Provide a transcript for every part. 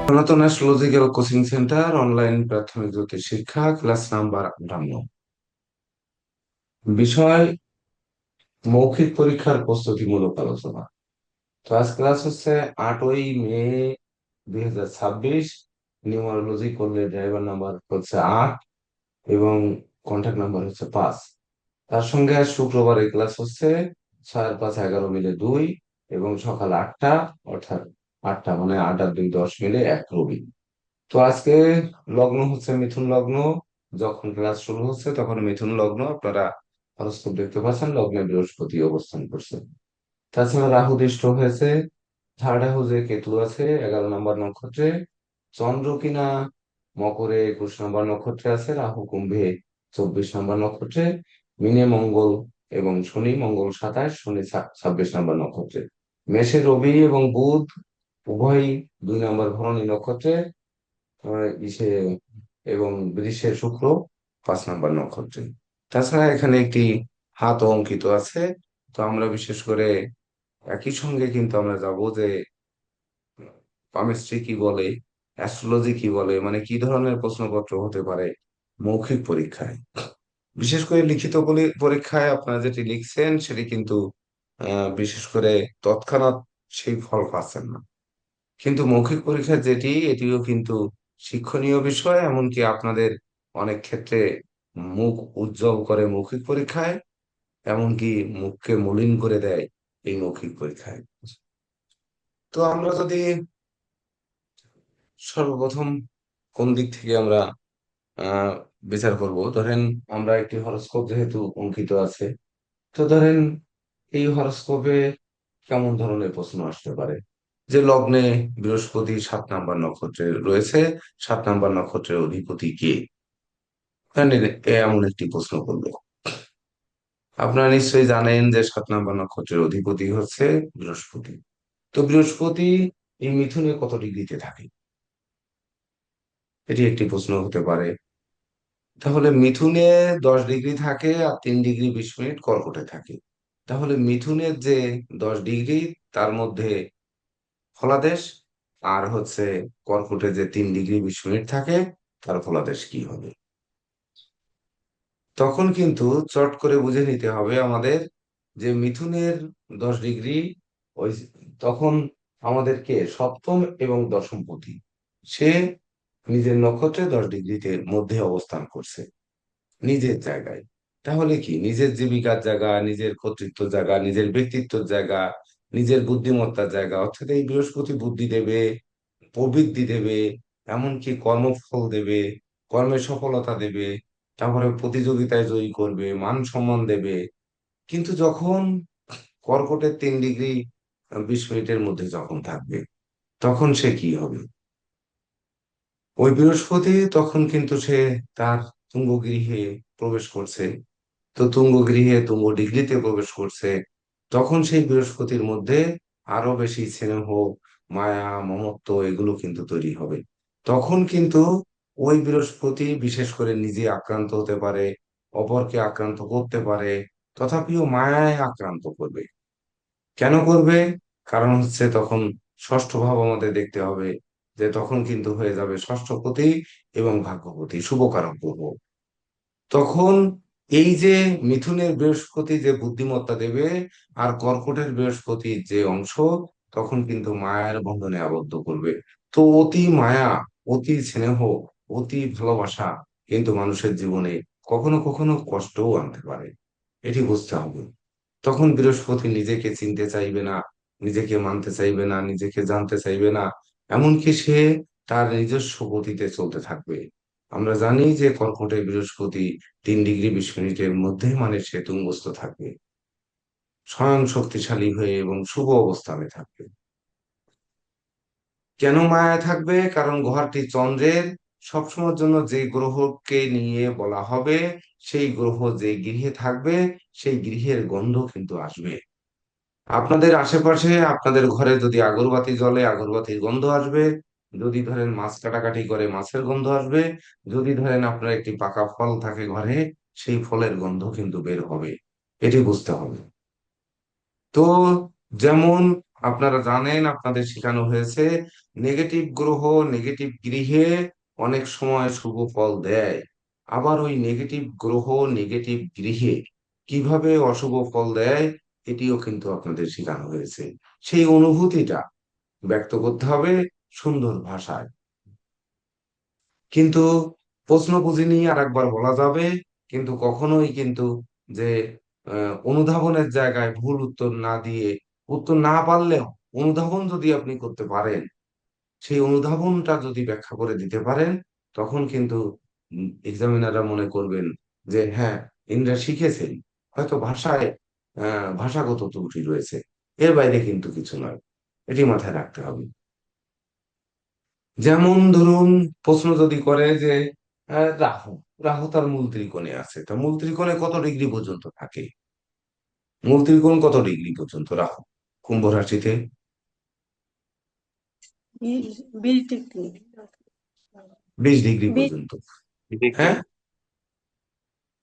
সনাতন astrological coaching centre online প্রাথমিক জ্যোতিষ শিক্ষা ক্লাস নাম্বার 58। বিষয় মৌখিক পরীক্ষার প্রস্তুতিমূলক আলোচনা। তো আজ ক্লাস হচ্ছে 8ই মে 2026। নিউমারোলজি করলে ড্রাইভার নাম্বার হচ্ছে 8 এবং কন্ট্যাক্ট নাম্বার হচ্ছে 5। তার সঙ্গে আজ শুক্রবারে ক্লাস হচ্ছে 6 আর 5 11 মিলে 2 এবং সকাল 8টা, অর্থাৎ 8টা মানে 8 আর 2 10 মিলে 1 রবি। তো আজকে লগ্ন হচ্ছে মিথুন লগ্ন। যখন ক্লাস শুরু হচ্ছে তখন মিথুন লগ্ন, আপনারা হরোস্কোপ দেখতে পাচ্ছেন, লগ্নে বৃহস্পতি অবস্থান করছে। তাছাড়া রাহু দৃষ্ট হয়েছে, থার্ড হাউসে কেতু আছে 11 নম্বর নক্ষত্রে, চন্দ্র কিনা মকরে 21 নম্বর নক্ষত্রে আছে, রাহু কুম্ভে 24 নম্বর নক্ষত্রে, মিনে মঙ্গল এবং শনি, মঙ্গল 27, শনি 26 নম্বর নক্ষত্রে, মেষে রবি এবং বুধ উভয়ই 2 নম্বর ভরণী নক্ষত্রে, ইসে এবং বৃষে শুক্র 5 নম্বর নক্ষত্রে। তাছাড়া এখানে একটি হাত অঙ্কিত আছে। তো আমরা বিশেষ করে একই সঙ্গে কিন্তু আমরা যাব যে পামিস্ট্রি কি বলে, অ্যাস্ট্রোলজি কি বলে, মানে কি ধরনের প্রশ্নপত্র হতে পারে মৌখিক পরীক্ষায়। বিশেষ করে লিখিত পরীক্ষায় আপনারা যেটি লিখছেন সেটি কিন্তু বিশেষ করে তৎক্ষণাৎ সেই ফল পাচ্ছেন না। কিন্তু মৌখিক পরীক্ষা যেটি, এটিও কিন্তু শিক্ষণীয় বিষয়। এমনকি আপনাদের অনেক ক্ষেত্রে মুখ উজ্জ্বল করে মৌখিক পরীক্ষায়, এমনকি মুখকে মলিন করে দেয় এই মৌখিক পরীক্ষায়। তো আমরা যদি সর্বপ্রথম কোন দিক থেকে আমরা আহ বিচার করব, ধরেন আমরা একটি হরোস্কোপ যেহেতু অঙ্কিত আছে, তো ধরেন এই হরোস্কোপে কেমন ধরনের প্রশ্ন আসতে পারে যে লগ্নে বৃহস্পতি 7 নম্বর নক্ষত্রে রয়েছে, 7 নম্বর নক্ষত্রের অধিপতি কে? জানেন, এমন একটি প্রশ্ন করলো। আপনারা নিশ্চয়ই জানেন যে 7 নম্বর নক্ষত্রের অধিপতি হচ্ছে বৃহস্পতি। তো বৃহস্পতি এই মিথুনে কত ডিগ্রিতে থাকে, এটি একটি প্রশ্ন হতে পারে। তাহলে মিথুনে 10 ডিগ্রি থাকে আর 3 ডিগ্রি 20 মিনিট কর্কটে থাকে। তাহলে মিথুনের যে 10 ডিগ্রি, তার মধ্যে ফলাদেশ, আর হচ্ছে কর্কটে যে 3 ডিগ্রি 20 মিনিট থাকে, তার ফলাদেশ কি হবে? তখন কিন্তু চট করে বুঝে নিতে হবে আমাদের যে মিথুনের 10 ডিগ্রি, ওই তখন আমাদেরকে সপ্তম এবং দশম পতি, সে নিজের নক্ষত্রে 10 ডিগ্রিতে মধ্যে অবস্থান করছে নিজের জায়গায়। তাহলে কি নিজের জীবিকার জায়গা, নিজের কর্তৃত্ব জায়গা, নিজের ব্যক্তিত্বের জায়গা, নিজের বুদ্ধিমত্তার জায়গা, অর্থাৎ এই বৃহস্পতি বুদ্ধি দেবে, প্রবৃদ্ধি দেবে, এমনকি কর্মফল দেবে, কর্মে সফলতা দেবে, তারপরে প্রতিযোগিতায় জয়ী করবে, মান সম্মান দেবে। কিন্তু যখন কর্কটের 3 ডিগ্রি 20 মিনিটের মধ্যে যখন থাকবে, তখন সে কি হবে? ওই বৃহস্পতি তখন কিন্তু সে তার তুঙ্গ গৃহে প্রবেশ করছে। তো তুঙ্গ গৃহে তুঙ্গ ডিগ্রিতে প্রবেশ করছে। তখন সেই বৃহস্পতির মধ্যে আরো বেশি স্নেহ, মায়া, মমত্ব এগুলো কিন্তু তৈরি হবে। তখন কিন্তু ওই বৃহস্পতি বিশেষ করে নিজে আক্রান্ত হতে পারে, অপরকে আক্রান্ত করতে পারে, তথাপিও মায়ায় আক্রান্ত করবে। কেন করবে? কারণ হচ্ছে তখন ষষ্ঠ ভাব আমাদের দেখতে হবে, যে তখন কিন্তু হয়ে যাবে ষষ্ঠপতি এবং ভাগ্যপতি, শুভকারক গ্রহ। তখন এই যে মিথুনের বৃহস্পতি যে বুদ্ধিমত্তা দেবে, আর কর্কটের বৃহস্পতির যে অংশ, তখন কিন্তু মায়ার বন্ধনে আবদ্ধ করবে। তো অতি মায়া, অতি স্নেহ, অতি ভালোবাসা কিন্তু মানুষের জীবনে কখনো কখনো কষ্টও আনতে পারে। এটি বুঝতে হবে। তখন বৃহস্পতি নিজেকে চিনতে চাইবে না, নিজেকে মানতে চাইবে না, নিজেকে জানতে চাইবে না। এমনকি সে তার নিজস্ব গতিতে চলতে থাকবে। আমরা জানি যে কর্কটে বৃহস্পতি 3 ডিগ্রি 20 মিনিটের মধ্যে মানে সে তুঙ্গস্থ থাকবে, স্বয়ং শক্তিশালী হয়ে এবং শুভ অবস্থানে থাকবে। কেন মায়ায় থাকবে? কারণ ঘরটি চন্দ্রের। সবসময়ের জন্য যে গ্রহকে নিয়ে বলা হবে, সেই গ্রহ যে গৃহে থাকবে, সেই গৃহের গন্ধ কিন্তু আসবে। আপনাদের আশেপাশে আপনাদের ঘরে যদি আগরবাতি জ্বলে, আগরবাতির গন্ধ আসবে। যদি ধরেন মাছ কাটাকাটি করে, মাছের গন্ধ আসবে। যদি ধরেন আপনার একটি পাকা ফল থাকে ঘরে, সেই ফলের গন্ধ কিন্তু বের হবে। এটি বুঝতে হবে। তো যেমন আপনারা জানেন, আপনাদের শেখানো হয়েছে নেগেটিভ গ্রহ নেগেটিভ গৃহে অনেক সময় শুভ ফল দেয়। আবার ওই নেগেটিভ গ্রহ নেগেটিভ গৃহে কিভাবে অশুভ ফল দেয় এটিও কিন্তু আপনাদের শেখানো হয়েছে। সেই অনুভূতিটা ব্যক্ত করতে হবে সুন্দর ভাষায়। কিন্তু প্রশ্ন বুঝিনি আর একবার বলা যাবে, কিন্তু কখনোই কিন্তু যে অনুধাবনের জায়গায় ভুল উত্তর না দিয়ে, উত্তর না পারলেও অনুধাবন যদি আপনি করতে পারেন, সেই অনুধাবনটা যদি ব্যাখ্যা করে দিতে পারেন, তখন কিন্তু এক্সামিনাররা মনে করবেন যে হ্যাঁ, ইনরা শিখেছেন। হয়তো ভাষায় ভাষাগত ত্রুটি রয়েছে, এর বাইরে কিন্তু কিছু নয়। এটি মাথায় রাখতে হবে। যেমন ধরুন, প্রশ্ন যদি করে যে রাহু, রাহু তার মূল ত্রিকোণে আছে, তা মূল ত্রিকোণে কত ডিগ্রি পর্যন্ত থাকে? মূল ত্রিকোণ কত ডিগ্রি পর্যন্ত রাহু কুম্ভ রাশিতে? 20 20 ডিগ্রি। 20 ডিগ্রি বিশ পর্যন্ত। ডিগ্রি। হ্যাঁ,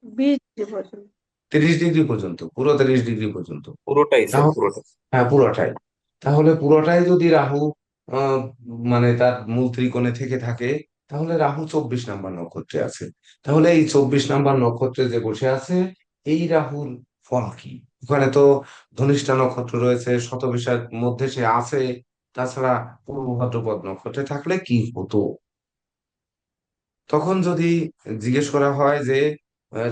20 ডিগ্রি পর্যন্ত। 30 ডিগ্রি পর্যন্ত, পুরো 30 ডিগ্রি পর্যন্ত। পুরোটাই স্যার, তাহলে পুরোটাই। হ্যাঁ, পুরোটাই। তাহলে পুরোটাই যদি রাহু আহ, মানে তার মূল ত্রিকোণে থেকে থাকে, তাহলে রাহু 24 নম্বর নক্ষত্রে আছে। তাহলে এই 24 নম্বর নক্ষত্রে যে বসে আছে, এই রাহুর ফল কি? ওখানে তো ধনিষ্ঠা নক্ষত্র রয়েছে, শতবিশার মধ্যে সে আছে। তাছাড়া পূর্ব ভাদ্রপদ নক্ষত্রে থাকলে কি হতো? তখন যদি জিজ্ঞেস করা হয় যে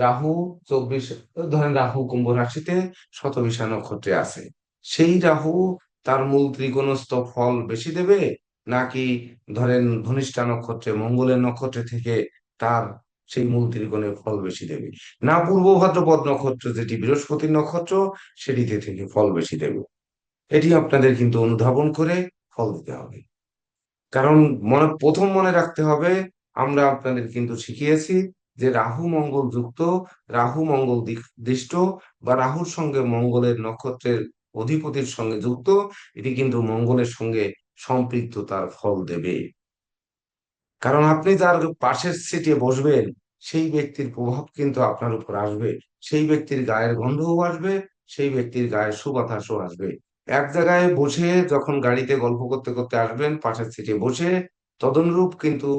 রাহু 24, ধরেন রাহু কুম্ভ রাশিতে শতবিশা নক্ষত্রে আছে, সেই রাহু তার মূল ত্রিকোণস্থ ফল বেশি দেবে, নাকি ধরেন ধনিষ্ঠা নক্ষত্রে মঙ্গলের নক্ষত্রে থেকে তার সেই মূল ত্রিকোণের ফল বেশি দেবে, না পূর্ব ভাদ্রপদ নক্ষত্র যেটি বৃহস্পতির নক্ষত্র সেটিতে থেকে ফল বেশি দেবে? এটি আপনাদের কিন্তু অনুধাবন করে ফল দিতে হবে। কারণ প্রথম মনে রাখতে হবে, আমরা আপনাদের কিন্তু শিখিয়েছি যে রাহু মঙ্গল যুক্ত, রাহু মঙ্গল দৃষ্ট, বা রাহুর সঙ্গে মঙ্গলের নক্ষত্রের অধিপতির সঙ্গে যুক্ত, এটি কিন্তু মঙ্গলের সঙ্গে সম্পৃক্ততার ফল দেবে। কারণ আপনি যার পাশের সিটে বসবেন, সেই ব্যক্তির প্রভাব কিন্তু আপনার উপর আসবে। সেই ব্যক্তির গায়ের গন্ধও আসবে, সেই ব্যক্তির গায়ের সুবাতাসও আসবে। এক জায়গায় বসে যখন গাড়িতে গল্প করতে করতে আসবেন পাশের সিটে বসে, তদনুরূপ কিন্তু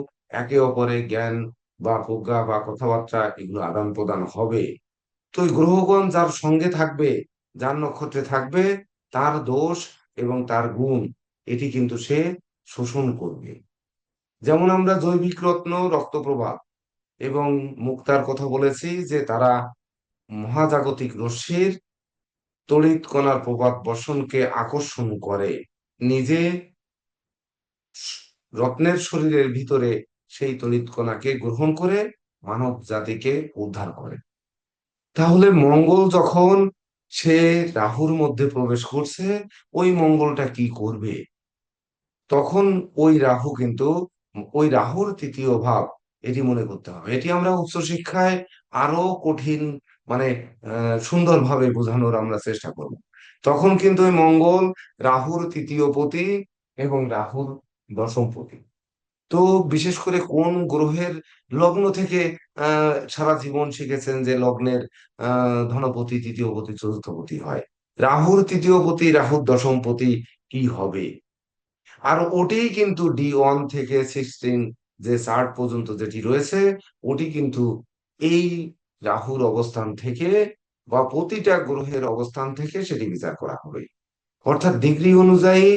একে অপরের জ্ঞান বা প্রজ্ঞা বা কথাবার্তা এগুলো আদান প্রদান হবে। তো ওই গ্রহগণ যার সঙ্গে থাকবে, যার নক্ষত্রে থাকবে, তার দোষ এবং তার গুণ এটি কিন্তু সে শোষণ করবে। যেমন আমরা জৈবিক রত্ন রক্তপ্রবাহ এবং মুক্তার কথা বলেছি যে তারা মহাজাগতিক রশ্মির তড়িৎ কণার প্রভাব বর্ষণকে আকর্ষণ করে, নিজে রত্নের শরীরের ভিতরে সেই তড়িৎ কণাকে গ্রহণ করে মানব জাতিকে উদ্ধার করে। তাহলে মঙ্গল যখন সে রাহুর মধ্যে প্রবেশ করছে, ওই মঙ্গলটা কি করবে? তখন ওই রাহু কিন্তু, ওই রাহুর তৃতীয় ভাব, এটি মনে করতে হবে। এটি আমরা উচ্চশিক্ষায় আরো কঠিন, মানে সুন্দরভাবে বোঝানোর আমরা চেষ্টা করব। তখন কিন্তু ওই মঙ্গল রাহুর তৃতীয় পতি এবং রাহুর দশম পতি। তো বিশেষ করে কোন গ্রহের লগ্ন থেকে সারা জীবন শিখেছেন যে লগ্নের ধনপতি তৃতীয় পতি চতুর্থ পতি হয়? রাহুর তৃতীয় পতি রাহুর দশম পতি কি হবে? আর ওটি কিন্তু D1 থেকে 16 যে চার্ট পর্যন্ত যেটি রয়েছে, ওটি কিন্তু এই রাহুর অবস্থান থেকে বা প্রতিটা গ্রহের অবস্থান থেকে সেটি বিচার করা হবে। অর্থাৎ ডিগ্রি অনুযায়ী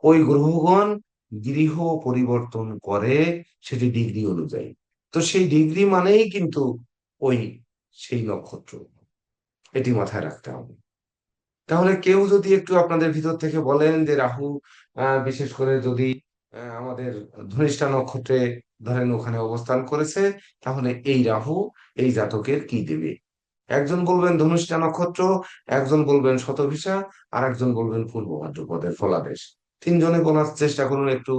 ওই গ্রহগণ গৃহ পরিবর্তন করে, সেটি ডিগ্রি অনুযায়ী। তো সেই ডিগ্রি মানেই কিন্তু ওই সেই নক্ষত্র, এটি মাথায় রাখতে হবে। তাহলে কেউ যদি একটু আপনাদের ভিতর থেকে বলেন যে রাহু বিশেষ করে যদি আমাদের ধনিষ্ঠা নক্ষত্রে ধরেন ওখানে অবস্থান করেছে, তাহলে এই রাহু এই জাতকের কি দেবে? একজন বলবেন ধনিষ্ঠা নক্ষত্র, একজন বলবেন শতভিসা, আর একজন বলবেন পূর্ব ভাদ্রপদের ফলাদেশ। তিনজনে বলার চেষ্টা করুন একটু।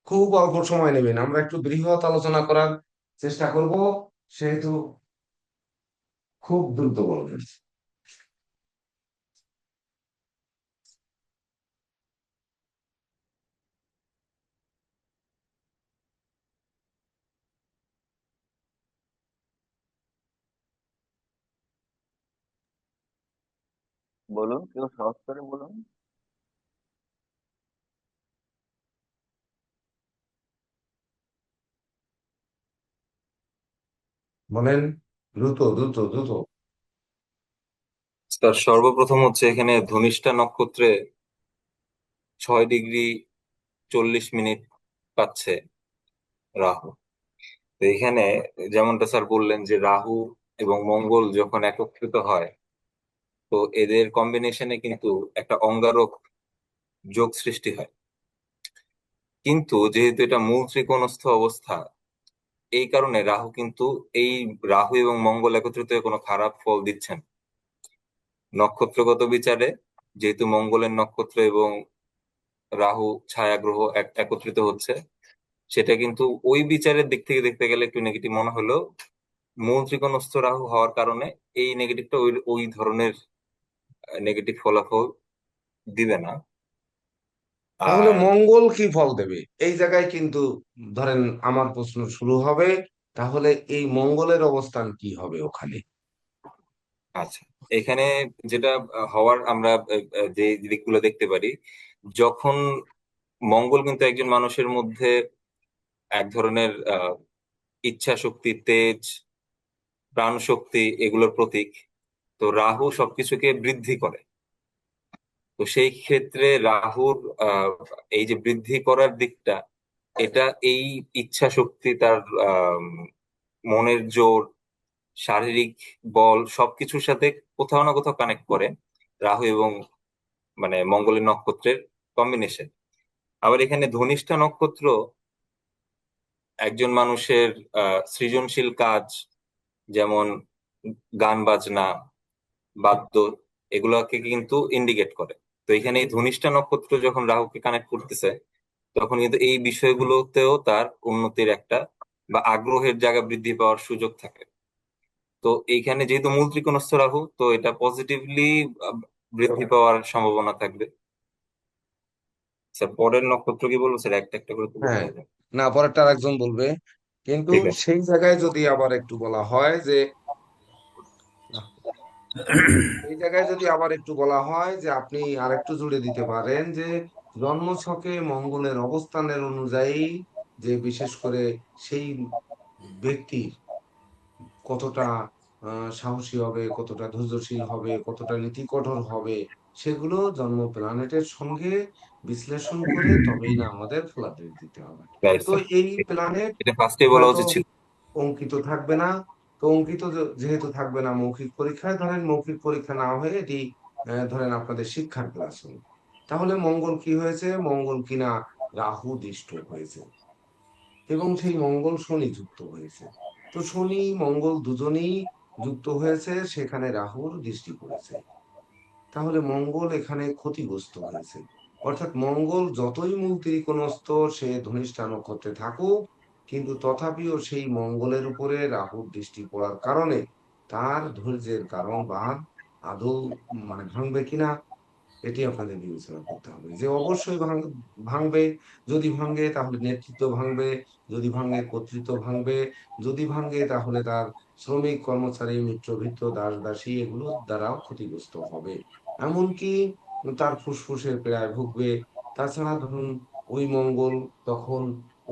খুব অল্প সময় নেবেন, আমরা একটু বৃহৎ আলোচনা করার চেষ্টা করব, সেহেতু খুব দ্রুত বলবেন। বলুন, কেউ সহজ করে বলুন। বলেন, দ্রুত দ্রুত দ্রুত। তার সর্বপ্রথম হচ্ছে এখানে ধনিষ্ঠা নক্ষত্রে 6 ডিগ্রি 40 মিনিট পাচ্ছে রাহু। তো এখানে যেমনটা স্যার বললেন যে রাহু এবং মঙ্গল যখন একত্রিত হয়, তো এদের কম্বিনেশনে কিন্তু একটা অঙ্গারক যোগ সৃষ্টি হয়। কিন্তু যেহেতু এটা মূল ত্রিকোণস্থ অবস্থা, এই কারণে রাহু কিন্তু এই রাহু এবং মঙ্গল একত্রিত হয়ে কোনো খারাপ ফল দিচ্ছেন। নক্ষত্রগত বিচারে যেহেতু মঙ্গলের নক্ষত্র এবং রাহু ছায়া গ্রহ একত্রিত হচ্ছে, সেটা কিন্তু ওই বিচারের দিক থেকে দেখতে গেলে একটু নেগেটিভ মনে হলেও মূল ত্রিকোণস্থ রাহু হওয়ার কারণে এই নেগেটিভটা ওই ওই ধরনের নেগেটিভ ফলাফল দিবে না। তাহলে আর মঙ্গল কি ফল দেবে এই জায়গায় কিন্তু, ধরেন আমার প্রশ্ন শুরু হবে, তাহলে এই মঙ্গলের অবস্থান কি হবে ওখানে? আচ্ছা, এখানে যেটা হওয়ার আমরা যে দিকগুলো দেখতে পারি, যখন মঙ্গল কিন্তু একজন মানুষের মধ্যে এক ধরনের ইচ্ছা শক্তি, তেজ, প্রাণ শক্তি এগুলোর প্রতীক। তো রাহু সবকিছুকে বৃদ্ধি করে। তো সেই ক্ষেত্রে রাহুর আহ, এই যে বৃদ্ধি করার দিকটা, এটা এই ইচ্ছা শক্তি, তার মনের জোর, শারীরিক বল সবকিছুর সাথে কোথাও না কোথাও কানেক্ট করে রাহু এবং মানে মঙ্গলের নক্ষত্রের কম্বিনেশন। আবার এখানে ধনিষ্ঠা নক্ষত্র একজন মানুষের সৃজনশীল কাজ, যেমন গান বাজনা, বাদ্য, এগুলোকে কিন্তু ইন্ডিকেট করে। তো এখানে এই ধনিষ্ঠা নক্ষত্র যখন রাহুকে কানেক্ট করতেছে, তখন কিন্তু এই বিষয়গুলোতেও তার উন্নতির একটা বা আগ্রহের জায়গা বৃদ্ধি পাওয়ার সুযোগ থাকে। তো এইখানে যেহেতু মূল ত্রিকোণস্থ রাহু, তো এটা পজিটিভলি বৃদ্ধি পাওয়ার সম্ভাবনা থাকবে। স্যার পরের নক্ষত্র কি বলবো স্যার? একটা একটা করে তো বলতে হ্যাঁ, হবে। না, পরেরটা আরেকজন বলবে। কিন্তু ঠিক আছে। সেই জায়গায় যদি আবার একটু বলা হয় যে, এই জায়গায় যদি আবার একটু বলা হয় যে আপনি আরেকটু জুড়ে দিতে পারেন যে জন্মছকে মঙ্গলের অবস্থানের অনুযায়ী, যে বিশেষ করে সেই ব্যক্তির কতটা সাহসী হবে, কতটা ধৈর্যশীল হবে, কতটা নীতি কঠোর হবে, সেগুলো জন্ম প্ল্যানেটের সঙ্গে বিশ্লেষণ করে তবেই না আমাদের ফলাদেশ দিতে হবে। রাইট তো স্যার। এই প্ল্যানেট এটা ফার্স্টে বলা হয়তো উচিত ছিল। অঙ্কিত থাকবে না। তো অঙ্কিত যেহেতু থাকবে না মৌখিক পরীক্ষায়, ধরেন মৌখিক পরীক্ষা না হয়ে এটি ধরেন আপনাদের শিক্ষার ক্লাস হল, তাহলে মঙ্গল কি হয়েছে? মঙ্গল কিনা রাহু দৃষ্ট হয়েছে, এবং সেই মঙ্গল শনি যুক্ত হয়েছে। তো শনি মঙ্গল দুজনেই যুক্ত হয়েছে, সেখানে রাহুর দৃষ্টি পড়েছে। তাহলে মঙ্গল এখানে ক্ষতিগ্রস্ত হয়েছে। অর্থাৎ মঙ্গল যতই মূল ত্রিকোণস্থ, সে ধনিষ্ঠা নক্ষত্রে থাকুক, কিন্তু তথাপিও সেই মঙ্গলের উপরে রাহুর দৃষ্টি পড়ার কারণে তার ধৈর্যের কারণ বাঁধ আদৌ ভাঙবে কিনা, এটি আপনাদের বিবেচনা করতে হবে। যে অবশ্যই ভাঙবে। যদি ভাঙে তাহলে নেতৃত্ব ভাঙবে, যদি ভাঙে কর্তৃত্ব ভাঙবে, যদি ভাঙে তাহলে তার শ্রমিক কর্মচারী মিত্রভৃত্য দাস দাসী এগুলোর দ্বারাও ক্ষতিগ্রস্ত হবে। এমনকি তার ফুসফুসের পীড়ায় ভুগবে। তাছাড়া ধরুন, ওই মঙ্গল তখন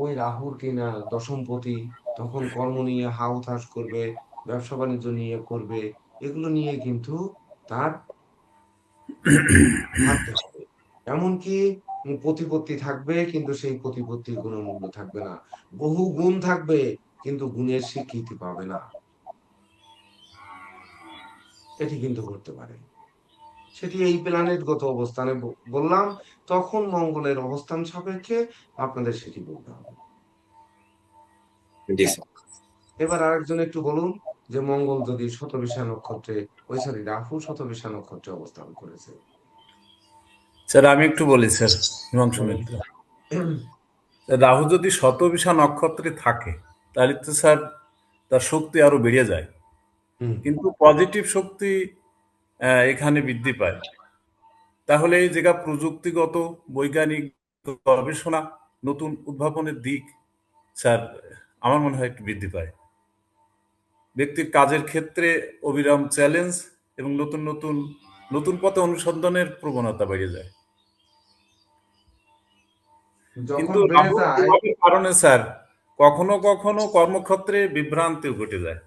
ওই রাহুর কিনা দশমপতি, তখন কর্ম নিয়ে হাহুতাশ করবে, ব্যবসা বাণিজ্য নিয়ে করবে, এগুলো নিয়ে কিন্তু তার ভাবতে হবে। এমনকি প্রতিপত্তি থাকবে, কিন্তু সেই প্রতিপত্তির কোনো মূল্য থাকবে না। বহু গুণ থাকবে, কিন্তু গুণের স্বীকৃতি পাবে না। এটি কিন্তু করতে পারে। সেটি এই প্ল্যানেটগত অবস্থানে বললাম, তখন মঙ্গলের অবস্থান সাপেক্ষে আপনাদের সেটি বলতে হবে। জি স্যার। এবার আরেকজন একটু বলুন, যে মঙ্গল যদি শতবিশা নক্ষত্রে, ওই সরি রাহু শতবিশা নক্ষত্রে অবস্থান করেছে। স্যার আমি একটু বলি স্যার, হিমাংশু বলেন। মিত্র। রাহু যদি শতবিশা নক্ষত্রে থাকে তাহলে তো স্যার তার শক্তি আরো বেড়ে যায়, হুম। কিন্তু পজিটিভ শক্তি এখানে বৃদ্ধি পায়। তাহলে এই জায়গা প্রযুক্তিগত, বৈজ্ঞানিক গবেষণা, নতুন উদ্ভাবনের দিক স্যার আমার মনে হয় একটু বৃদ্ধি পায়। ব্যক্তির কাজের ক্ষেত্রে অবিরাম চ্যালেঞ্জ এবং নতুন নতুন নতুন পথে অনুসন্ধানের প্রবণতা বেড়ে যায়। যখন কিন্তু বেড়ে রাহুর যায়, প্রভাবের কারণে স্যার কখনো কখনো কর্মক্ষেত্রে বিভ্রান্তিও ঘটে যায়।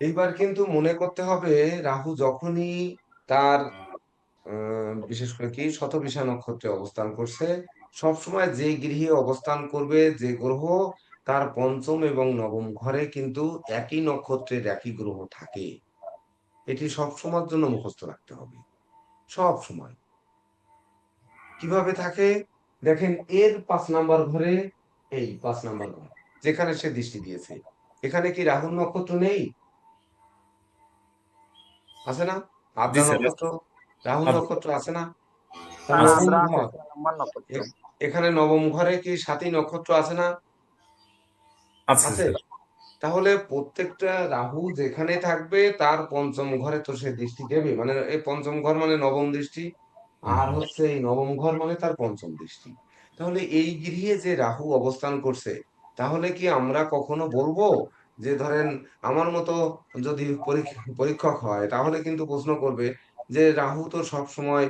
এইবার কিন্তু মনে করতে হবে রাহু যখনই তার বিশেষ করে কি শতবিশা নক্ষত্রে অবস্থান করছে, সবসময় যে গৃহে অবস্থান করবে যে গ্রহ, তার পঞ্চম এবং নবম ঘরে কিন্তু একই নক্ষত্রের একই গ্রহ থাকে। এটি সব সময়ের জন্য মুখস্থ রাখতে হবে, সব সময়। কিভাবে থাকে দেখেন, এর 5 নাম্বার ঘরে, এই 5 নাম্বার ঘর যেখানে সে দৃষ্টি দিয়েছে, এখানে কি রাহুর নক্ষত্র নেই? আছে না? জি আদ্রা স্যার। নক্ষত্র, রাহুর আচ্ছা নক্ষত্র আছে না? তার হ্যাঁ, নবম আদ্রা আছে, ঘর, 6 নম্বর নক্ষত্র। এখানে নবম ঘরে কি সাতই নক্ষত্র আছে না? আচ্ছা আছে। স্যার। তাহলে প্রত্যেকটা রাহু যেখানে থাকবে তার পঞ্চম ঘরে তো সে দৃষ্টি দেবে, মানে এই পঞ্চম ঘর মানে নবম দৃষ্টি, আর হচ্ছে এই নবম ঘর মানে তার পঞ্চম দৃষ্টি। তাহলে এই গৃহে যে রাহু অবস্থান করছে, তাহলে কি আমরা কখনো বলবো যে ধরেন আমার মতো যদি পরীক্ষক হয়, তাহলে কিন্তু প্রশ্ন করবে যে রাহু তো সব সময়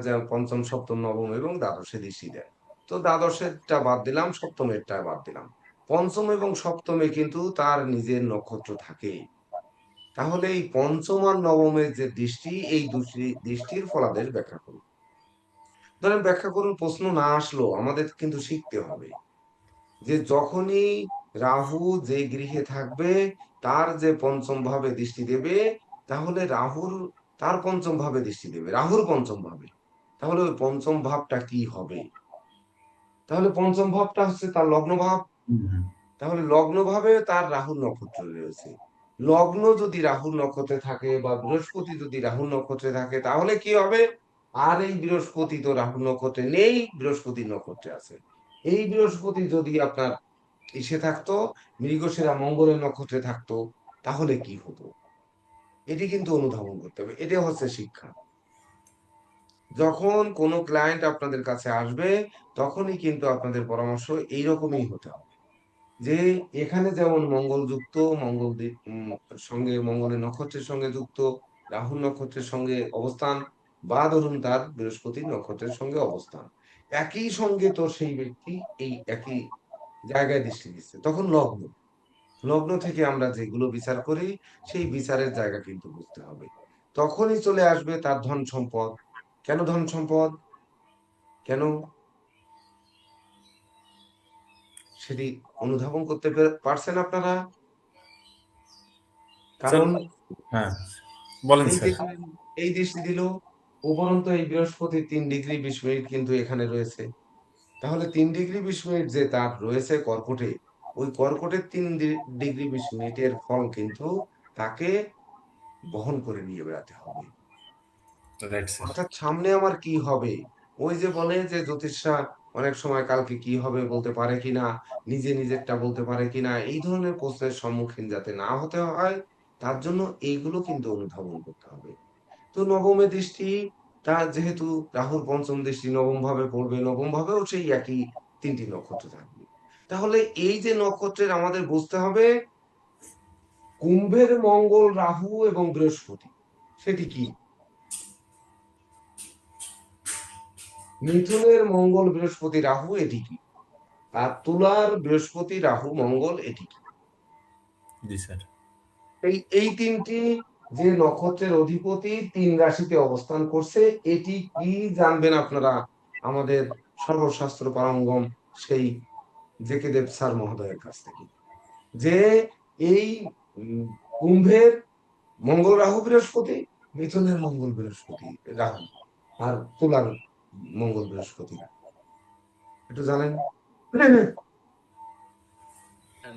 যা পঞ্চম সপ্তম নবম এবং দ্বাদশে দৃষ্টি দেয়, তো দ্বাদশেরটা বাদ দিলাম, সপ্তমেরটা বাদ দিলাম, পঞ্চম এবং সপ্তমে কিন্তু তার নিজের নক্ষত্র থাকে। তাহলে এই পঞ্চম আর নবমের যে দৃষ্টি, এই দুটি দৃষ্টির ফলাদেশ ব্যাখ্যা করুন। ধরেন ব্যাখ্যা করুন প্রশ্ন না আসলো, আমাদের কিন্তু শিখতে হবে যে যখনই রাহু যে গৃহে থাকবে তার যে পঞ্চম ভাবে দৃষ্টি দেবে, তাহলে রাহুর তার পঞ্চম ভাবে দৃষ্টি দেবে, রাহুর পঞ্চম ভাবে, তাহলে ওই পঞ্চম ভাবটা কি হবে? তাহলে পঞ্চম ভাবটা হচ্ছে তার লগ্ন ভাব। তাহলে লগ্ন ভাবে তার রাহুর নক্ষত্র রয়েছে। লগ্ন যদি রাহুর নক্ষত্রে থাকে বা বৃহস্পতি যদি রাহুর নক্ষত্রে থাকে, তাহলে কি হবে? আর এই বৃহস্পতি তো রাহুর নক্ষত্রে নেই, বৃহস্পতি নক্ষত্রে আছে। এই বৃহস্পতি যদি আপনার ইসে থাকতো, মৃগশিরা মঙ্গলের নক্ষত্রে থাকতো, তাহলে কি হতো? এটি কিন্তু অনুধাবন করতে হবে, এটা হচ্ছে শিক্ষা। যখন কোনো ক্লায়েন্ট আপনাদের কাছে আসবে, তখনই কিন্তু আপনাদের পরামর্শ এইরকমই হতে হবে যে এখানে যেমন মঙ্গল যুক্ত, সঙ্গে মঙ্গলের নক্ষত্রের সঙ্গে যুক্ত, রাহু নক্ষত্রের সঙ্গে অবস্থান, বা ধরুন তার বৃহস্পতি নক্ষত্রের সঙ্গে অবস্থান, একই সঙ্গে তো সেই ব্যক্তি এই একই জায়গায় দৃষ্টি দিচ্ছে, তখন লগ্ন, লগ্ন থেকে আমরা যেগুলো বিচার করি সেই বিচারের জায়গা কিন্তু বুঝতে হবে। তখনই চলে আসবে তার ধন সম্পদ। কেন ধন সম্পদ? কেন? সেটি অনুধাবন করতে পারছেন আপনারা? স্যার, কারণ হ্যাঁ বলেন এই স্যার। যে এই দৃষ্টি দিল, উপরন্তু এই বৃহস্পতি 3 ডিগ্রি 20 মিনিট কিন্তু এখানে রয়েছে। তাহলে 3 ডিগ্রি 20 মিনিট যে তার রয়েছে কর্কটে, ওই কর্কটের 3 ডিগ্রি 20 মিনিটের ফল কিন্তু তাকে বহন করে নিয়ে বেড়াতে হবে। Right sir. অর্থাৎ সামনে আমার কি হবে? ওই যে বলে যে জ্যোতিষরা অনেক সময় কালকে কি হবে বলতে পারে কিনা, নিজে নিজেরটা বলতে পারে কিনা, এই ধরনের প্রশ্নের সম্মুখীন যাতে না হতে হয়, তার জন্য এইগুলো কিন্তু অনুধাবন করতে হবে। তো নবমে দৃষ্টি, তার যেহেতু রাহুর পঞ্চম দৃষ্টি নবম ভাবে পড়বে, নবম ভাবেও সেই একই 3টি নক্ষত্র থাকবে। তাহলে এই যে নক্ষত্রের আমাদের বুঝতে হবে, কুম্ভের মঙ্গল রাহু এবং বৃহস্পতি সেটি কি, মিথুনের মঙ্গল বৃহস্পতি রাহু এটি কি, আর তুলার বৃহস্পতি রাহু মঙ্গল এটি কি। জি স্যার। এই 3টি যে নক্ষত্রের অধিপতি 3 রাশিতে অবস্থান করছে, এটি কি জানবেন আপনারা আমাদের সর্বশাস্ত্র পারঙ্গম সেই জেকে দেব স্যার মহোদয়ের কাছ থেকে, যে এই উম, কুম্ভের মঙ্গল রাহু বৃহস্পতি, মিথুনের মঙ্গল বৃহস্পতি রাহু, আর তুলার মঙ্গল বৃহস্পতি রাহু। একটু জানেন? হ্যাঁ,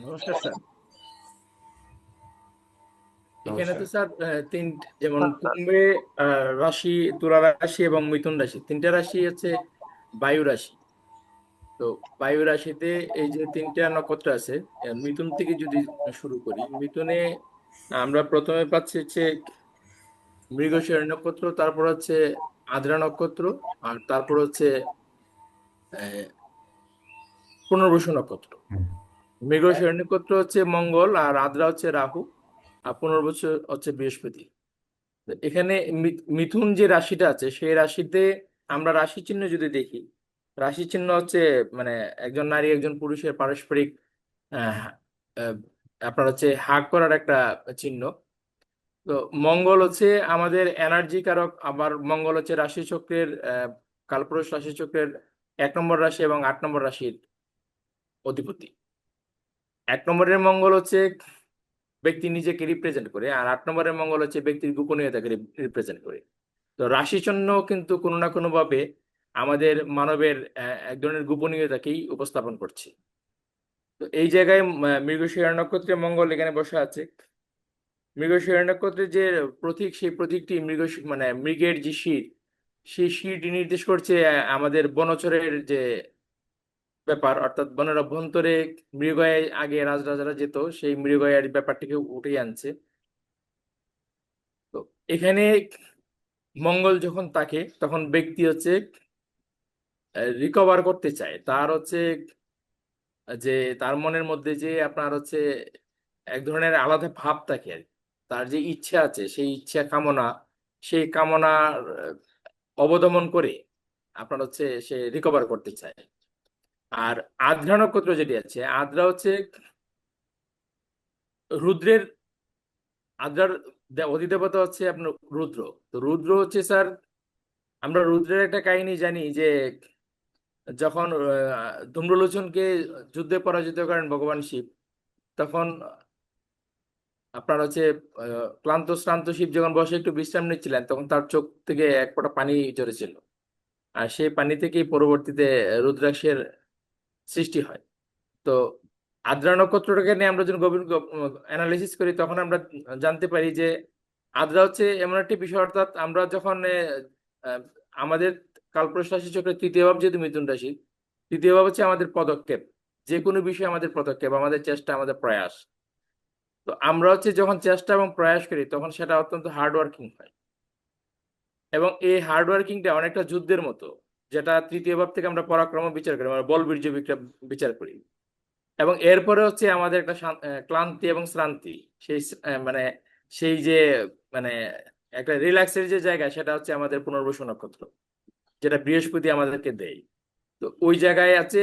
নমস্কার স্যার। এখানে নমস্কার। তো স্যার যেমন হ্যাঁ, স্যার। কুম্ভে রাশি, তুলা রাশি এবং মিথুন রাশি, তিনটা রাশি হচ্ছে বায়ু রাশি। তো বায়ু রাশিতে এই যে তিনটা নক্ষত্র আছে, মিথুন থেকে যদি শুরু করি, মিথুনে আমরা প্রথমে পাচ্ছি হচ্ছে মৃগশিরা নক্ষত্র, তারপর হচ্ছে আদ্রা নক্ষত্র, আর তারপর হচ্ছে আহ, পুনর্বসু নক্ষত্র। মৃগশিরা নক্ষত্র হচ্ছে মঙ্গল, আর আদ্রা হচ্ছে রাহু, আর 15 বছর হচ্ছে বৃহস্পতি। তো এখানে মিথুন যে রাশিটা আছে সেই রাশিতে আমরা রাশি চিহ্ন যদি দেখি, রাশি চিহ্ন হচ্ছে মানে একজন নারী একজন পুরুষের পারস্পরিক আহ, আহ, আপনার হচ্ছে হাগ করার একটা চিহ্ন। তো মঙ্গল হচ্ছে আমাদের এনার্জি কারক, আবার মঙ্গল হচ্ছে রাশি চক্রের কালপুরুষ রাশি চক্রের 1 নম্বর রাশি এবং 8 নম্বর রাশির অধিপতি। 1 নম্বরের মঙ্গল হচ্ছে ব্যক্তি নিজেকে রিপ্রেজেন্ট করে, আর 8 নম্বরের মঙ্গল হচ্ছে ব্যক্তির গোপনীয়তাকে রিপ্রেজেন্ট করে। তো রাশি চিহ্ন কিন্তু কোনো না কোনো ভাবে আমাদের মানবের এক ধরনের গোপনীয়তাকেই উপস্থাপন করছে। তো এই জায়গায় মৃগশিরা নক্ষত্রে মঙ্গল এখানে বসে আছে। মৃগশিরা নক্ষত্রের যে প্রতীক, সেই প্রতীকটি মানে মৃগের যে শির, সেই শিরটি নির্দেশ করছে আমাদের বনচরের যে ব্যাপার, অর্থাৎ বনের অভ্যন্তরে মৃগয়ায় আগে রাজরাজারা যেত, সেই মৃগয়ার ব্যাপারটিকে উঠে আনছে। তো এখানে মঙ্গল যখন থাকে তখন ব্যক্তি হচ্ছে রিকভার করতে চায়, তার হচ্ছে যে তার মনের মধ্যে যে আপনার হচ্ছে এক ধরনের আলাদা ভাব থাকে আর কি। তার যে ইচ্ছা আছে সেই ইচ্ছা কামনা, সেই কামনার অবদমন করে আপনার হচ্ছে সে রিকভার করতে চায়। আর আদ্রা নক্ষত্র যেটি আছে, আদ্রা হচ্ছে রুদ্রের, আদ্রার অধিদেবতা হচ্ছে আপনার রুদ্র। তো রুদ্র হচ্ছে স্যার, আমরা রুদ্রের একটা কাহিনী জানি যে যখন ধূম্রলোচনকে যুদ্ধে পরাজিত করেন ভগবান শিব, তখন আপনার হচ্ছে ক্লান্ত শ্রান্ত শিব যখন বসে একটু বিশ্রাম নিচ্ছিলেন, তখন তার চোখ থেকে এক ফোঁটা পানি ঝরেছিল। আর সেই পানি থেকেই পরবর্তীতে রুদ্রাক্ষের সৃষ্টি হয়। তো আদ্রা নক্ষত্রটাকে নিয়ে আমরা যখন গভীর অ্যানালিসিস করি, তখন আমরা জানতে পারি যে আদ্রা হচ্ছে এমন একটি বিষয়, অর্থাৎ আমরা যখন আহ, আমাদের কালপুরুষ রাশি চক্রের 3য় ভাব যেহেতু মিথুন রাশি, 3য় ভাব হচ্ছে আমাদের পদক্ষেপ, যে কোনো বিষয়ে আমাদের পদক্ষেপ, আমাদের চেষ্টা, আমাদের প্রয়াস। তো আমরা হচ্ছে যখন চেষ্টা এবং প্রয়াস করি তখন সেটা অত্যন্ত হার্ড ওয়ার্কিং হয়, এবং এই হার্ড ওয়ার্কিংটা অনেকটা যুদ্ধের মতো, যেটা 3য় ভাব থেকে আমরা পরাক্রম বিচার করি, মানে বল বীর্য বিচার করি। এবং এরপরে হচ্ছে আমাদের একটা ক্লান্তি এবং শ্রান্তি, সেই মানে সেই যে মানে একটা রিল্যাক্সের যে জায়গা, সেটা হচ্ছে আমাদের পুনর্বসু নক্ষত্র, যেটা বৃহস্পতি আমাদেরকে দেয়। তো ওই জায়গায় আছে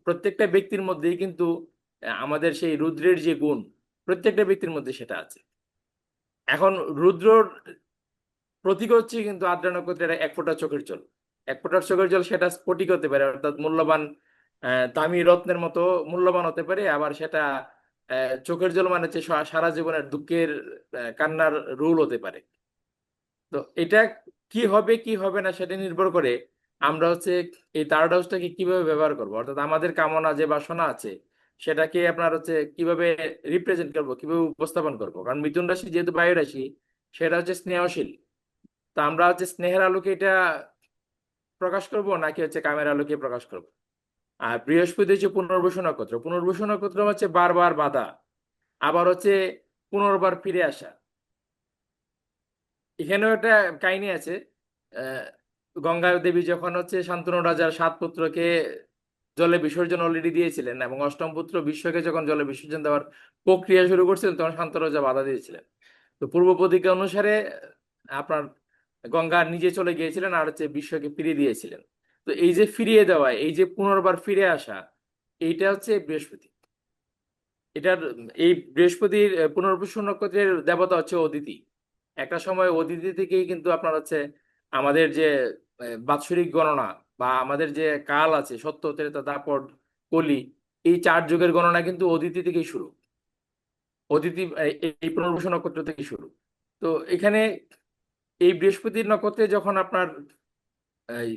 প্রত্যেকটা ব্যক্তির মধ্যেই কিন্তু আমাদের সেই রুদ্রের যে গুণ, প্রত্যেকটা ব্যক্তির মধ্যে সেটা আছে। এখন রুদ্রর প্রতীক হচ্ছে কিন্তু আদ্রা নক্ষত্রের 1 ফোঁটা চোখের জল। 1 ফোঁটার চোখের জল সেটা স্ফটিক হতে পারে, অর্থাৎ মূল্যবান দামি রত্নের মতো মূল্যবান হতে পারে। আবার সেটা চোখের জল মানে হচ্ছে সারা জীবনের দুঃখের কান্নার রুল হতে পারে। তো এটা কি হবে কি হবে না সেটা নির্ভর করে আমরা হচ্ছে এই তারড হাউসটাকে কিভাবে ব্যবহার করবো, অর্থাৎ আমাদের কামনা যে বাসনা আছে সেটাকে আপনার হচ্ছে কিভাবে রিপ্রেজেন্ট করবো, কিভাবে উপস্থাপন করবো। কারণ মিথুন রাশি যেহেতু বায়ু রাশি, সেটা হচ্ছে স্নেহশীল। তা আমরা হচ্ছে স্নেহের আলোকে এটা প্রকাশ করব নাকি হচ্ছে কামের আলোকে প্রকাশ করব। আর বৃহস্পতি হচ্ছে পুনর্বসু নক্ষত্র, পুনর্বসু নক্ষত্র হচ্ছে বারবার বাধা, আবার হচ্ছে পুনর্বার ফিরে আসা। এখানেও একটা কাহিনী আছে। আহ, গঙ্গা দেবী যখন হচ্ছে শান্তনু রাজার 7 পুত্রকে জলে বিসর্জন অলরেডি দিয়েছিলেন, এবং 8ম পুত্র বিশ্বকে যখন জলে বিসর্জন দেওয়ার প্রক্রিয়া শুরু করছিলেন, তখন শান্তনু রাজা বাধা দিয়েছিলেন। তো পূর্ব প্রতিজ্ঞা অনুসারে আপনার গঙ্গা নিজে চলে গিয়েছিলেন আর হচ্ছে বিশ্বকে ফিরিয়ে দিয়েছিলেন। তো এই যে ফিরিয়ে দেওয়া, এই যে পুনর্বার ফিরে আসা, এইটা হচ্ছে বৃহস্পতি। এটার এই বৃহস্পতির পুনর্বসু নক্ষত্রের দেবতা হচ্ছে অদিতি। একটা সময় অদিতি থেকেই কিন্তু আপনার হচ্ছে আমাদের যে বাৎসরিক গণনা বা আমাদের যে কাল আছে, সত্য, ত্রেতা, দাপর, কলি, এই 4 যুগের গণনা কিন্তু অদিতি থেকেই শুরু। অদিতি এই পুনর্বসু নক্ষত্র থেকে শুরু। তো এখানে এই বৃহস্পতির নক্ষত্রে যখন আপনার এই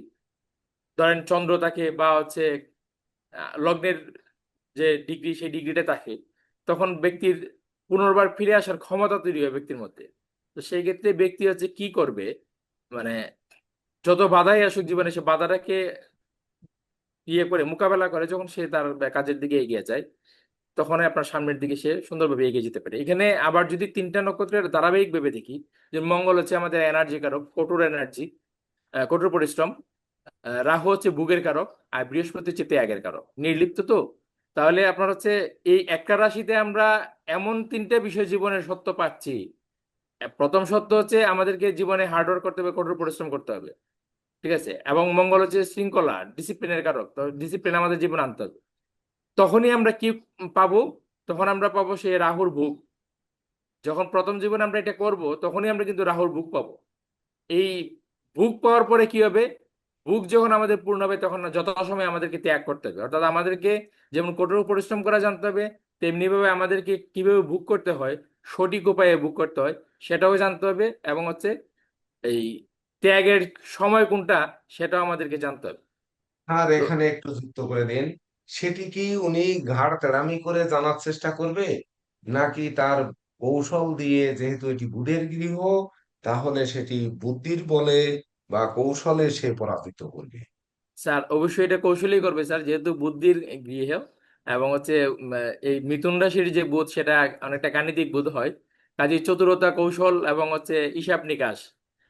ধরেন চন্দ্র থাকে বা হচ্ছে লগ্নের যে ডিগ্রি, সেই ডিগ্রিটা থাকে, তখন ব্যক্তির পুনর্বার ফিরে আসার ক্ষমতা তৈরি হয় ব্যক্তির মধ্যে। তো সেই ক্ষেত্রে ব্যক্তি হচ্ছে কি করবে, মানে যত বাধাই আসুক জীবনে, সে বাধাটাকে ইয়ে করে মোকাবেলা করে যখন সে তার কাজের দিকে এগিয়ে যায়, তখন আপনার সামনের দিকে সে সুন্দরভাবে এগিয়ে যেতে পারে। এখানে আবার যদি 3টা নক্ষত্রের ধারাবাহিক ভেবে দেখি, যে মঙ্গল হচ্ছে আমাদের এনার্জি কারক, কঠোর এনার্জি, কঠোর পরিশ্রম। রাহু হচ্ছে ভোগের কারক, আর বৃহস্পতি হচ্ছে ত্যাগের কারক, নির্লিপ্ত। তো তাহলে আপনার হচ্ছে এই একটা রাশিতে আমরা এমন তিনটে বিষয় জীবনের সত্য পাচ্ছি। প্রথম সত্য হচ্ছে আমাদেরকে জীবনে হার্ডওয়ার্ক করতে হবে, কঠোর পরিশ্রম করতে হবে, ঠিক আছে। এবং মঙ্গল হচ্ছে শৃঙ্খলা, ডিসিপ্লিনের কারক, তো ডিসিপ্লিন আমাদের জীবনে আনতে হবে। তখনই আমরা কি পাবো? তখন আমরা পাবো সেই রাহুর ভোগ। যখন প্রথম জীবনে আমরা এটা করব, তখনই আমরা কিন্তু রাহুর ভোগ পাবো। এই ভোগ পাওয়ার পরে কি হবে? ভোগ যখন আমাদের পূর্ণ হবে, তখন যথাসময়ে আমাদেরকে ত্যাগ করতে হবে। অর্থাৎ আমাদেরকে যেমন কঠোর পরিশ্রম করা জানতে হবে, তেমনি ভাবে আমাদেরকে কিভাবে ভোগ করতে হয়, সঠিক উপায়ে ভোগ করতে হয়, সেটাও জানতে হবে। এবং হচ্ছে এই ত্যাগের সময় কোনটা, সেটাও আমাদেরকে জানতে হবে। আর তো এখানে একটু যুক্ত করে দিন, সেটি কি উনি ঘাড় তেড়ামি করে জানার চেষ্টা করবে, নাকি তার কৌশল দিয়ে, যেহেতু এটি বুধের গৃহ, তাহলে সেটি বুদ্ধির বলে বা কৌশলে সে পরাজিত করবে? স্যার অবশ্যই এটা কৌশলী করবে স্যার, যেহেতু বুদ্ধির গৃহ। এবং হচ্ছে এই মিথুন রাশির যে বুধ, সেটা অনেকটা গাণিতিক বুধ হয়। কাজে চতুরতা, কৌশল এবং হচ্ছে হিসাব নিকাশ।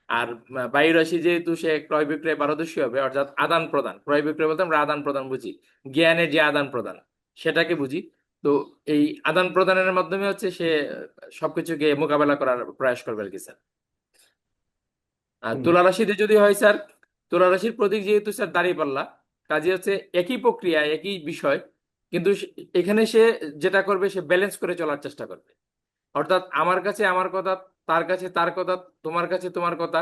আর বায়ু রাশি যেহেতু, সে ক্রয় বিক্রয় পারদর্শী হবে, অর্থাৎ আদান প্রদান। ক্রয় বিক্রয় বলতে আমরা আদান প্রদান বুঝি, জ্ঞানের যে আদান প্রদান, সেটাকে বুঝি। তো এই আদান প্রদানের মাধ্যমে হচ্ছে সে সবকিছুকে মোকাবেলা করার প্রয়াস করবে আর কি স্যার। আর হুম। তুলা রাশিতে যদি হয় স্যার, তুলা রাশির প্রতীক যেহেতু স্যার দাঁড়িপাল্লা, কাজে হচ্ছে একই প্রক্রিয়া, একই বিষয়, কিন্তু এখানে সে যেটা করবে, সে ব্যালেন্স করে চলার চেষ্টা করবে। অর্থাৎ আমার কাছে আমার কথা, তার কাছে তার কথা, তোমার কাছে তোমার কথা,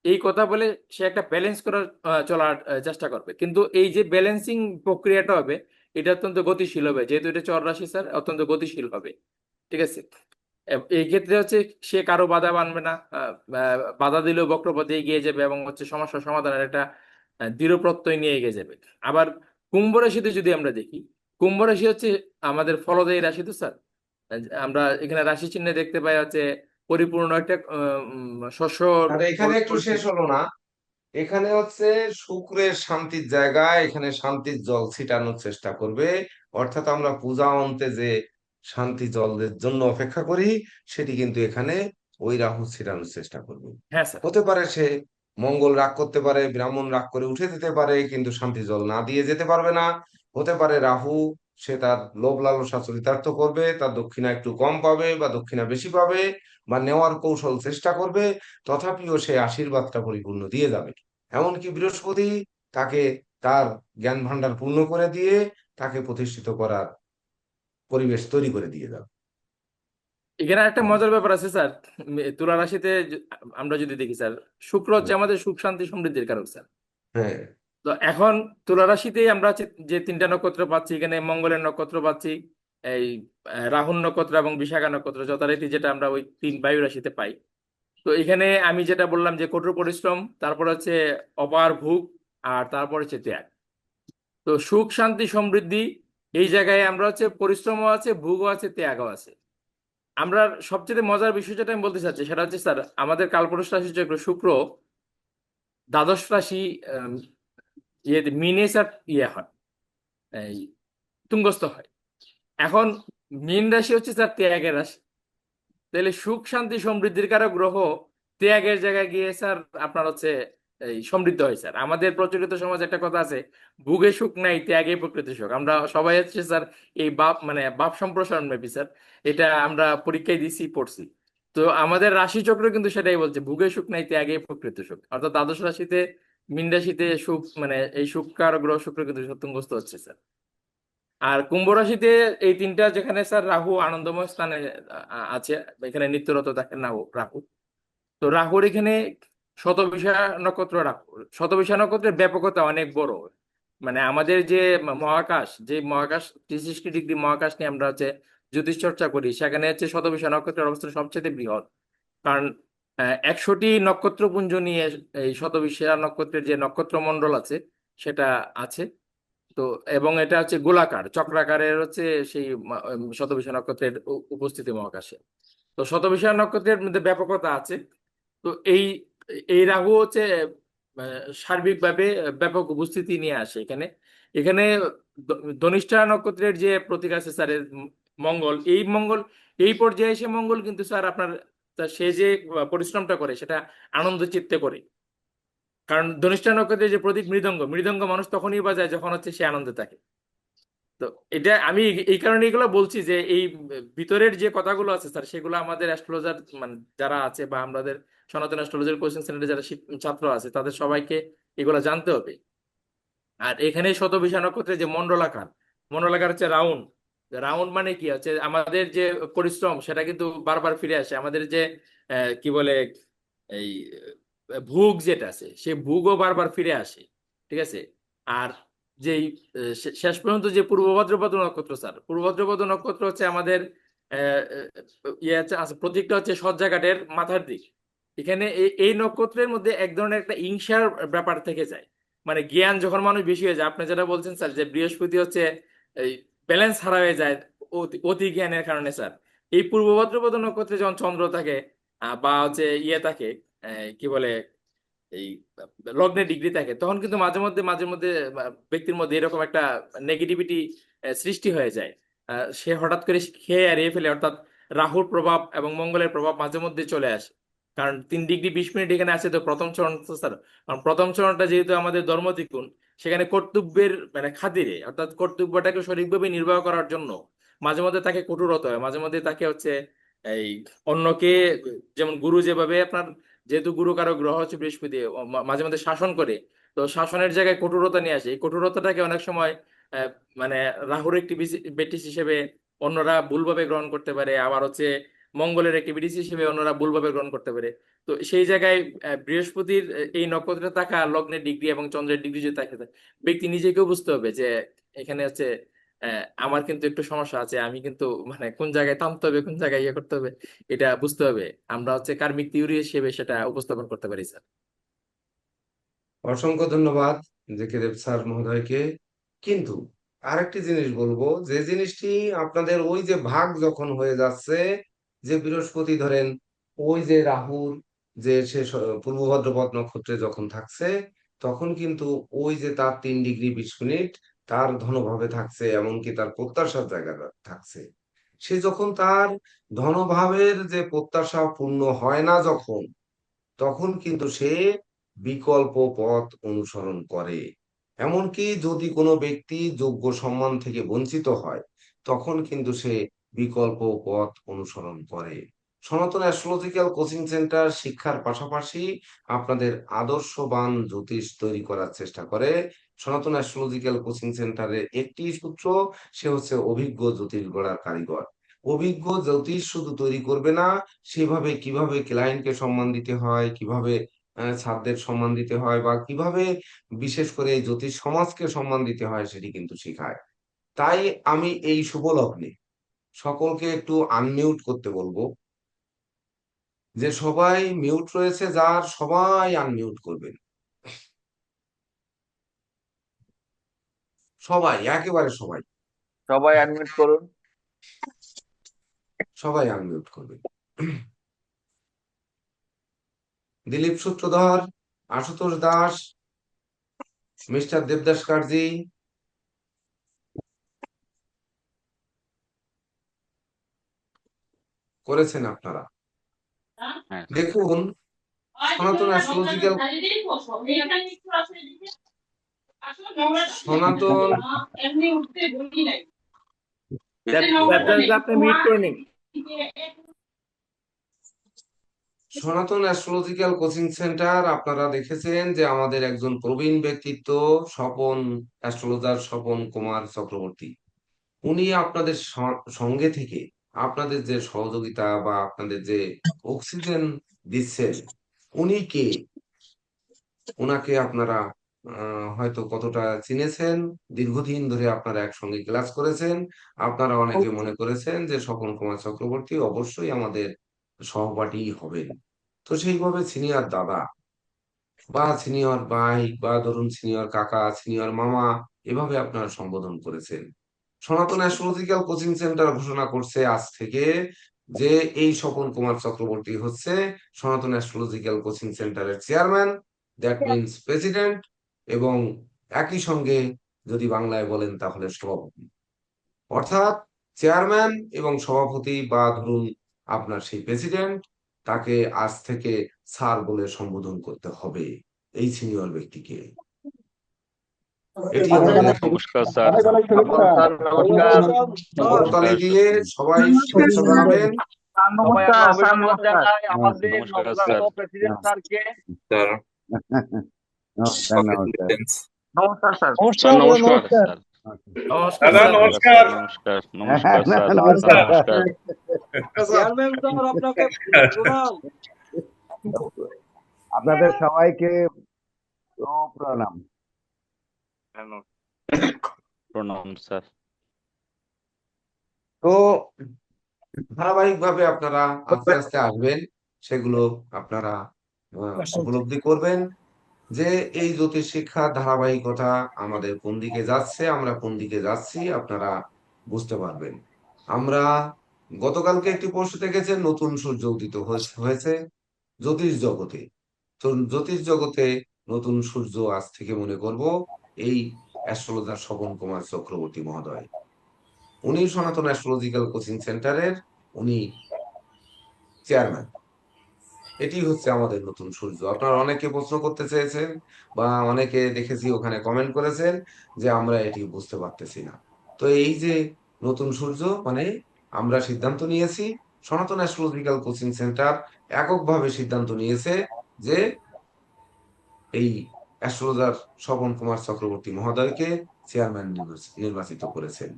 এই কথা বলে সে একটা ব্যালেন্স করার চলার চেষ্টা করবে। কিন্তু এই যে ব্যালেন্সিং প্রক্রিয়াটা হবে, এটা অত্যন্ত গতিশীল হবে, যেহেতু এটা চর রাশি স্যার, অত্যন্ত গতিশীল হবে, ঠিক আছে। এই ক্ষেত্রে হচ্ছে সে কারো বাধা মানবে না, বাধা দিলেও বক্রপথে এগিয়ে যাবে, এবং হচ্ছে সমস্যা সমাধানের একটা দৃঢ় প্রত্যয় নিয়ে এগিয়ে যাবে। আবার কুম্ভ রাশিতে যদি আমরা দেখি, কুম্ভ রাশি হচ্ছে আমাদের ফলদায়ী রাশি তো স্যার। আমরা এখানে রাশি চিহ্নে দেখতে পাই হচ্ছে পরিপূর্ণ একটা শস্য আর এখানে একটু শেষ হলো না, এখানে হচ্ছে শুক্রের শান্তির জায়গায়, এখানে শান্তির জল ছিটানোর চেষ্টা করবে। অর্থাৎ আমরা পূজা অন্তে যে শান্তি জলের জন্য অপেক্ষা করি, সেটি কিন্তু এখানে ওই রাহু ছিটানোর চেষ্টা করবে। হ্যাঁ স্যার। হতে পারে সে মঙ্গল রাগ করতে পারে, ব্রাহ্মণ রাগ করে উঠে যেতে পারে, কিন্তু শান্তি জল না দিয়ে যেতে পারবে না। হতে পারে রাহু, সে তার লোভ লালসা চরিতার্থ করবে, তার দক্ষিণা একটু কম পাবে বা দক্ষিণা বেশি পাবে, বা নেওয়ার কৌশল চেষ্টা করবে, তথাপিও সে আশীর্বাদটা পরিপূর্ণ দিয়ে যাবে। এমনকি বৃহস্পতি তাকে তার জ্ঞান ভান্ডার পূর্ণ করে দিয়ে তাকে প্রতিষ্ঠিত করার পরিবেশ তৈরি করে দিয়ে যাবে। এখানে একটা মজার ব্যাপার আছে স্যার। তুলা রাশিতে আমরা যদি দেখি স্যার, শুক্র হচ্ছে আমাদের সুখ শান্তি সমৃদ্ধির কারক স্যার। হ্যাঁ। তো এখন তুলা রাশিতেই আমরা হচ্ছে যে তিনটা নক্ষত্র পাচ্ছি, এখানে মঙ্গলের নক্ষত্র পাচ্ছি, এই রাহুর নক্ষত্র এবং বিশাখা নক্ষত্র, যথারীতি যেটা আমরা ওই তিন বায়ু রাশিতে পাই। তো এখানে আমি যেটা বললাম যে কঠোর পরিশ্রম, তারপর হচ্ছে অপার ভোগ, আর তারপর হচ্ছে ত্যাগ। তো সুখ শান্তি সমৃদ্ধি, এই জায়গায় আমরা হচ্ছে পরিশ্রমও আছে, ভোগও আছে, ত্যাগও আছে। আমরা সবচেয়ে মজার বিষয় যেটা আমি বলতে চাচ্ছি, সেটা হচ্ছে স্যার, আমাদের কালপুরুষ রাশি চক্র শুক্র দ্বাদশ রাশি মিনে স্যার হয়, এই তুঙ্গস্থ হয়। এখন মীন রাশি হচ্ছে স্যার ত্যাগের রাশি। তাহলে সুখ শান্তি সমৃদ্ধির কারক গ্রহ ত্যাগের জায়গায় গিয়ে স্যার আপনার হচ্ছে এই সমৃদ্ধ হয় স্যার। আমাদের প্রচলিত সমাজে একটা কথা আছে, ভোগে সুখ নাই, ত্যাগে প্রকৃত সুখ। আমরা সবাই হচ্ছে স্যার এই বাপ সম্প্রসারণ ব্যাপী স্যার, এটা আমরা পরীক্ষায় দিছি, পড়ছি। তো আমাদের রাশি চক্র কিন্তু সেটাই বলছে, ভোগে সুখ নাই, ত্যাগে প্রকৃত সুখ। অর্থাৎ দ্বাদশ রাশিতে, মীন রাশিতে সুখ, এই সুখ কারক গ্রহ শুক্র কিন্তু সত্যগ্রস্ত হচ্ছে স্যার। আর কুম্ভ রাশিতে এই তিনটা, যেখানে স্যার রাহু আনন্দময় স্থানে আছে, এখানে নিত্যরত দেখেন রাহু রাহু। তো রাহুর এখানে শতবিশা নক্ষত্র, রাহু শতবিশা নক্ষত্রের ব্যাপকতা অনেক বড়। মানে আমাদের যে মহাকাশ, যে মহাকাশ 360 ডিগ্রি মহাকাশ নিয়ে আমরা হচ্ছে জ্যোতিষ চর্চা করি, সেখানে হচ্ছে শতবিশা নক্ষত্রের অবস্থান সবচেয়ে বৃহৎ। কারণ 100টি নক্ষত্রপুঞ্জ নিয়ে এই শতবিশা নক্ষত্রের যে নক্ষত্র মণ্ডল আছে, সেটা আছে। তো এবং এটা হচ্ছে গোলাকার চক্রাকারের হচ্ছে সেই শতবিশা নক্ষত্রের উপস্থিতি মহাকাশে। তো শতবিশা নক্ষত্রের মধ্যে ব্যাপকতা আছে। তো এই এই রাহু হচ্ছে সার্বিকভাবে ব্যাপক উপস্থিতি নিয়ে আসে এখানে। এখানে ধনিষ্ঠা নক্ষত্রের যে প্রতীক আছে স্যার, মঙ্গল, এই মঙ্গল এই পর্যায়ে এসে মঙ্গল কিন্তু স্যার আপনার, সে যে পরিশ্রমটা করে সেটা আনন্দ চিত্তে করে। কারণ ধনিষ্ঠা নক্ষত্রের যে প্রতীক মৃদঙ্গ, মৃদঙ্গ মানুষ তখনই বাজায় যখন হচ্ছে সে আনন্দে থাকে। তো এটা আমি এই কারণে এগুলো বলছি যে এই ভিতরের যে কথাগুলো আছে স্যার, সেগুলো আমাদের অ্যাস্ট্রোলজার মানে যারা আছে বা আমাদের সনাতন অ্যাস্ট্রোলজার কোচিং সেন্টারে যারা ছাত্র আছে তাদের সবাইকে এগুলো জানতে হবে। আর এখানে শতভিষা নক্ষত্রে যে মন্ডলাকার হচ্ছে রাউন্ড। রাউন্ড মানে কি হচ্ছে আমাদের যে পরিশ্রম সেটা কিন্তু বারবার ফিরে আসে। আমাদের যে কি বলে এই ভোগ যেটা আছে সেই ভোগও বারবার ফিরে আসে, ঠিক আছে। আর যেই শেষ পর্যন্ত যে পূর্ব ভাদ্রপদ নক্ষত্র স্যার, পূর্ব ভাদ্রপদ নক্ষত্র হচ্ছে আমাদের ইয়ে আছে প্রতীকটা হচ্ছে সজ্জাঘাটের মাথার দিক। এখানে এই নক্ষত্রের মধ্যে এক ধরনের একটা হিংসার ব্যাপার থেকে যায়। মানে জ্ঞান যখন মানুষ বেশি হয়ে যায়, আপনি যেটা বলছেন স্যার যে বৃহস্পতি হচ্ছে এই ব্যালেন্স হারা হয়ে যায় অতি জ্ঞানের কারণে স্যার। এই পূর্ব ভাদ্রপদ নক্ষত্রে যখন চন্দ্র থাকে বা হচ্ছে ইয়ে থাকে কি বলে এই লগ্নে ডিগ্রি থাকে, তখন কিন্তু মাঝে মধ্যে ব্যক্তির মধ্যে এরকম একটা নেগেটিভিটি সৃষ্টি হয়ে যায়। সে হঠাৎ করে খেয়ে হারিয়ে ফেলে, অর্থাৎ রাহুর প্রভাব এবং মঙ্গলের প্রভাব মাঝে মধ্যে চলে আসে। কারণ 3 ডিগ্রি 20 মিনিট এখানে আছে তো প্রথম চরণ তো স্যার। কারণ প্রথম চরণটা যেহেতু আমাদের ধর্মত্রিকোণ, সেখানে কর্তব্যের মানে খাতিরে অর্থাৎ কর্তব্যটাকে সঠিকভাবে নির্বাহ করার জন্য মাঝে মধ্যে তাকে কঠোর হতে হয়। মাঝে মধ্যে তাকে হচ্ছে এই অন্যকে, যেমন গুরু যেভাবে আপনার, যেহেতু গুরু কারো গ্রহ হচ্ছে বৃহস্পতি, মাঝে মধ্যে শাসন করে, তো শাসনের জায়গায় কঠোরতা নিয়ে আসে। এই কঠোরতাটাকে অনেক সময় আহ, মানে রাহুর একটি হিসেবে অন্যরা ভুলভাবে গ্রহণ করতে পারে, আবার হচ্ছে মঙ্গলের একটিভিটিস হিসেবে অন্যরা ভুলভাবে গ্রহণ করতে পারে। তো সেই জায়গায় বৃহস্পতির এই নক্ষত্রে থাকা লগ্নের ডিগ্রি এবং চন্দ্রের ডিগ্রি যদি থাকে, ব্যক্তি নিজেকেও বুঝতে হবে যে এখানে হচ্ছে আমার কিন্তু একটু সমস্যা আছে, আমি কিন্তু মানে কোন জায়গায় থামতে হবে কোন জায়গায় ইয়ে করতে হবে এটা বুঝতে হবে। আমরা হচ্ছে কার্মিক থিওরি হিসেবে সেটা উপস্থাপন করতে পারি স্যার। অসংখ্য ধন্যবাদ জেকে দেব স্যার মহোদয়কে। কিন্তু আরেকটি জিনিস বলবো, যে জিনিসটি আপনাদের ওই যে ভাগ যখন হয়ে যাচ্ছে, যে বৃহস্পতি ধরেন ওই যে রাহুর যে সে পূর্ব ভাদ্রপদ নক্ষত্রে যখন থাকছে, তখন কিন্তু ওই যে তার 3 ডিগ্রি 20 মিনিট তার ধনভাবে থাকছে, এমনকি তার প্রত্যাশার জায়গা থাকছে। সে যখন তার ধনভাবের যে প্রত্যাশা পূর্ণ হয় না যখন, তখন কিন্তু সে বিকল্প পথ অনুসরণ করে। এমনকি যদি কোনো ব্যক্তি যোগ্য সম্মান থেকে বঞ্চিত হয়, তখন কিন্তু সে বিকল্প পথ অনুসরণ করে। সনাতন অ্যাস্ট্রোলজিক্যাল কোচিং সেন্টার শিক্ষার পাশাপাশি আপনাদের আদর্শবান জ্যোতিষ তৈরি করার চেষ্টা করে। সনাতন অ্যাস্ট্রোলজিক্যাল কোচিং সেন্টারের একটি সূত্র, সে হচ্ছে অভিজ্ঞ জ্যোতিষ গড়ার কারিগর। অভিজ্ঞ জ্যোতিষ শুধু তৈরি করবে না, সেভাবে কিভাবে ক্লায়েন্টকে সম্মান দিতে হয়, কিভাবে ছাত্রদের সম্মান দিতে হয়, বা কিভাবে বিশেষ করে এই জ্যোতিষ সমাজকে সম্মান দিতে হয় সেটি কিন্তু শেখায়। তাই আমি এই শুভ লগ্নে সকলকে একটু আনমিউট করতে বলবো, যে সবাই মিউট রয়েছে যার, সবাই আনমিউট করবেন। সবাই, একেবারে সবাই, সবাই অ্যাডমিট করুন। সবাই আনমিউট করবেন। দিলীপ সূত্রধর, আশুতোষ দাস, মিস্টার দেবদাস কার্জি, করেছেন আপনারা। হ্যাঁ। দেখুন, সনাতন অ্যাস্ট্রোলজিক্যাল সনাতন আপনি মিট করে নিন। সনাতন অ্যাস্ট্রোলজিক্যাল কোচিং সেন্টার, আপনারা দেখেছেন যে আমাদের একজন প্রবীণ ব্যক্তিত্ব স্বপন, অ্যাস্ট্রোলজার স্বপন কুমার চক্রবর্তী, উনি আপনাদের সঙ্গে থেকে আপনাদের যে সহযোগিতা বা আপনাদের যে অক্সিজেন দিচ্ছেন, উনি কে, ওনাকে আপনারা হয়তো কতটা চিনেছেন। দীর্ঘদিন ধরে আপনারা একসঙ্গে ক্লাস করেছেন। আপনারা অনেকে মনে করেছেন যে স্বপন কুমার চক্রবর্তী অবশ্যই আমাদের সহপাঠী হবেন। তো সেইভাবে সিনিয়র দাদা বা সিনিয়র ভাই বা ধরুন সিনিয়র কাকা, সিনিয়র মামা, এভাবে আপনারা সম্বোধন করেছেন। সনাতন অ্যাস্ট্রোলজিক্যাল কোচিং সেন্টার ঘোষণা করছে আজ থেকে যে এই স্বপন কুমার চক্রবর্তী হচ্ছে সনাতন অ্যাস্ট্রোলজিক্যাল কোচিং সেন্টারের চেয়ারম্যান, দ্যাট মিনস প্রেসিডেন্ট, এবং একই সঙ্গে যদি বাংলায় বলেন তাহলে সভাপতি। অর্থাৎ চেয়ারম্যান এবং সভাপতি বা ধরুন আপনার সেই প্রেসিডেন্ট, তাকে আজ থেকে স্যার বলে সম্বোধন করতে হবে এই সিনিয়র ব্যক্তিকে। এটি আচ্ছা, আমাদের নমস্কার স্যার। এখন স্যার নমস্কার। করতালি দিয়ে সবাই শুভেচ্ছা জানাবেন। সবাই আমরা অভিনন্দন জানাই আমাদের নমস্কার নবগত স্যার। প্রেসিডেন্ট স্যারকে। স্যার নমস্কার নমস্কার congratulations. নমস্কার স্যার। স্যার নমস্কার স্যার। নমস্কার দাদা স্যার। নমস্কার। নমস্কার নমস্কার স্যার। নমস্কার। নমস্কার। চেয়ারম্যান স্যার আপনাকে প্রণাম। আপনাদের সবাইকে প্রণাম। প্রণাম স্যার। তো ধারাবাহিকভাবে আপনারা আস্তে আস্তে আসবেন, সেগুলো আপনারা উপলব্ধি করবেন যে এই জ্যোতিষ শিক্ষার ধারাবাহিকতা আমাদের কোন দিকে যাচ্ছে, আমরা কোন দিকে যাচ্ছি আপনারা বুঝতে পারবেন। আমরা গতকালকে একটি পোস্ট দেখেছেন, নতুন সূর্য উদিত হয়েছে জ্যোতিষ জগতে। তো জ্যোতিষ জগতে নতুন সূর্য আজ থেকে মনে করব এই অ্যাস্ট্রোলজার স্বপন কুমার চক্রবর্তী মহোদয়। উনি সনাতন অ্যাস্ট্রোলজিক্যাল কোচিং সেন্টারের উনি চেয়ারম্যান। এটি হচ্ছে আমাদের নতুন সূর্য। আপনারা অনেকে প্রশ্ন করতে চেয়েছেন বা অনেকে দেখেছি ওখানে কমেন্ট করেছেন যে আমরা এটি বুঝতে পারতেছি না। তো এই যে নতুন সূর্য মানে আমরা সিদ্ধান্ত নিয়েছি, সনাতন অ্যাস্ট্রোলজিক্যাল কোচিং সেন্টার এককভাবে সিদ্ধান্ত নিয়েছে যে এই অ্যাস্ট্রোলজার স্বপন কুমার চক্রবর্তী মহোদয়কে চেয়ারম্যান নির্বাচিত করেছেন।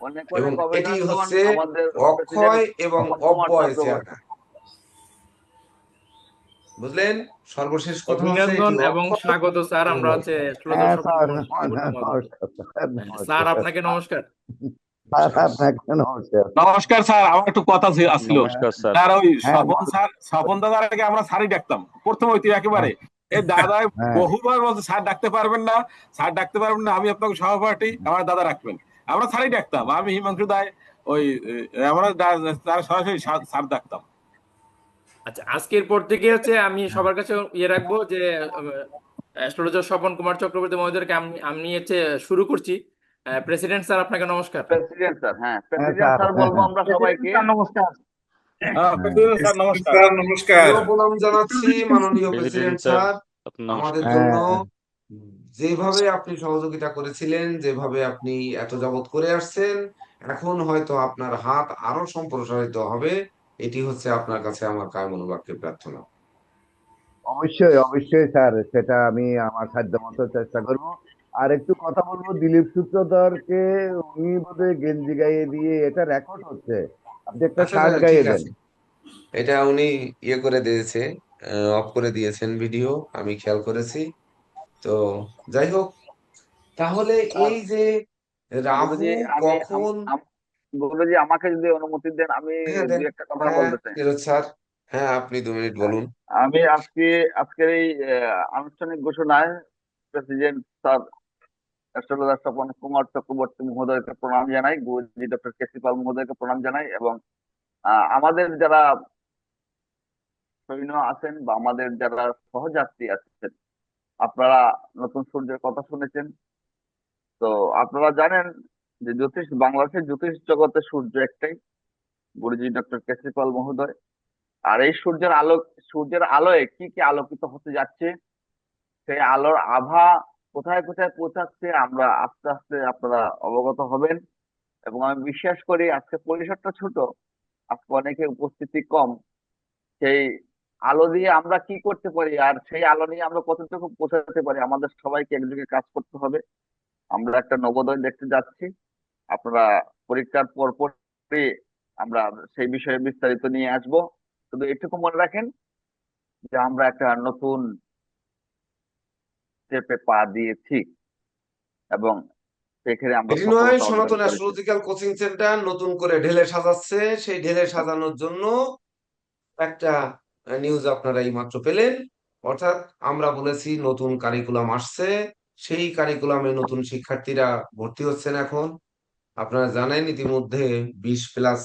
অনেক এবং অনেক এটি অভিনন্দন হচ্ছে আমাদের অক্ষয় প্রেসিডেন্ট এবং স্বপন কুমার অব্যয় চক্রবর্তী। চেয়ারম্যান। বুঝলেন? সর্বশেষ কথা হচ্ছে অভিনন্দন এটি এবং অক্ষয় স্বাগত স্যার। এবং আমরা অব্যয়। হচ্ছে স্বাগত হ্যাঁ স্বপন স্যার, কুমার চক্রবর্তী মহোদয়। নমস্কার স্যার, স্যার আপনাকে নমস্কার। স্যার আপনাকে নমস্কার। নমস্কার স্যার, আমার একটু কথা আসছিল। নমস্কার স্যার। স্যার ওই হ্যাঁ স্বপন দাদার আগে আমরা স্যারই ডাকতাম, প্রথম হইতে একেবারে। এই দাদা হ্যাঁ বহুবার বলছে স্যার ডাকতে পারবেন না, স্যার ডাকতে পারবেন না, আমি আপনাকে সহপাঠী, আমার দাদা রাখবেন। আমরা স্যারই ডাকতাম, আমি হিমাংশু দায় ওই আমরা তার সরাসরি স্যার ডাকতাম। আচ্ছা, আজকের পর থেকে হচ্ছে আমি সবার কাছে রাখবো যে অ্যাস্ট্রোলজার স্বপন কুমার চক্রবর্তী মহোদয়কে আমি আমি হচ্ছে শুরু করছি। প্রেসিডেন্ট স্যার আপনাকে নমস্কার। প্রেসিডেন্ট স্যার, হ্যাঁ হ্যাঁ প্রেসিডেন্ট স্যার, স্যার বলবো আমরা সবাইকে। নমস্কার। প্রেসিডেন্ট স্যার নমস্কার। নমস্কার। প্রণাম জানাচ্ছি মাননীয় প্রেসিডেন্ট প্রেসিডেন্ট স্যার স্যার। আপনার নমস্কার। আমাদের হ্যাঁ জন্য যেভাবে আপনি সহযোগিতা করেছিলেন, যেভাবে আপনি এত যাবৎ করে আসছেন, এখন হয়তো আপনার হাত আরো সম্প্রসারিত হবে। এটি হচ্ছে আপনার কাছে আমার কায়মনোবাক্যে প্রার্থনা। অবশ্যই অবশ্যই স্যার, সেটা আমি আমার সাধ্যমতো চেষ্টা করব। আর একটু কথা বলবো দিলীপ সূত্রধরকে, উনি বোধহয় গেঞ্জি গাইয়ে দিয়ে এটা রেকর্ড হচ্ছে, আপনি একটা আচ্ছা শার্ট আচ্ছা, গাইয়ে ঠিক দেন। আছে। এটা উনি ইয়ে করে দিয়েছে, অফ করে দিয়েছেন ভিডিও, আমি খেয়াল করেছি। তো যাই হোক, তাহলে এই যে রাহু গুরুজি আমি কখন, গুরুজি আমাকে যদি অনুমতি দেন আমি হ্যাঁ দু দেন, একটা কথা হ্যাঁ বলতে চাই। ফিরোজ স্যার, হ্যাঁ আপনি 2 মিনিট বলুন। আমি আজকের এই আনুষ্ঠানিক ঘোষণায় president sir astrologer Swapan Kumar Chakraborty মহোদয়কে প্রণাম জানাই, গুরুজি ডক্টর কেসি পাল মহোদয়কে প্রণাম জানাই, এবং আমাদের যারা সৈন্য আছেন বা আমাদের যারা সহযাত্রী আছেন, আপনারা নতুন সূর্যের কথা শুনেছেন। তো আপনারা জানেন যে বাংলাদেশের জ্যোতিষ জগতে সূর্য একটাই, গুরুজি ডক্টর কেসি পাল মহোদয়। আর এই সূর্যের আলোয় কি কি আলোকিত হতে যাচ্ছে, সেই আলোর আভা কোথায় কোথায় পৌঁছাচ্ছে আমরা আস্তে আস্তে আপনারা অবগত হবেন। এবং আমি বিশ্বাস করি আজকে পরিসরটা ছোট, আজকে অনেকে উপস্থিতি কম, সেই আলো দিয়ে আমরা কি করতে পারি আর সেই আলো নিয়ে আমরা কতটুকু পৌঁছাতে পারি, আমাদের সবাইকে একদিকে কাজ করতে হবে। আমরা একটা নবোদয় দেখতে যাচ্ছি, আপনারা পরীক্ষার পরপরই আমরা সেই বিষয়ে বিস্তারিত নিয়ে আসব। শুধু এটুকু মনে রাখেন যে আমরা একটা নতুন স্টেপে পা দিয়েছি এবং সেখানে আমরা এটি নয়, সফলতা অর্জন সনাতন করেছি। অ্যাস্ট্রোলজিক্যাল কোচিং সেন্টার নতুন করে ঢেলে সাজাচ্ছে। সেই ঢেলে সাজানোর জন্য একটা নিউজ আপনারা এইমাত্র পেলেন। অর্থাৎ আমরা বলেছি নতুন কারিকুলাম আসছে, সেই কারিকুলামে নতুন শিক্ষার্থীরা ভর্তি হচ্ছেন এখন। আপনারা জানেন ইতিমধ্যে 20+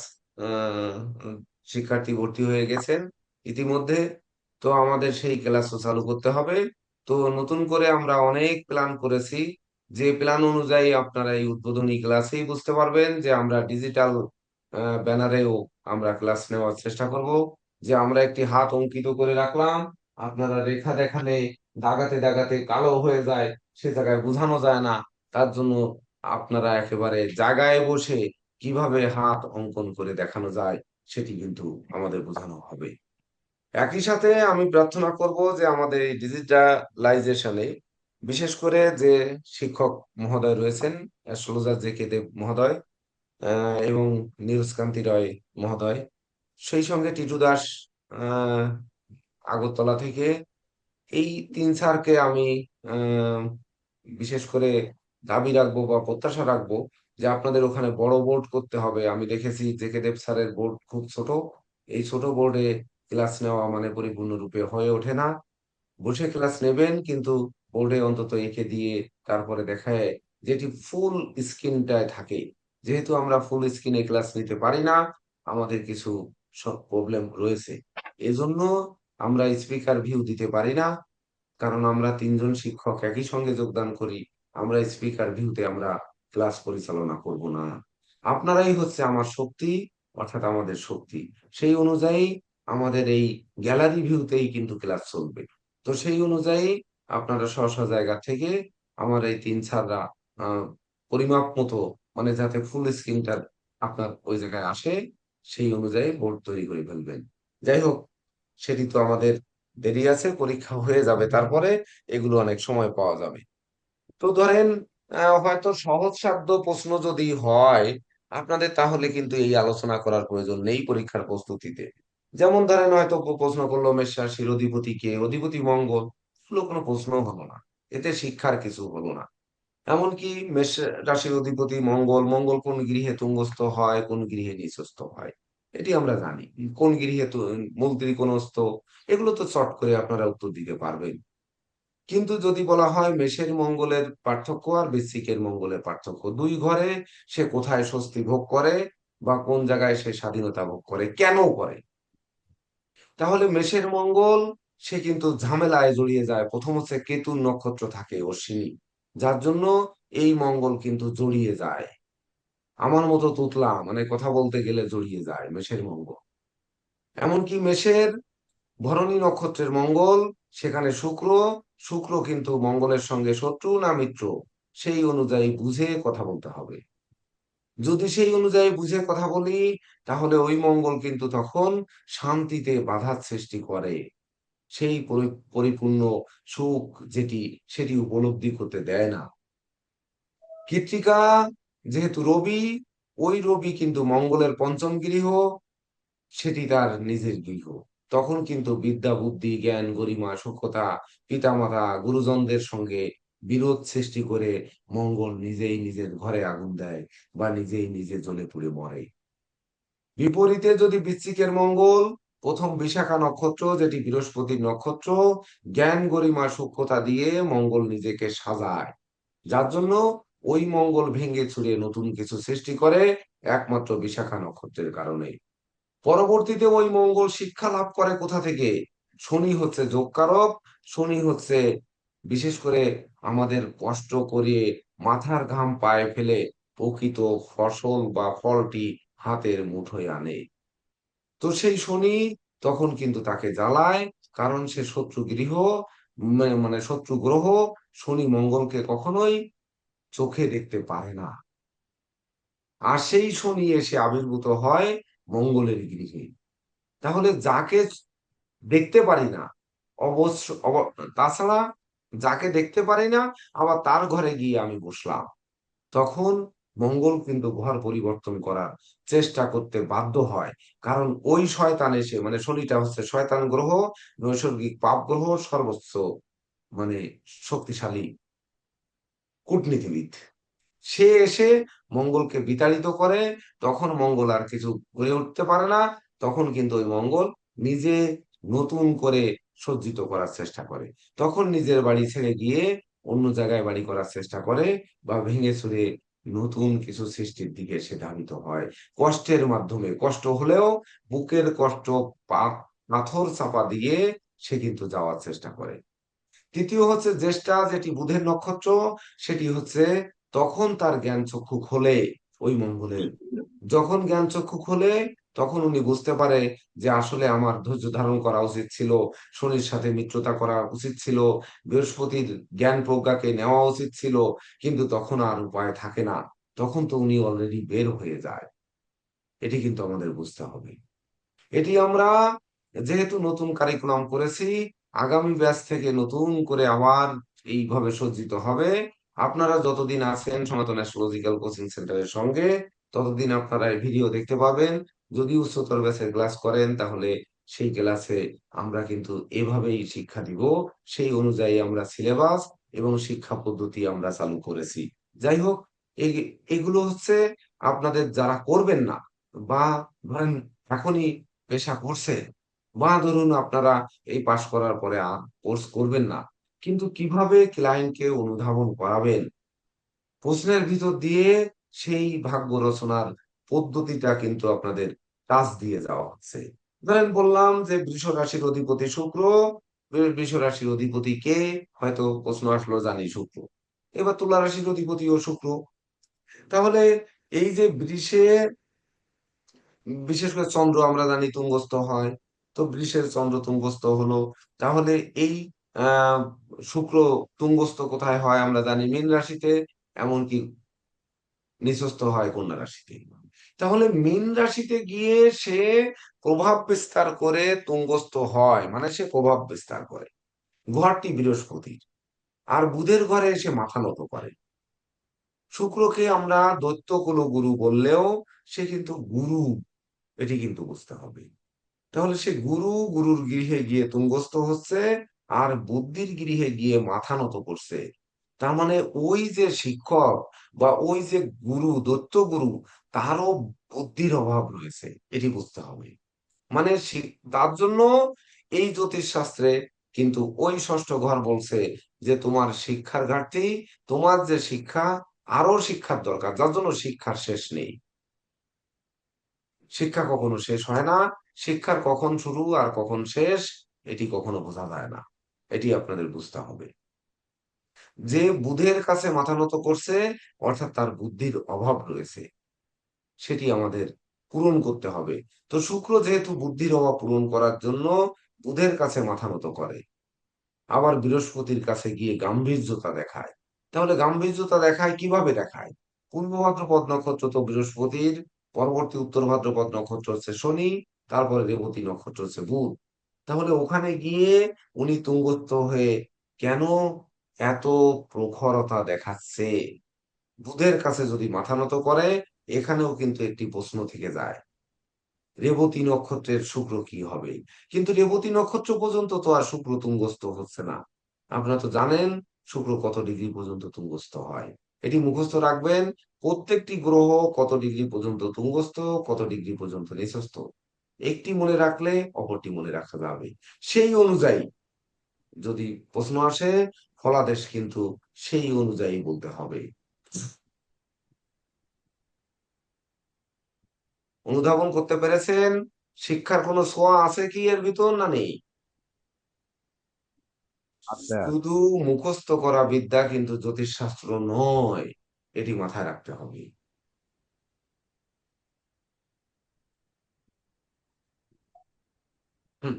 শিক্ষার্থী ভর্তি হয়ে গেছেন ইতিমধ্যে। তো আমাদের সেই ক্লাসও চালু করতে হবে। তো নতুন করে আমরা অনেক প্ল্যান করেছি, যে প্ল্যান অনুযায়ী আপনারা এই উদ্বোধনী ক্লাসেই বুঝতে পারবেন যে আমরা ডিজিটাল ব্যানারেও আমরা ক্লাস নেওয়ার চেষ্টা করব। যে আমরা একটি হাত অঙ্কিত করে রাখলাম, আপনারা রেখা দেখালে দাগাতে দাগাতে কালো হয়ে যায়, সে জায়গায় বোঝানো যায় না। তার জন্য আপনারা একেবারে জায়গায় বসে কিভাবে হাত অঙ্কন করে দেখানো যায় সেটি কিন্তু আমাদের বোঝানো হবে। একই সাথে আমি প্রার্থনা করব যে আমাদের এই ডিজিটালাইজেশনে বিশেষ করে যে শিক্ষক মহোদয় রয়েছেন, অ্যাস্ট্রোলজার জে কে দেব মহোদয় এবং নীরজ কান্তি রয় মহোদয়, সেই সঙ্গে টিটু দাস আহ আগরতলা থেকে, এই তিন স্যারকে আমি আহ, বিশেষ করে দাবি রাখবো বা প্রত্যাশা রাখবো যে আপনাদের ওখানে বড় বোর্ড করতে হবে। আমি দেখেছি জেকে দেব স্যারের বোর্ড খুব ছোট, এই ছোট বোর্ডে ক্লাস নেওয়া মানে পরিপূর্ণরূপে হয়ে ওঠে না। বসে ক্লাস নেবেন কিন্তু বোর্ডে অন্তত এঁকে দিয়ে তারপরে দেখায় যেটি ফুল স্ক্রিনটায় থাকে। যেহেতু আমরা ফুল স্ক্রিনে ক্লাস নিতে পারি না, আমাদের কিছু সব প্রবলেম রয়েছে, এজন্য আমরা স্পিকার ভিউ দিতে পারি না। কারণ আমরা তিনজন শিক্ষক একই সঙ্গে যোগদান করি, আমরা স্পিকার ভিউতে আমরা ক্লাস পরিচালনা করব না। আপনারাই হচ্ছে আমার শক্তি, অর্থাৎ আমাদের শক্তি। সেই অনুযায়ী আমাদের এই গ্যালারি ভিউতেই কিন্তু ক্লাস চলবে। তো সেই অনুযায়ী আপনারা স্ব স্ব জায়গা থেকে আমার এই তিন স্যাররা আহ, পরিমাপ মতো, মানে যাতে ফুল স্ক্রিনটা আপনার ওই জায়গায় আসে, সেই অনুযায়ী বোর্ড তৈরি করে ফেলবেন। যাই হোক, সেটি তো আমাদের দেরি আছে, পরীক্ষা হয়ে যাবে তারপরে, এগুলো অনেক সময় পাওয়া যাবে। তো ধরেন হয়তো সহজসাধ্য প্রশ্ন যদি হয় আপনাদের, তাহলে কিন্তু এই আলোচনা করার প্রয়োজন নেই পরীক্ষার প্রস্তুতিতে। যেমন ধরেন হয়তো প্রশ্ন করলো মেষ রাশির অধিপতি কে, অধিপতি মঙ্গল, এগুলো কোনো প্রশ্ন হলো না, এতে শিক্ষার কিছু হলো না। এমনকি মেষ রাশির অধিপতি মঙ্গল, মঙ্গল কোন গৃহে তুঙ্গস্থ হয়, কোন গৃহে নিচস্থ হয়, এটি আমরা জানি। কোন গৃহে মূল ত্রিকোণস্থ, এগুলো তো চট করে আপনারা উত্তর দিতে পারবেন। কিন্তু যদি বলা হয় মেষের মঙ্গলের পার্থক্য আর বৃশ্চিকের মঙ্গলের পার্থক্য, দুই ঘরে সে কোথায় স্বস্তি ভোগ করে বা কোন জায়গায় সে স্বাধীনতা ভোগ করে, কেন করে, তাহলে মেষের মঙ্গল সে কিন্তু ঝামেলায় জড়িয়ে যায়। প্রথম হচ্ছে কেতুর নক্ষত্র থাকে অশ্বিনী, যার জন্য এই মঙ্গল কিন্তু জড়িয়ে যায়। আমার মতো তুতলা, মানে কথা বলতে গেলে জড়িয়ে যায় মেষের মঙ্গল। এমনকি মেষের ভরণী নক্ষত্রের মঙ্গল, সেখানে শুক্র, শুক্র কিন্তু মঙ্গলের সঙ্গে শত্রু না মিত্র, সেই অনুযায়ী বুঝে কথা বলতে হবে। যদি সেই অনুযায়ী বুঝে কথা বলি, তাহলে ওই মঙ্গল কিন্তু তখন শান্তিতে বাধার সৃষ্টি করে, সেই পরিপূর্ণ সুখ যেটি, সেটি উপলব্ধি করতে দেয় না। কৃত্তিকা যেহেতু রবি, ওই রবি কিন্তু মঙ্গলের পঞ্চম গৃহ, সেটি তার নিজের গৃহ। তখন কিন্তু বিদ্যা বুদ্ধি জ্ঞান গরিমা সূক্ষ্মতা, পিতামাতা গুরুজনদের সঙ্গে বিরোধ সৃষ্টি করে মঙ্গল নিজেই নিজের ঘরে আগুন দেয় বা নিজেই নিজে জ্বলে পুড়ে মরে। বিপরীতে যদি বৃশ্চিকের মঙ্গল প্রথম বিশাখা নক্ষত্র, যেটি বৃহস্পতির নক্ষত্র, জ্ঞান গরিমা সূক্ষ্মতা দিয়ে মঙ্গল নিজেকে সাজায়, যার জন্য ওই মঙ্গল ভেঙে চুরে নতুন কিছু সৃষ্টি করে একমাত্র বিশাখা নক্ষত্রের কারণে। পরবর্তীতে ওই মঙ্গল শিক্ষা লাভ করে কোথা থেকে? শনি হচ্ছে যোগকারক, শনি হচ্ছে বিশেষ করে আমাদের কষ্ট করে মাথার ঘাম পায়ে ফেলে প্রকৃত ফসল বা ফলটি হাতের মুঠোয় আনে। তো সেই শনি তখন কিন্তু তাকে জ্বালায়, কারণ সে শত্রু গৃহ, মানে শত্রু গ্রহ। শনি মঙ্গলকে কখনোই চোখে দেখতে পারে না, আর সেই শনি এসে আবির্ভূত হয় মঙ্গলের গৃহে। তাহলে যাকে দেখতে পারি না, অবশ্য তাছাড়া যাকে দেখতে পারি না, আবার তার ঘরে গিয়ে আমি বসলাম, তখন মঙ্গল কিন্তু ঘর পরিবর্তন করার চেষ্টা করতে বাধ্য হয়। কারণ ওই শয়তান এসে, মানে শনিটা হচ্ছে শয়তান গ্রহ, নৈসর্গিক পাপ গ্রহ, সর্বোচ্চ মানে শক্তিশালী কূটনীতিবিদ, সে এসে মঙ্গলকে বিতাড়িত করে। তখন মঙ্গল আর কিছু করে উঠতে পারে না, তখন কিন্তু ওই মঙ্গল নিজে নতুন করে সজ্জিত করার চেষ্টা করে। তখন নিজের বাড়ি ছেড়ে গিয়ে অন্য জায়গায় বাড়ি করার চেষ্টা করে বা ভেঙে চুরে নতুন কিছু সৃষ্টির দিকে সে ধাবিত হয়। কষ্টের মাধ্যমে, কষ্ট হলেও বুকের কষ্ট পাথর চাপা দিয়ে সে কিন্তু যাওয়ার চেষ্টা করে। তৃতীয় হচ্ছে জ্যেষ্ঠা, যেটি বুধের নক্ষত্র, সেটি হচ্ছে তখন তার জ্ঞান চক্ষু খোলে ওই মঙ্গলের। যখন জ্ঞান চক্ষু খোলে তখন উনি বুঝতে পারে যে আসলে আমার ধৈর্য ধারণ করা উচিত ছিল, শনির সাথে মিত্রতা করা উচিত ছিল, বৃহস্পতির জ্ঞান প্রজ্ঞাকে নেওয়া উচিত ছিল, কিন্তু তখন আর উপায় থাকে না। তখন তো উনি অলরেডি বের হয়ে যায়। এটি কিন্তু আমাদের বুঝতে হবে। এটি আমরা যেহেতু নতুন কারিকুলাম করেছি, আগামী ব্যাচ থেকে নতুন করে আবার এইভাবে সজ্জিত হবে। আপনারা যতদিন আছেন সনাতন অ্যাস্ট্রোলজিক্যাল কোচিং সেন্টারের সঙ্গে, ততদিন আপনারা এই ভিডিও দেখতে পাবেন। যদি উচ্চতর ব্যাচের ক্লাস করেন, তাহলে সেই ক্লাসে আমরা কিন্তু এভাবেই শিক্ষা দিব। সেই অনুযায়ী আমরা সিলেবাস এবং শিক্ষা পদ্ধতি আমরা চালু করেছি। যাই হোক, এগুলো হচ্ছে আপনাদের যারা করবেন না, বা ধরেন এখনই পেশা করছে, বা ধরুন আপনারা এই পাশ করার পরে আর কোর্স করবেন না, কিন্তু কিভাবে ক্লায়েন্টকে অনুধাবন করাবেন, প্রশ্নের ভিতর দিয়ে সেই ভাগ্য রচনার পদ্ধতিটা কিন্তু আপনাদের কাজ দিয়ে যাওয়া হচ্ছে। ধরেন বললাম যে বৃষ রাশির অধিপতি শুক্র, বৃষ রাশির অধিপতি কে, হয়তো প্রশ্ন আসলো, জানি শুক্র। এবার তুলা রাশির অধিপতিও শুক্র। তাহলে এই যে বৃষে বিশেষ করে চন্দ্র আমরা জানি তুঙ্গস্থ হয়, তো বৃষের চন্দ্র তুঙ্গস্থ হলো, তাহলে এই আহ শুক্র তুঙ্গস্থ কোথায় হয় আমরা জানি মীন রাশিতে, এমনকি নিচস্থ হয় কন্যা রাশিতে। তাহলে মীন রাশিতে গিয়ে সে প্রভাব বিস্তার করে তুঙ্গস্থ হয়, মানে সে প্রভাব বিস্তার করে, ঘরটি বৃহস্পতির, আর বুধের ঘরে এসে মাথা নত করে। শুক্রকে আমরা দৈত্য কুল গুরু বললেও সে কিন্তু গুরু, এটি কিন্তু বুঝতে হবে। তাহলে সে গুরুর গৃহে গিয়ে তুঙ্গস্থ হচ্ছে, আর বুদ্ধির গৃহে গিয়ে মাথা নত করছে। তার মানে ওই যে শিক্ষক বা ওই যে গুরু, দৈত্য গুরু, তারও বুদ্ধির অভাব রয়েছে, এটি বুঝতে হবে। মানে তার জন্য এই জ্যোতিষ শাস্ত্রে কিন্তু ওই ষষ্ঠ ঘর বলছে যে তোমার শিক্ষার ঘাটতি, তোমার যে শিক্ষা, আরো শিক্ষার দরকার, যার জন্য শিক্ষার শেষ নেই। শিক্ষা কখনো শেষ হয় না, শিক্ষার কখন শুরু আর কখন শেষ এটি কখনো বোঝা যায় না। এটি আপনাদের বুঝতে হবে। যে বুধের কাছে মাথা নত করছে, অর্থাৎ তার বুদ্ধির অভাব রয়েছে, সেটি আমাদের পূরণ করতে হবে। তো শুক্র যেহেতু বুদ্ধির অভাব পূরণ করার জন্য বুধের কাছে মাথা নত করে, আবার বৃহস্পতির কাছে গিয়ে গাম্ভীর্যতা দেখায়। তাহলে গাম্ভীর্যতা দেখায় কিভাবে দেখায়? পূর্ব ভাদ্রপদ নক্ষত্র তো বৃহস্পতির, পরবর্তী উত্তর ভাদ্রপদ নক্ষত্র হচ্ছে শনি, তারপরে রেবতী নক্ষত্র হচ্ছে বুধ। তাহলে ওখানে গিয়ে উনি তুঙ্গস্থ হয়ে কেন এত প্রখরতা দেখাচ্ছে? বুধের কাছে যদি মাথা নত করে, এখানেও কিন্তু একটি প্রশ্ন থেকে যায়, রেবতী নক্ষত্রের শুক্র কি হবে? কিন্তু রেবতী নক্ষত্র পর্যন্ত তো আর শুক্র তুঙ্গস্থ হচ্ছে না। আপনারা তো জানেন শুক্র কত ডিগ্রি পর্যন্ত তুঙ্গস্থ হয়, এটি মুখস্থ রাখবেন। প্রত্যেকটি গ্রহ কত ডিগ্রি পর্যন্ত তুঙ্গস্থ, কত ডিগ্রি পর্যন্ত নিচস্থ, একটি মনে রাখলে অপরটি মনে রাখা যাবে। সেই অনুযায়ী যদি প্রশ্ন আসে, ফলাদেশ কিন্তু সেই অনুযায়ী বলতে হবে। অনুধাবন করতে পেরেছেন? শিক্ষার কোনো ছোঁয়া আছে কি এর ভিতর, না নেই? আচ্ছা, শুধু মুখস্থ করা বিদ্যা কিন্তু জ্যোতিষশাস্ত্র নয়, এটি মাথায় রাখতে হবে। হুম।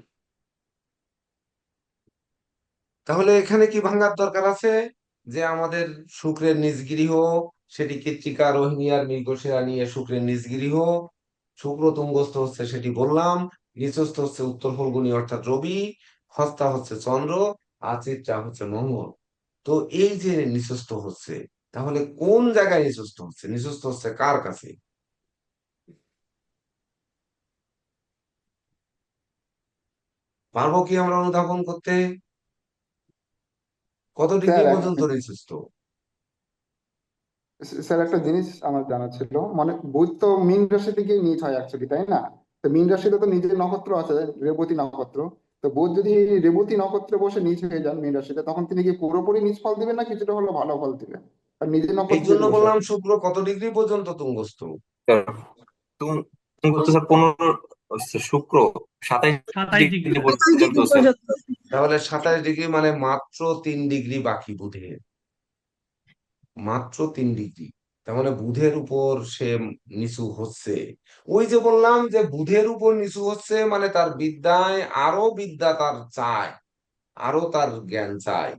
তাহলে এখানে কি ভাঙার দরকার আছে? যে আমাদের শুক্রের নিজ গৃহ, সেটি কৃত্তিকা, রোহিণী আর মৃগশিরা নিয়ে শুক্রের নিজ গৃহ। শুক্র তুঙ্গস্থ হচ্ছে সেটি বললাম, নিচস্থ হচ্ছে উত্তর ফল্গুনী অর্থাৎ রবি, হস্তা হচ্ছে চন্দ্র, আর চিত্রা হচ্ছে মঙ্গল। তো এই যে নিচস্থ হচ্ছে, তাহলে কোন জায়গায় নিচস্থ হচ্ছে? নিচস্থ হচ্ছে কার কাছে? পারবো কি আমরা অনুধাবন করতে? কত ডিগ্রি স্যার পর্যন্ত নিচস্থ? স্যার একটা জিনিস আমার জানা ছিল, মানে বুধ তো মীন রাশি থেকে নিচ হয় অ্যাকচুয়ালি, তাই না? তো মীন রাশিতে তো নিজের নক্ষত্র আছে, রেবতী নক্ষত্র। তো বুধ যদি রেবতী নক্ষত্রে বসে নিচ হয়ে যান মীন রাশিতে, তখন তিনি কি পুরোপুরি নিচ ফল দিবেন না কিছুটা হলো ভালো ফল দিবেন? আর নিজের এই নক্ষত্রে জন্য যদি বসে বললাম আছে। শুক্র কত ডিগ্রি পর্যন্ত তুঙ্গস্থ। তুমি তুমি বলতেছো 15, শুক্র 27 ডিগ্রি পর্যন্ত স্যার। তাহলে 27 ডিগ্রি মানে মাত্র 3 ডিগ্রি বাকি বুধের, মাত্র 3 ডিগ্রি। তার মানে বুধের উপর সে নিচু হচ্ছে। ওই যে বললাম যে বুধের উপর নিচু হচ্ছে, মানে তার বিদ্যায় আরো বিদ্যা তার চায়, আরো তার জ্ঞান চায়।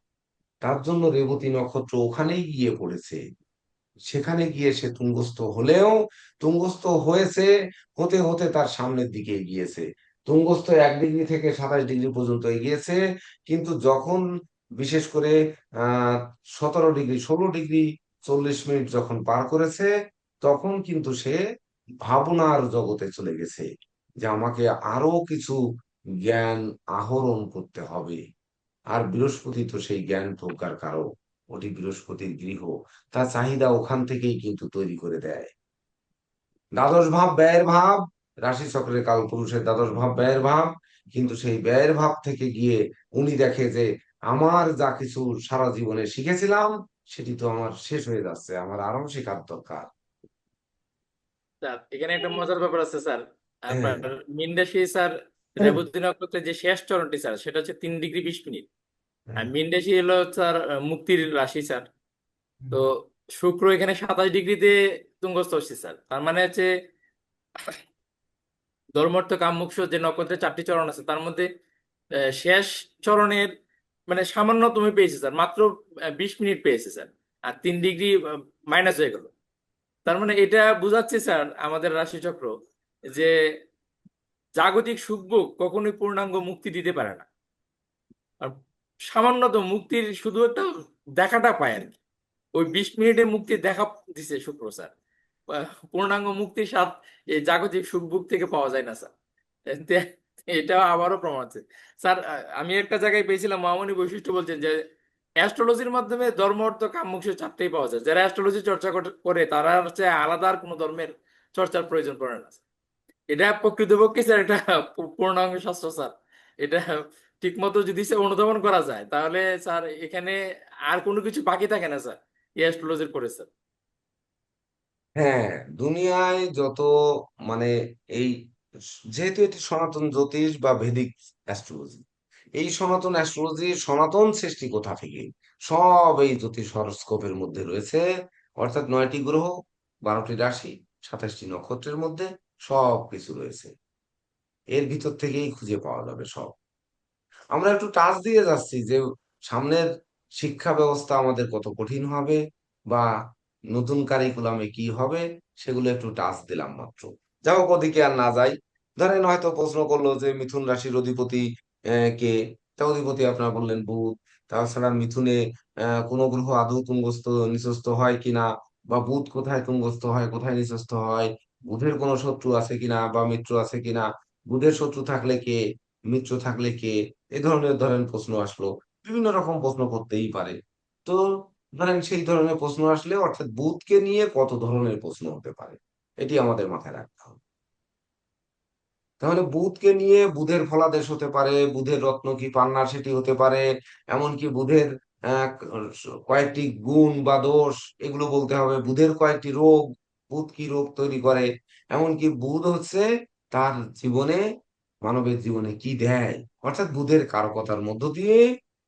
তার জন্য রেবতী নক্ষত্র ওখানেই গিয়ে পড়েছে। সেখানে গিয়ে সে তুঙ্গস্থ হলেও, তুঙ্গস্থ হয়েছে, হতে হতে তার সামনের দিকে এগিয়েছে। তুঙ্গস্থ 1 ডিগ্রি থেকে 27 ডিগ্রি পর্যন্ত এগিয়েছে। কিন্তু যখন বিশেষ করে 17 ডিগ্রি, 16 ডিগ্রি 40 মিনিট যখন পার করেছে, তখন কিন্তু সে ভাবনার জগতে চলে গেছে যে আমাকে আরো কিছু জ্ঞান আহরণ করতে হবে। আর বৃহস্পতি তো সেই জ্ঞান প্রজ্ঞার কারক, ওটি বৃহস্পতির গৃহ, তার চাহিদা ওখান থেকেই কিন্তু তৈরি করে দেয়। দ্বাদশ ভাব ব্যয়ের ভাব, রাশি চক্রের কালপুরুষের দ্বাদশ ভাব ব্যয়ের ভাব। কিন্তু সেই ব্যয়ের ভাব থেকে গিয়ে উনি দেখে যে আমার যা কিছু সারা জীবনে শিখেছিলাম সেটি তো আমার শেষ হয়ে যাচ্ছে, আমার আরো শেখার দরকার। স্যার এখানে একটা মজার ব্যাপার আছে স্যার। হ্যাঁ, আপনার মীন রাশি স্যার, রেবতী নক্ষত্রের যে শেষ চরণটি স্যার, সেটা হচ্ছে 3 ডিগ্রি 20 মিনিট। আর মীন রাশি হলো স্যার মুক্তির রাশি স্যার। তো শুক্র এখানে 27 ডিগ্রিতে তুঙ্গস্থ হচ্ছে স্যার। তার মানে হচ্ছে ধর্মার্থ কাম মোক্ষ যে নক্ষত্রের 4টি চরণ আছে, তার মধ্যে শেষ চরণের মানে সামান্যতম পেয়েছে স্যার, মাত্র 20 মিনিট পেয়েছে স্যার। আর 3 ডিগ্রি মাইনাস হয়ে গেল। তার মানে এটা বোঝাচ্ছে স্যার আমাদের রাশিচক্র যে জাগতিক সুখভোগ কখনোই পূর্ণাঙ্গ মুক্তি দিতে পারে না। আর সামান্যতম মুক্তির শুধু একটা দেখাটা পায় আর কি। ওই 20 মিনিটের মুক্তি দেখা দিছে শুক্র স্যার। পূর্ণাঙ্গ মুক্তির স্বাদ এই জাগতিক সুখভোগ থেকে পাওয়া যায় না স্যার। এটা আবারও প্রমাণ আছে স্যার। আমি একটা জায়গায় পেয়েছিলাম, মহামণি বৈশিষ্ট্য বলছেন যে অ্যাস্ট্রোলজির মাধ্যমে ধর্ম, অর্থ, কাম, মোক্ষ 4টেই পাওয়া যায়। যারা অ্যাস্ট্রোলজি চর্চা করে তারা হচ্ছে আলাদা আর কোনো ধর্মের চর্চার প্রয়োজন পড়ে না। এটা প্রকৃতপক্ষে স্যার এটা পূর্ণাঙ্গ শাস্ত্র স্যার। এটা ঠিক মতো যদি সে অনুধাবন করা যায় তাহলে স্যার এখানে আর কোনো কিছু বাকি থাকে না স্যার এই অ্যাস্ট্রোলজির পরে স্যার। হ্যাঁ, দুনিয়ায় যত মানে এই যেহেতু এটি সনাতন জ্যোতিষ বা ভেদিক অ্যাস্ট্রোলজি, এই সনাতন অ্যাস্ট্রোলজি সনাতন সৃষ্টি কোথা থেকে, সব এই জ্যোতিষ হরোস্কোপের মধ্যে রয়েছে। অর্থাৎ 9টি গ্রহ, 12টি রাশি, 27টি নক্ষত্রের মধ্যে সব কিছু রয়েছে। এর ভিতর থেকেই খুঁজে পাওয়া যাবে সব। আমরা একটু টাচ দিয়ে যাচ্ছি যে সামনের শিক্ষা ব্যবস্থা আমাদের কত কঠিন হবে, বা নতুন কারিকুলামে কি হবে, সেগুলো একটু টাচ দিলাম মাত্র। যাই হোক, ওদিকে আর না যাই। ধরেন হয়তো প্রশ্ন করলো যে মিথুন রাশির অধিপতি কে, তা অধিপতি আপনার বললেন বুধ। তাছাড়া মিথুনে কোন গ্রহ আদৌ তুঙ্গস্থ নিচস্থ হয় কিনা, বা বুধ কোথায় তুঙ্গস্থ হয় কোথায় নিচস্থ হয়, বুধের কোনো শত্রু আছে কিনা বা মিত্র আছে কিনা, বুধের শত্রু থাকলে কে, মিত্র থাকলে কে, এই ধরনের ধরেন প্রশ্ন আসলো। বিভিন্ন রকম প্রশ্ন করতেই পারে। তো ধরেন সেই ধরনের প্রশ্ন আসলে অর্থাৎ বুধকে নিয়ে কত ধরনের প্রশ্ন হতে পারে, এটি আমাদের মাথায় রাখতে হবে। তাহলে বুধকে নিয়ে বুধের ফলাদেশ হতে পারে, বুধের রত্ন কি পান্না সেটি হতে পারে, এমনকি বুধের কয়েকটি গুণ বা দোষ এগুলো বলতে হবে, বুধের কয়েকটি রোগ, বুধ কি রোগ তৈরি করে, এমনকি বুধ হচ্ছে তার জীবনে, মানবের জীবনে কি দেয়। অর্থাৎ বুধের কারকতার মধ্য দিয়ে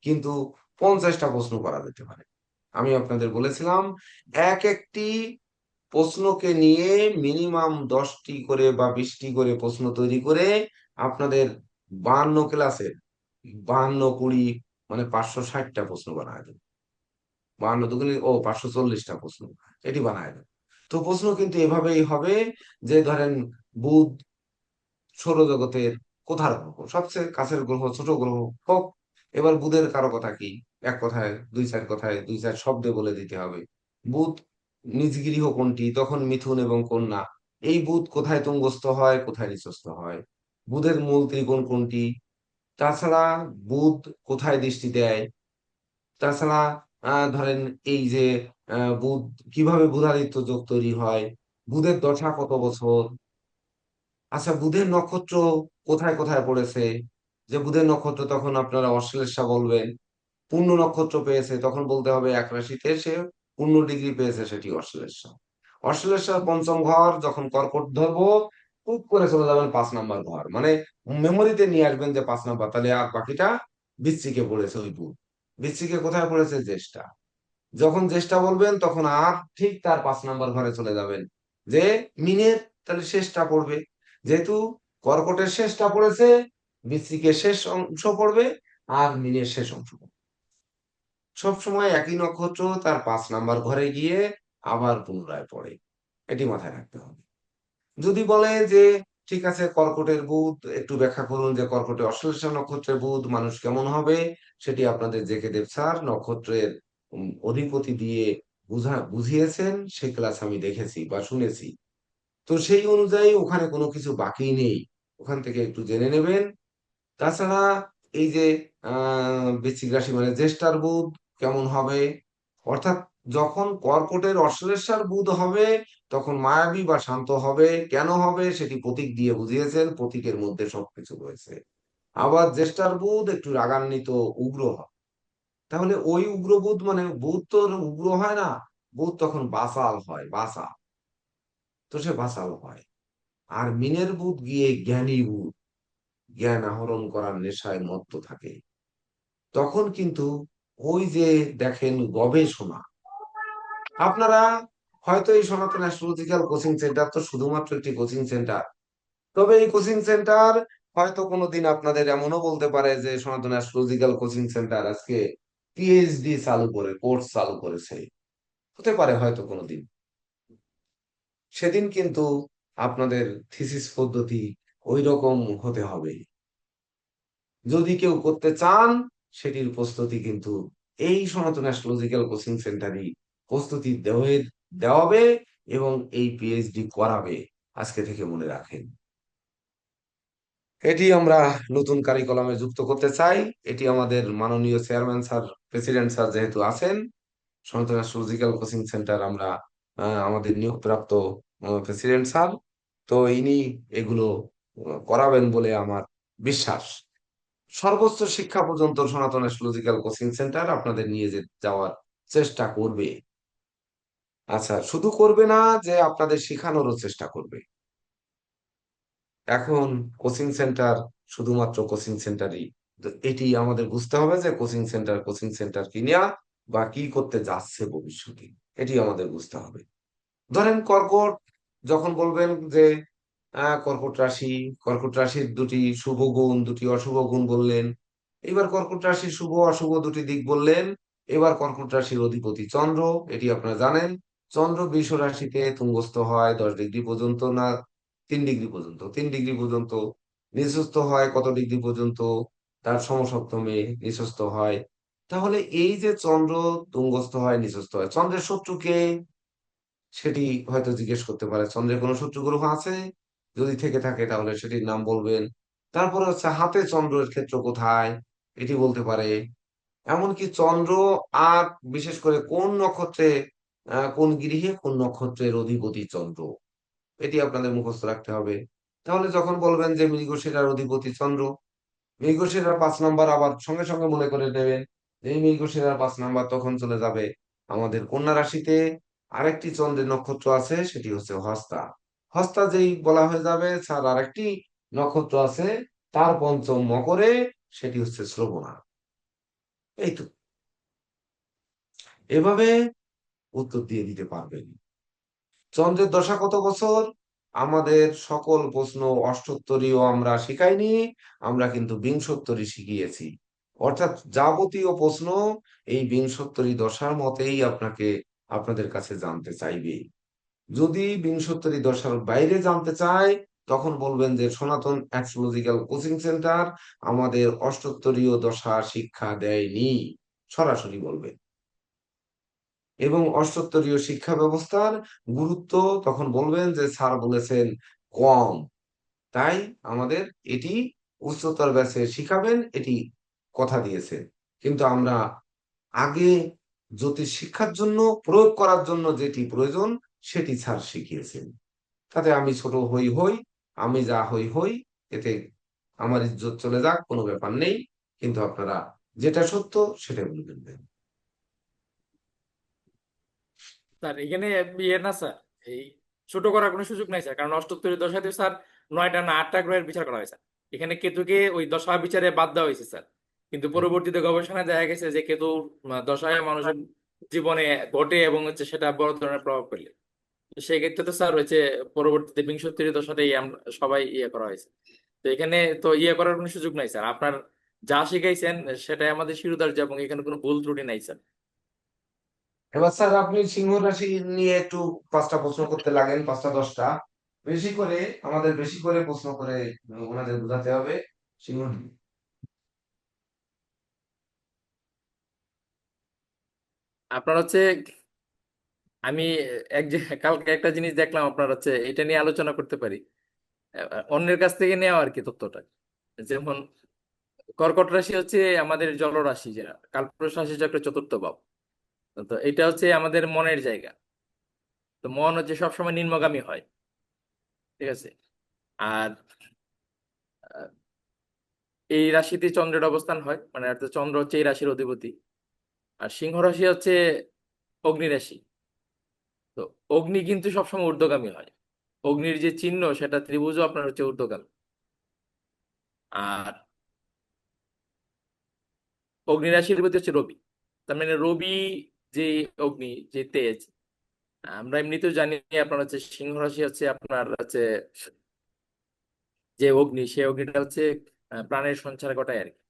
কিন্তু 50টা প্রশ্ন করা যেতে পারে। আমি আপনাদের বলেছিলাম এক একটি প্রশ্নকে নিয়ে মিনিমাম 10টি করে বা 20টি করে প্রশ্ন তৈরি করে আপনাদের 52 ক্লাসের 52 20 মানে 560টা প্রশ্ন বানায় দেবে। 52 দুগুণে 540টা প্রশ্ন এটি বানায় দেবে। তো প্রশ্ন কিন্তু এভাবেই হবে যে ধরেন বুধ সৌরজগতের কোথার গ্রহ, সবচেয়ে কাছের গ্রহ, ছোট গ্রহ হোক। এবার বুধের কারো কথা কি, এক কথায় 2-4 কথায় 2-4 শব্দে বলে দিতে হবে। বুধ নিজ গৃহ কোনটি, তখন মিথুন এবং কন্যা। এই বুধ কোথায় তুঙ্গস্থ হয় কোথায় নিচস্থ হয়, বুধের মূল ত্রিকোণ কোনটি, তাছাড়া বুধ কোথায় দৃষ্টি দেয়, তাছাড়া ধরেন এই যে বুধ কিভাবে বুধাদিত্য যোগ তৈরি হয়, বুধের দশা কত বছর, আচ্ছা বুধের নক্ষত্র কোথায় কোথায় পড়েছে। যে বুধের নক্ষত্র তখন আপনারা অশ্লেষা বলবেন, পূর্ণ নক্ষত্র পেয়েছে তখন বলতে হবে এক রাশিতে সে 15 ডিগ্রি পেয়েছে, সেটি অশ্লেষা। অশ্লেষার 5ম ঘর যখন কর্কট ধরবো, খুব করে চলে যাবেন 5 নাম্বার ঘর, মানে মেমোরিতে নিয়ে আসবেন যে 5 নাম্বার, তাহলে আর বাকিটা বৃশ্চিকে পড়েছে ওই বুধ। বৃশ্চিকে কোথায় পড়েছে, জ্যেষ্ঠা। যখন জ্যেষ্ঠা বলবেন তখন আর ঠিক তার 5 নাম্বার ঘরে চলে যাবেন, যে মিনের তাহলে শেষটা পড়বে। যেহেতু কর্কটের শেষটা পড়েছে, বৃশ্চিকের শেষ অংশ পড়বে, আর মিনের শেষ অংশ পড়বে। সবসময় একই নক্ষত্র তার 5 নাম্বার ঘরে গিয়ে আবার পুনরায় পড়ে, এটি মাথায় রাখতে হবে। যদি বলে যে ঠিক আছে কর্কটের বুধ, একটু ব্যাখ্যা করুন যে কর্কটে অশ্লেষা নক্ষত্রের বুধ মানুষ কেমন হবে, সেটি আপনাদের জেকে দেব স্যার নক্ষত্রের অধিপতি দিয়ে বুঝিয়েছেন, সে ক্লাস আমি দেখেছি বা শুনেছি। তো সেই অনুযায়ী ওখানে কোনো কিছু বাকি নেই, ওখান থেকে একটু জেনে নেবেন। তাছাড়া এই যে বৃশ্চিক রাশি মানে জ্যেষ্ঠার বুধ কেমন হবে, অর্থাৎ যখন কর্কটের অশ্লেষার বুধ হবে তখন মায়াবী বা শান্ত হবে। কেন হবে সেটি প্রতীক দিয়ে বুঝিয়েছেন, প্রতীকের মধ্যে সবকিছু রয়েছে। আবার জ্যেষ্ঠার বুধ একটু রাগান্বিত, উগ্র হয়। তাহলে ওই উগ্র বুধ মানে বুধ তো উগ্র হয় না, বুধ তখন বাসাল হয়, বাসা, তো সে বাসাল হয়। আর মিনের বুধ গিয়ে জ্ঞানী বুধ, জ্ঞান আহরণ করার নেশায় মত্ত থাকে। তখন কিন্তু ওই যে দেখেন গবেষণা, আপনারা হয়তো এই সনাতন অ্যাস্ট্রোলজিক্যাল কোচিং সেন্টার তো শুধুমাত্র একটি কোচিং সেন্টার, তবে এই কোচিং সেন্টার হয়তো কোনোদিন আপনাদের এমনও বলতে পারে যে সনাতন অ্যাস্ট্রোলজিক্যাল কোচিং সেন্টার আজকে পিএইচডি চালু করে কোর্স চালু করেছে, হতে পারে হয়তো কোনোদিন। সেদিন কিন্তু আপনাদের থিসিস পদ্ধতি ওই রকম হতে হবে। যদি কেউ করতে চান সেটির প্রস্তুতি কিন্তু এই সনাতন অ্যাস্ট্রোলজিক্যাল কোচিং সেন্টারই প্রস্তুতি দেওয়াবে এবং এই পিএইচডি করাবে, আজকে থেকে মনে রাখেন। এটি আমরা নতুন কারিকুলামে যুক্ত করতে চাই। এটি আমাদের মাননীয় চেয়ারম্যান স্যার, প্রেসিডেন্ট স্যার যেহেতু আছেন, সনাতন অ্যাস্ট্রোলজিক্যাল কোচিং সেন্টার আমরা আমাদের নিয়োগপ্রাপ্ত প্রেসিডেন্ট স্যার, তো ইনি এগুলো করাবেন বলে আমার বিশ্বাস। সর্বোচ্চ শিক্ষা পর্যন্ত সনাতন অ্যাস্ট্রোলজিক্যাল কোচিং সেন্টার আপনাদের নিয়ে যাওয়ার চেষ্টা করবে। আচ্ছা, শুধু করবে না, যে আপনাদের শেখানোরও চেষ্টা করবে। এখন কোচিং সেন্টার শুধুমাত্র কোচিং সেন্টারই, তো এটি আমাদের বুঝতে হবে যে কোচিং সেন্টার কিনা বা কি করতে যাচ্ছে ভবিষ্যতে, এটি আমাদের বুঝতে হবে। ধরেন কর্কট, যখন বলবেন যে কর্কট রাশির দুটি শুভ গুণ দুটি অশুভ গুণ বললেন, এবার কর্কট রাশির শুভ অশুভ দুটি দিক বললেন। এবার কর্কট রাশির অধিপতি চন্দ্র, এটি আপনারা জানেন, চন্দ্র বৃষ রাশিতে তুঙ্গস্থ হয় 10 ডিগ্রি পর্যন্ত, না 3 ডিগ্রি পর্যন্ত, 3 ডিগ্রি পর্যন্ত নিচস্থ হয়, কত ডিগ্রি পর্যন্ত, তার সমসপ্তমে নিচস্থ হয়। তাহলে এই যে চন্দ্র তুঙ্গস্থ হয় নিচস্থ হয়, চন্দ্রের শত্রুকে সেটি হয়তো জিজ্ঞেস করতে পারে, চন্দ্রের কোনো শত্রু গ্রহ আছে, যদি থেকে থাকে তাহলে সেটির নাম বলবেন। তারপরে হচ্ছে হাতে চন্দ্রের ক্ষেত্র কোথায়, এটি বলতে পারে। এমনকি চন্দ্র আর বিশেষ করে কোন নক্ষত্রে, কোন গৃহে কোন নক্ষত্রের অধিপতি চন্দ্র, এটি আপনাদের মুখস্থ রাখতে হবে। তাহলে যখন বলবেন যে মৃগশিরার অধিপতি চন্দ্র, মৃগশিরার 5 নাম্বার আবার সঙ্গে সঙ্গে মনে করে নেবেন যে এই মৃগশিরার 5 নাম্বার তখন চলে যাবে আমাদের কন্যা রাশিতে। আরেকটি চন্দ্রের নক্ষত্র আছে, সেটি হচ্ছে হস্তা। হস্তা যেই বলা হয়ে যাবে স্যার আরেকটি নক্ষত্র আছে তার পঞ্চম মকরে, সেটি হচ্ছে শ্রবণা। এই তো এভাবে উত্তর দিয়ে দিতে পারবেন। চন্দ্রের দশা কত বছর, আমাদের সকল প্রশ্ন অষ্টোত্তরীয় আমরা শিখাইনি, আমরা কিন্তু বিংশোত্তরী শিখিয়েছি। অর্থাৎ যাবতীয় প্রশ্ন এই বিংশোত্তরী দশার মতেই আপনাদের কাছে জানতে চাইবে। যদি বিংশোত্তরী দশার বাইরে জানতে চায় তখন বলবেন যে সনাতন অ্যাস্ট্রোলজিক্যাল কোচিং সেন্টার আমাদের অষ্টোত্তরীয় দশা শিক্ষা দেয়নি, সরাসরি বলবেন। এবং অষ্টোত্তরীয় শিক্ষা ব্যবস্থার গুরুত্ব তখন বলবেন যে স্যার বলেছেন কম, তাই আমাদের এটি উচ্চতর ব্যাচে শিখাবেন, এটি কথা দিয়েছে। কিন্তু আমরা আগে জ্যোতিষ শিক্ষার জন্য প্রয়োগ করার জন্য যেটি প্রয়োজন সেটি স্যার শিখিয়েছেন। তাতে আমি ছোট হই, আমি যা হই, এতে আমার ইজ্জত চলে যাক, কোনো ব্যাপার নেই, কিন্তু আপনারা যেটা সত্য সেটা বলবেন। স্যার এখানে ইয়ে না স্যার, এই ছোট করার কোনো সুযোগ নাই স্যার, কারণ অষ্টোত্তর দশাতে স্যার 9টা না 8টা গ্রহের বিচার করা হয়েছে। এখানে কেতুকে ওই দশা বিচারে বাদ দেওয়া হয়েছে স্যার, কিন্তু পরবর্তীতে গবেষণায় দেখা গেছে যে কেতু দশায় মানুষের জীবনে ঘটে এবং হচ্ছে সেটা বড় ধরনের প্রভাব ফেলে। তো সেই ক্ষেত্রে তো স্যার হচ্ছে পরবর্তীতে বিংশ দশকেই আমরা সবাই ইয়ে করা হয়েছে। তো এখানে তো ইয়ে করার কোনো সুযোগ নাই স্যার, আপনার যা শিখাইছেন সেটাই আমাদের শিরোধার্য এবং এখানে কোনো ভুল ত্রুটি নাই স্যার। এবার স্যার আপনি সিংহ রাশি নিয়ে একটু 5টা প্রশ্ন করতে লাগেন, 5টা 10টা বেশি করে, আমাদের বেশি করে প্রশ্ন করে ওনাদের বোঝাতে হবে সিংহ। আপনার হচ্ছে আমি কালকে একটা জিনিস দেখলাম, আপনার হচ্ছে এটা নিয়ে আলোচনা করতে পারি। অন্যের কাছ থেকে নেওয়া আর কি তথ্যটা। যেমন কর্কট রাশি হচ্ছে আমাদের জলরাশি, যেটা কালপুরুষ রাশি চক্রের চতুর্থ ভাব। তো এটা হচ্ছে আমাদের মনের জায়গা। তো মন হচ্ছে সবসময় নিম্নগামী হয়, ঠিক আছে। আর আহ, এই রাশিতে চন্দ্রের অবস্থান হয়, মানে অর্থাৎ চন্দ্র হচ্ছে এই রাশির অধিপতি। আর সিংহ রাশি হচ্ছে অগ্নি রাশি। তো অগ্নি কিন্তু সবসময় ঊর্ধ্বগামী হয়। অগ্নির যে চিহ্ন সেটা ত্রিভুজও আপনার হচ্ছে ঊর্ধ্বগামী। আর অগ্নি রাশির অধিপতি হচ্ছে রবি। তার মানে রবি যে অগ্নি, যে তেজ, আমরা এমনিতেও জানি আপনার হচ্ছে সিংহ রাশি হচ্ছে আপনার হচ্ছে যে অগ্নি, সেই অগ্নিটা হচ্ছে প্রাণের সঞ্চার ঘটায় আর কি।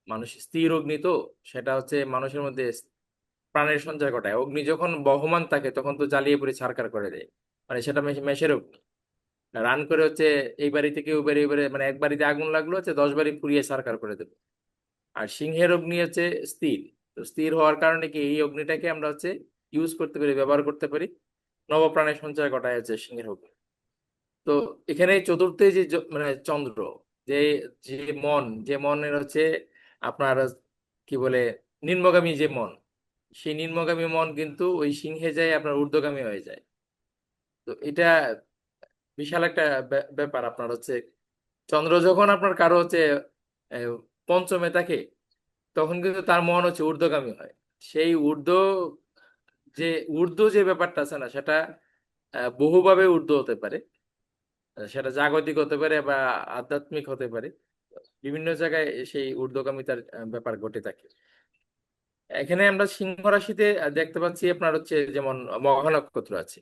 মানুষ স্থির অগ্নি, তো সেটা হচ্ছে মানুষের মধ্যে প্রাণের সঞ্চার ঘটায়। অগ্নি যখন বহমান থাকে তখন তো জ্বালিয়ে পুড়ে ছারখার করে দেয়, মানে সেটা মেষের অগ্নি। রান করে হচ্ছে এই বাড়ি থেকে ওই বাড়ি, ওই বাড়ি, মানে এক বাড়িতে আগুন লাগলো হচ্ছে 10 বাড়ি পুড়িয়ে ছারখার করে দেবে। আর সিংহের অগ্নি হচ্ছে স্থির। তো স্থির হওয়ার কারণে কি এই অগ্নিটাকে আমরা হচ্ছে ইউজ করতে পারি, ব্যবহার করতে পারি, নবপ্রাণের সঞ্চার ঘটায় হচ্ছে সিংহের অগ্নি। তো এখানে চতুর্থে যে মানে চন্দ্র, যে যে যে মনের হচ্ছে আপনার কি বলে নিম্নগামী যে মন, সেই নিম্নগামী মন কিন্তু ওই সিংহে যায় আপনার ঊর্ধ্বগামী হয়ে যায়। তো এটা বিশাল একটা ব্যাপার। আপনার হচ্ছে চন্দ্র যখন আপনার কারো হচ্ছে আহ, পঞ্চমে থাকে, তখন কিন্তু তার মন হচ্ছে ঊর্ধ্বগামী হয়। সেই যে ঊর্ধ্ব যে ব্যাপারটা আছে না, সেটা বহুভাবে ঊর্ধ্ব হতে পারে। সেটা জাগতিক হতে পারে বা আধ্যাত্মিক হতে পারে। বিভিন্ন জায়গায় সেই ঊর্ধ্বগামিতার ব্যাপার ঘটে থাকে। এখানে আমরা সিংহ রাশিতে দেখতে পাচ্ছি আপনার হচ্ছে যেমন মঘা নক্ষত্র আছে।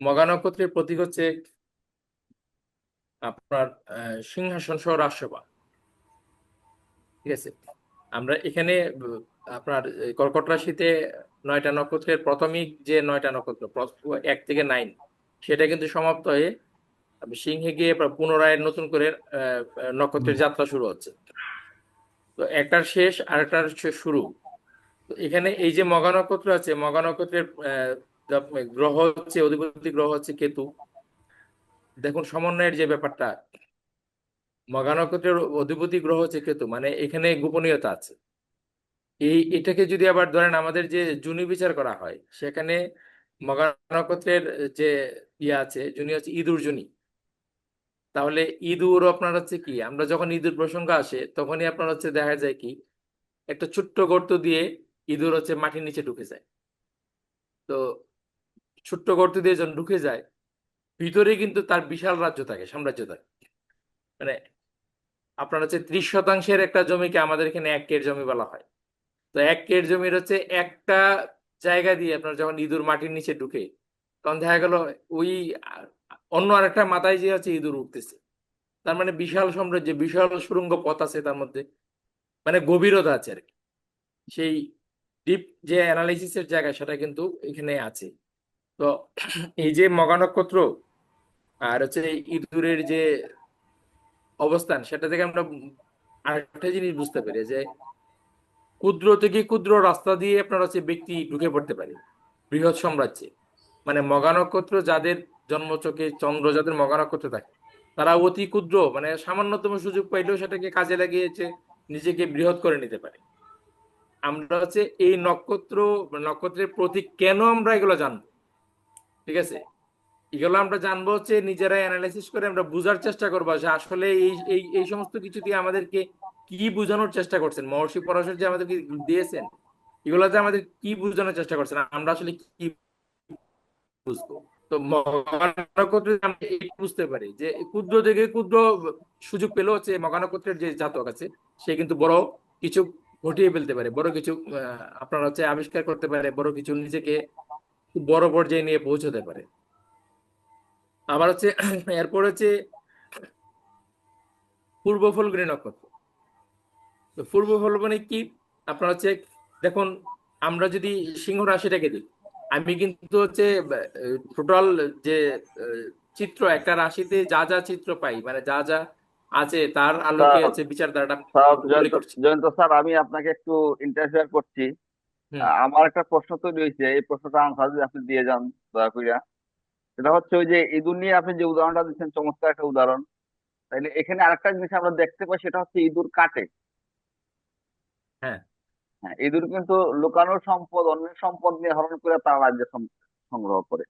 মঘা নক্ষত্রের প্রতীক হচ্ছে আপনার সিংহাসন সহ রাজসভা, ঠিক আছে। আমরা এখানে আপনার এই কর্কট রাশিতে 9টা নক্ষত্রের প্রাথমিক যে 9টা নক্ষত্র 1 থেকে 9, সেটা কিন্তু সমাপ্ত হয়ে সিংহে গিয়ে পুনরায় নতুন করে নক্ষত্রের যাত্রা শুরু হচ্ছে। তো একটার শেষ আর একটার শুরু। তো এখানে এই যে মঘা নক্ষত্র আছে, মঘা নক্ষত্রের গ্রহ হচ্ছে, অধিপতি গ্রহ হচ্ছে কেতু। দেখুন সমন্বয়ের যে ব্যাপারটা, মঘা নক্ষত্রের অধিপতি গ্রহ হচ্ছে কেতু, মানে এখানে গোপনীয়তা আছে। এটাকে যদি আবার ধরেন আমাদের যে জুনি বিচার করা হয়, সেখানে মঘা নক্ষত্রের যে আছে জুনি হচ্ছে ইঁদুর জুনি। তাহলে ইঁদুর আপনার হচ্ছে কি, আমরা যখন ইঁদুর প্রসঙ্গ আসে তখনই আপনার হচ্ছে দেখা যায় কি, একটা ছোট্ট গর্ত দিয়ে ইঁদুর হচ্ছে মাটির নিচে ঢুকে যায়। তো ছোট্ট গর্ত দিয়ে যখন ঢুকে যায়, ভিতরে কিন্তু তার বিশাল রাজ্য থাকে, সাম্রাজ্য থাকে। মানে আপনার হচ্ছে 30% একটা জমিকে আমাদের এখানে 1 কের জমি বলা হয়। তো 1 কের জমির হচ্ছে একটা জায়গা দিয়ে আপনার যখন ইঁদুর মাটির নিচে ঢুকে, তখন দেখা গেল ওই অন্য আরেকটা মাথায় যে হচ্ছে ইঁদুর উঠতেছে। তার মানে বিশাল সাম্রাজ্য, বিশাল সুড়ঙ্গ পথ আছে তার মধ্যে, মানে গভীরতা আছে আর কি। সেই ডিপ যে অ্যানালাইসিসের জায়গা সেটা কিন্তু এখানে আছে। তো এই যে মঘা নক্ষত্র আর হচ্ছে ইঁদুরের যে অবস্থান, সেটা থেকে আমরা আরেকটা জিনিস বুঝতে পারি যে ক্ষুদ্র থেকে ক্ষুদ্র রাস্তা দিয়ে আপনার হচ্ছে ব্যক্তি ঢুকে পড়তে পারে বৃহৎ সাম্রাজ্যে। মানে মঘা নক্ষত্র যাদের জন্মচকে চন্দ্র যাদের মঘা নক্ষত্র থাকে, তারা অতি ক্ষুদ্র, মানে সামান্যতম সুযোগ পাইলেও সেটাকে কাজে লাগিয়েছে, নিজেকে বৃহৎ করে নিতে পারে। আমরা হচ্ছে এই নক্ষত্রের প্রতীক কেন আমরা এগুলো জানবো, ঠিক আছে। এগুলো আমরা জানবো হচ্ছে নিজেরাই অ্যানালাইসিস করে আমরা বুঝার চেষ্টা করবো যে আসলে এই এই এই সমস্ত কিছু দিয়ে আমাদেরকে কি বোঝানোর চেষ্টা করছেন মহর্ষি পরাশর, যে আমাদেরকে দিয়েছেন এগুলো যে আমাদের কি বোঝানোর চেষ্টা করছেন, আমরা আসলে কি বুঝবো। তো মঘা নক্ষত্রে আমরা এই বুঝতে পারি যে ক্ষুদ্র থেকে ক্ষুদ্র সুযোগ পেলেও হচ্ছে মঘা নক্ষত্রের যে জাতক আছে, সে কিন্তু বড় কিছু ঘটিয়ে ফেলতে পারে, বড় কিছু আপনার হচ্ছে আবিষ্কার করতে পারে, বড় কিছু নিজেকে খুব বড় পর্যায়ে নিয়ে পৌঁছতে পারে। আবার হচ্ছে এরপর হচ্ছে পূর্ব ফল্গুনী নক্ষত্র। তো পূর্ব ফল্গুনী কি আপনার হচ্ছে, দেখুন আমরা যদি সিংহ রাশিটাকে দিই, আমি কিন্তু হচ্ছে টোটাল যে চিত্র একটা রাশিতে যা যা চিত্র পাই, মানে যা যা আছে তার আলোকে হচ্ছে বিচারধারাটা তৈরি করছি। জয়ন্ত স্যার, আমি আপনাকে একটু ইন্টারফেয়ার করছি। হুম। আমার একটা প্রশ্ন তৈরি হয়েছে, এই প্রশ্নটা আনসার যদি আপনি দিয়ে যান দয়া করিয়া। সেটা হচ্ছে ওই যে ইঁদুর নিয়ে আপনি যে উদাহরণটা দিচ্ছেন, চমৎকার একটা উদাহরণ। তাইলে এখানে আরেকটা জিনিস আমরা দেখতে পাই, সেটা হচ্ছে ইঁদুর কাটে। হ্যাঁ, হ্যাঁ, ইঁদুর কিন্তু লুকানোর সম্পদ, অন্যের সম্পদ নিয়ে হরণ করে তার রাজ্যে সংগ্রহ করে।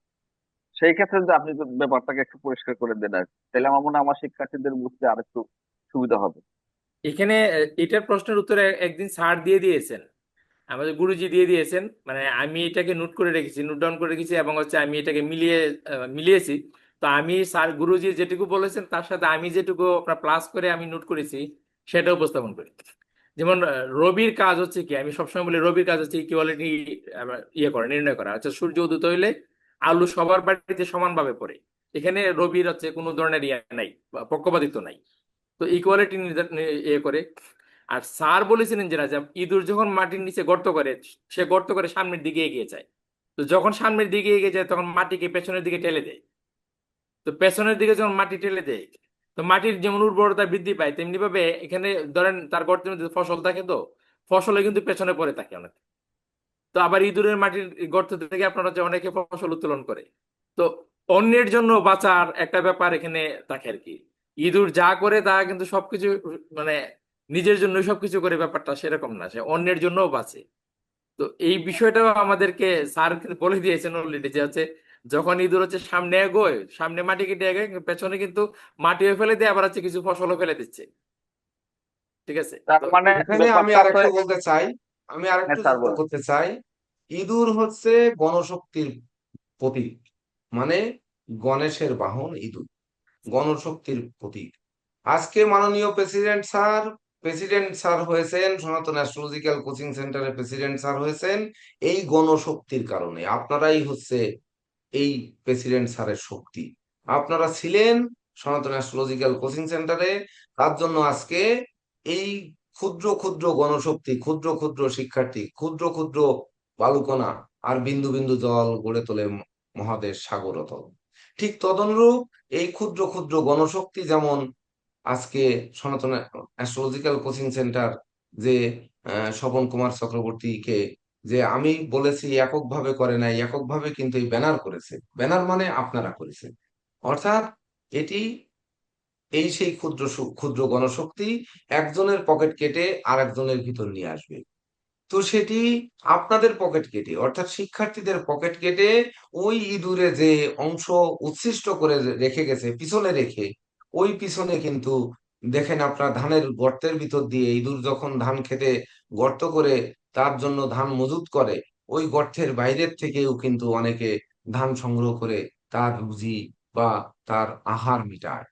সেই ক্ষেত্রে যদি আপনি ব্যাপারটাকে একটু পরিষ্কার করে দেন আর কি, তাহলে আমার মনে হয় আমার শিক্ষার্থীদের বুঝতে আর একটু সুবিধা হবে। এখানে এটার প্রশ্নের উত্তরে একদিন স্যার দিয়ে দিয়েছেন, আমাদের গুরুজি দিয়ে দিয়েছেন, মানে আমি এটাকে নোট করে রেখেছি, নোট ডাউন করে রেখেছি, এবং হচ্ছে আমি এটাকে মিলিয়েছি। তো আমি স্যার গুরুজি যেটুকু বলেছেন তার সাথে আমি যেটুকু আপনার প্লাস করে আমি নোট করেছি সেটা উপস্থাপন করি। যেমন রবির কাজ হচ্ছে কি, আমি সবসময় বলি রবির কাজ হচ্ছে ইকুয়ালিটি নির্ণয় করা। আচ্ছা, সূর্য উদিত হইলে আলু সবার বাড়িতে সমানভাবে পড়ে, এখানে রবির হচ্ছে কোনো ধরনের নাই বা পক্ষপাতিত্ব নাই। তো ইকুয়ালিটি করে। আর স্যার বলেছিলেন যে রাজা, ইঁদুর যখন মাটির নিচে গর্ত করে, সে গর্ত করে সামনের দিকে এগিয়ে যায়। তো যখন সামনের দিকে এগিয়ে যায় তখন মাটিকে পেছনের দিকে ঠেলে দেয়। তো পেছনের দিকে যখন মাটি ঠেলে দেয়, তো মাটির যেমন উর্বরতা বৃদ্ধি পায়, তেমনি ভাবে এখানে ধরেন তার গর্তের মধ্যে ফসল থাকে, তো ফসলে কিন্তু পেছনে পড়ে থাকে অনেক। তো আবার ইঁদুরের মাটির গর্ত থেকে আপনারা যে অনেকে ফসল উত্তোলন করে। তো অন্যের জন্য বাঁচার একটা ব্যাপার এখানে থাকে আর কি। ইঁদুর যা করে তা কিন্তু সবকিছু মানে নিজের জন্য সবকিছু করে, ব্যাপারটা সেরকম না, সে অন্যের জন্যও বাঁচে। তো এই বিষয়টাও আমাদেরকে স্যার কিন্তু বলে দিয়েছেন অলরেডি, যে হচ্ছে যখন ইঁদুর হচ্ছে সামনে এগোয়, সামনে মাটি কেটে এগোয়, পেছনে কিন্তু মাটিও ফেলে দেয়, আবার হচ্ছে কিছু ফসলও ফেলে দিচ্ছে। ঠিক আছে, তার তো মানে এখানে আমি ব্যাপারটা আরেকটু হচ্ছে, বলতে চাই, আমি হ্যাঁ আরেকটু স্যার যুক্ত বলেন। করতে চাই। ইঁদুর হচ্ছে গণশক্তির প্রতীক, মানে গণেশের বাহন ইঁদুর, গণশক্তির প্রতীক। আজকে মাননীয় প্রেসিডেন্ট স্যার হয়েছেন, সনাতন অ্যাস্ট্রোলজিক্যাল কোচিং সেন্টারের প্রেসিডেন্ট স্যার হয়েছেন এই গণশক্তির কারণে। আপনারাই হচ্ছে এই প্রেসিডেন্ট স্যারের শক্তি। আপনারা ছিলেন সনাতন অ্যাস্ট্রোলজিক্যাল কোচিং সেন্টারে, তার জন্য আজকে এই ক্ষুদ্র ক্ষুদ্র গণশক্তি, ক্ষুদ্র ক্ষুদ্র শিক্ষার্থী, ক্ষুদ্র ক্ষুদ্র বালুকণা আর বিন্দু বিন্দু জল গড়ে তোলে মহাদেশ সাগরতল। ঠিক তদনুরূপ এই ক্ষুদ্র ক্ষুদ্র গণশক্তি যেমন আজকে সনাতন অ্যাস্ট্রোলজিক্যাল কোচিং সেন্টার যে স্বপন কুমার চক্রবর্তীকে, যে আমি বলেছি এককভাবে করে নাই, এককভাবে কিন্তু এই ব্যানার করেছে, ব্যানার মানে আপনারা করেছেন। অর্থাৎ এটি এই সেই ক্ষুদ্র গণশক্তি একজনের পকেট কেটে আর একজনের ভিতর নিয়ে আসবে। তো সেটি আপনাদের পকেট কেটে, অর্থাৎ শিক্ষার্থীদের পকেট কেটে ওই ইঁদুরে যে অংশ উচ্ছিষ্ট করে রেখে গেছে পিছনে রেখে, ওই পিছনে কিন্তু দেখেন আপনার ধানের গর্তের ভিতর দিয়ে ইঁদুর যখন ধান খেতে গর্ত করে তার জন্য ধান মজুত করে, ওই গর্তের বাইরের থেকেও কিন্তু অনেকে ধান সংগ্রহ করে তার রুজি বা তার আহার মিটায়।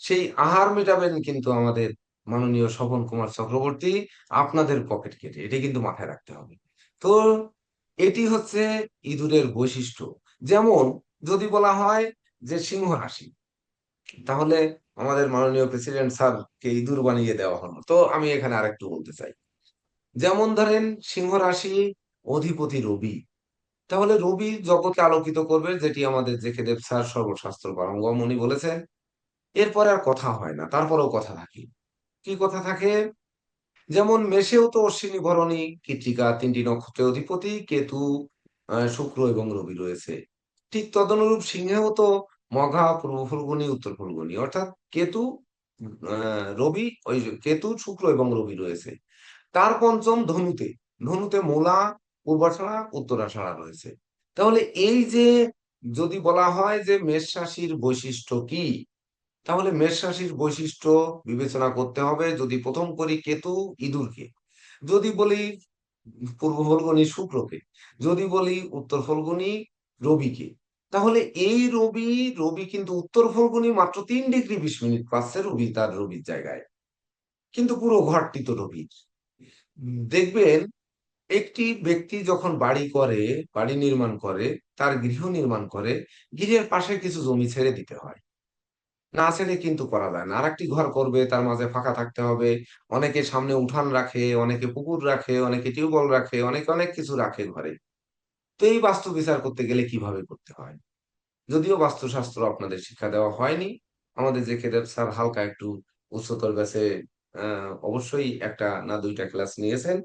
সেই আহার মেটাবেন কিন্তু আমাদের মাননীয় স্বপন কুমার চক্রবর্তী আপনাদের পকেট কেটে, এটি কিন্তু মাথায় রাখতে হবে। তো এটি হচ্ছে ইঁদুরের বৈশিষ্ট্য। যেমন যদি বলা হয় যে সিংহ রাশি, তাহলে আমাদের মাননীয় প্রেসিডেন্ট স্যারকে ইঁদুর বানিয়ে দেওয়া হলো। তো আমি এখানে আরেকটু বলতে চাই, যেমন ধরেন সিংহ রাশি অধিপতি রবি, তাহলে রবি জগৎকে আলোকিত করবে, যেটি আমাদের জেকে দেব স্যার সর্বশাস্ত্র পারঙ্গম উনি বলেছেন। এরপরে আর কথা হয় না, তারপরেও কথা থাকে। কি কথা থাকে? যেমন মেষেও তো অশ্বিনী ভরণী কৃত্তিকা তিনটি নক্ষত্রের অধিপতি কেতু, শুক্র এবং রবি রয়েছে। ঠিক তদনুরূপ সিংহেও তো মঘা, পূর্ব ফল্গুনী, উত্তর ফল্গুনী, অর্থাৎ কেতু, রবি, ওই যে কেতু, শুক্র এবং রবি রয়েছে। তার পঞ্চম ধনুতে, ধনুতে মূলা, পূর্বাষাঢ়া, উত্তরাষাঢ়া রয়েছে। তাহলে এই যে যদি বলা হয় যে মেষ রাশির বৈশিষ্ট্য কি, তাহলে মেষ রাশির বৈশিষ্ট্য বিবেচনা করতে হবে। যদি প্রথম করি কেতু ইঁদুরকে, যদি বলি পূর্ব ফল্গুনী শুক্রকে, যদি বলি উত্তর ফল্গুনী রবিকে, তাহলে এই রবি, রবি কিন্তু উত্তর ফল্গুনী মাত্র 3 ডিগ্রি 20 মিনিট পাচ্ছে রবি তার রবির জায়গায়, কিন্তু পুরো ঘরটি তো রবির। দেখবেন একটি ব্যক্তি যখন বাড়ি নির্মাণ করে, তার গৃহ নির্মাণ করে, গৃহের পাশে কিছু জমি ছেড়ে দিতে হয়। না ছেড়ে কিন্তু করা যায় না। আরেকটি ঘর করবে, তার মাঝে ফাঁকা থাকতে হবে। অনেকে সামনে উঠান রাখে, অনেকে পুকুর রাখে, অনেকে টিউবওয়েল রাখে, অনেকে অনেক কিছু রাখে ঘরে। তো এই বাস্তু বিচার করতে গেলে কিভাবে করতে হয়? যদিও বাস্তুশাস্ত্র আপনাদের শিক্ষা দেওয়া হয়নি, আমাদের যে খেদেব স্যার হালকা একটু উচ্চতর ব্যাচে অবশ্যই একটা না দুইটা ক্লাস নিয়েছেন।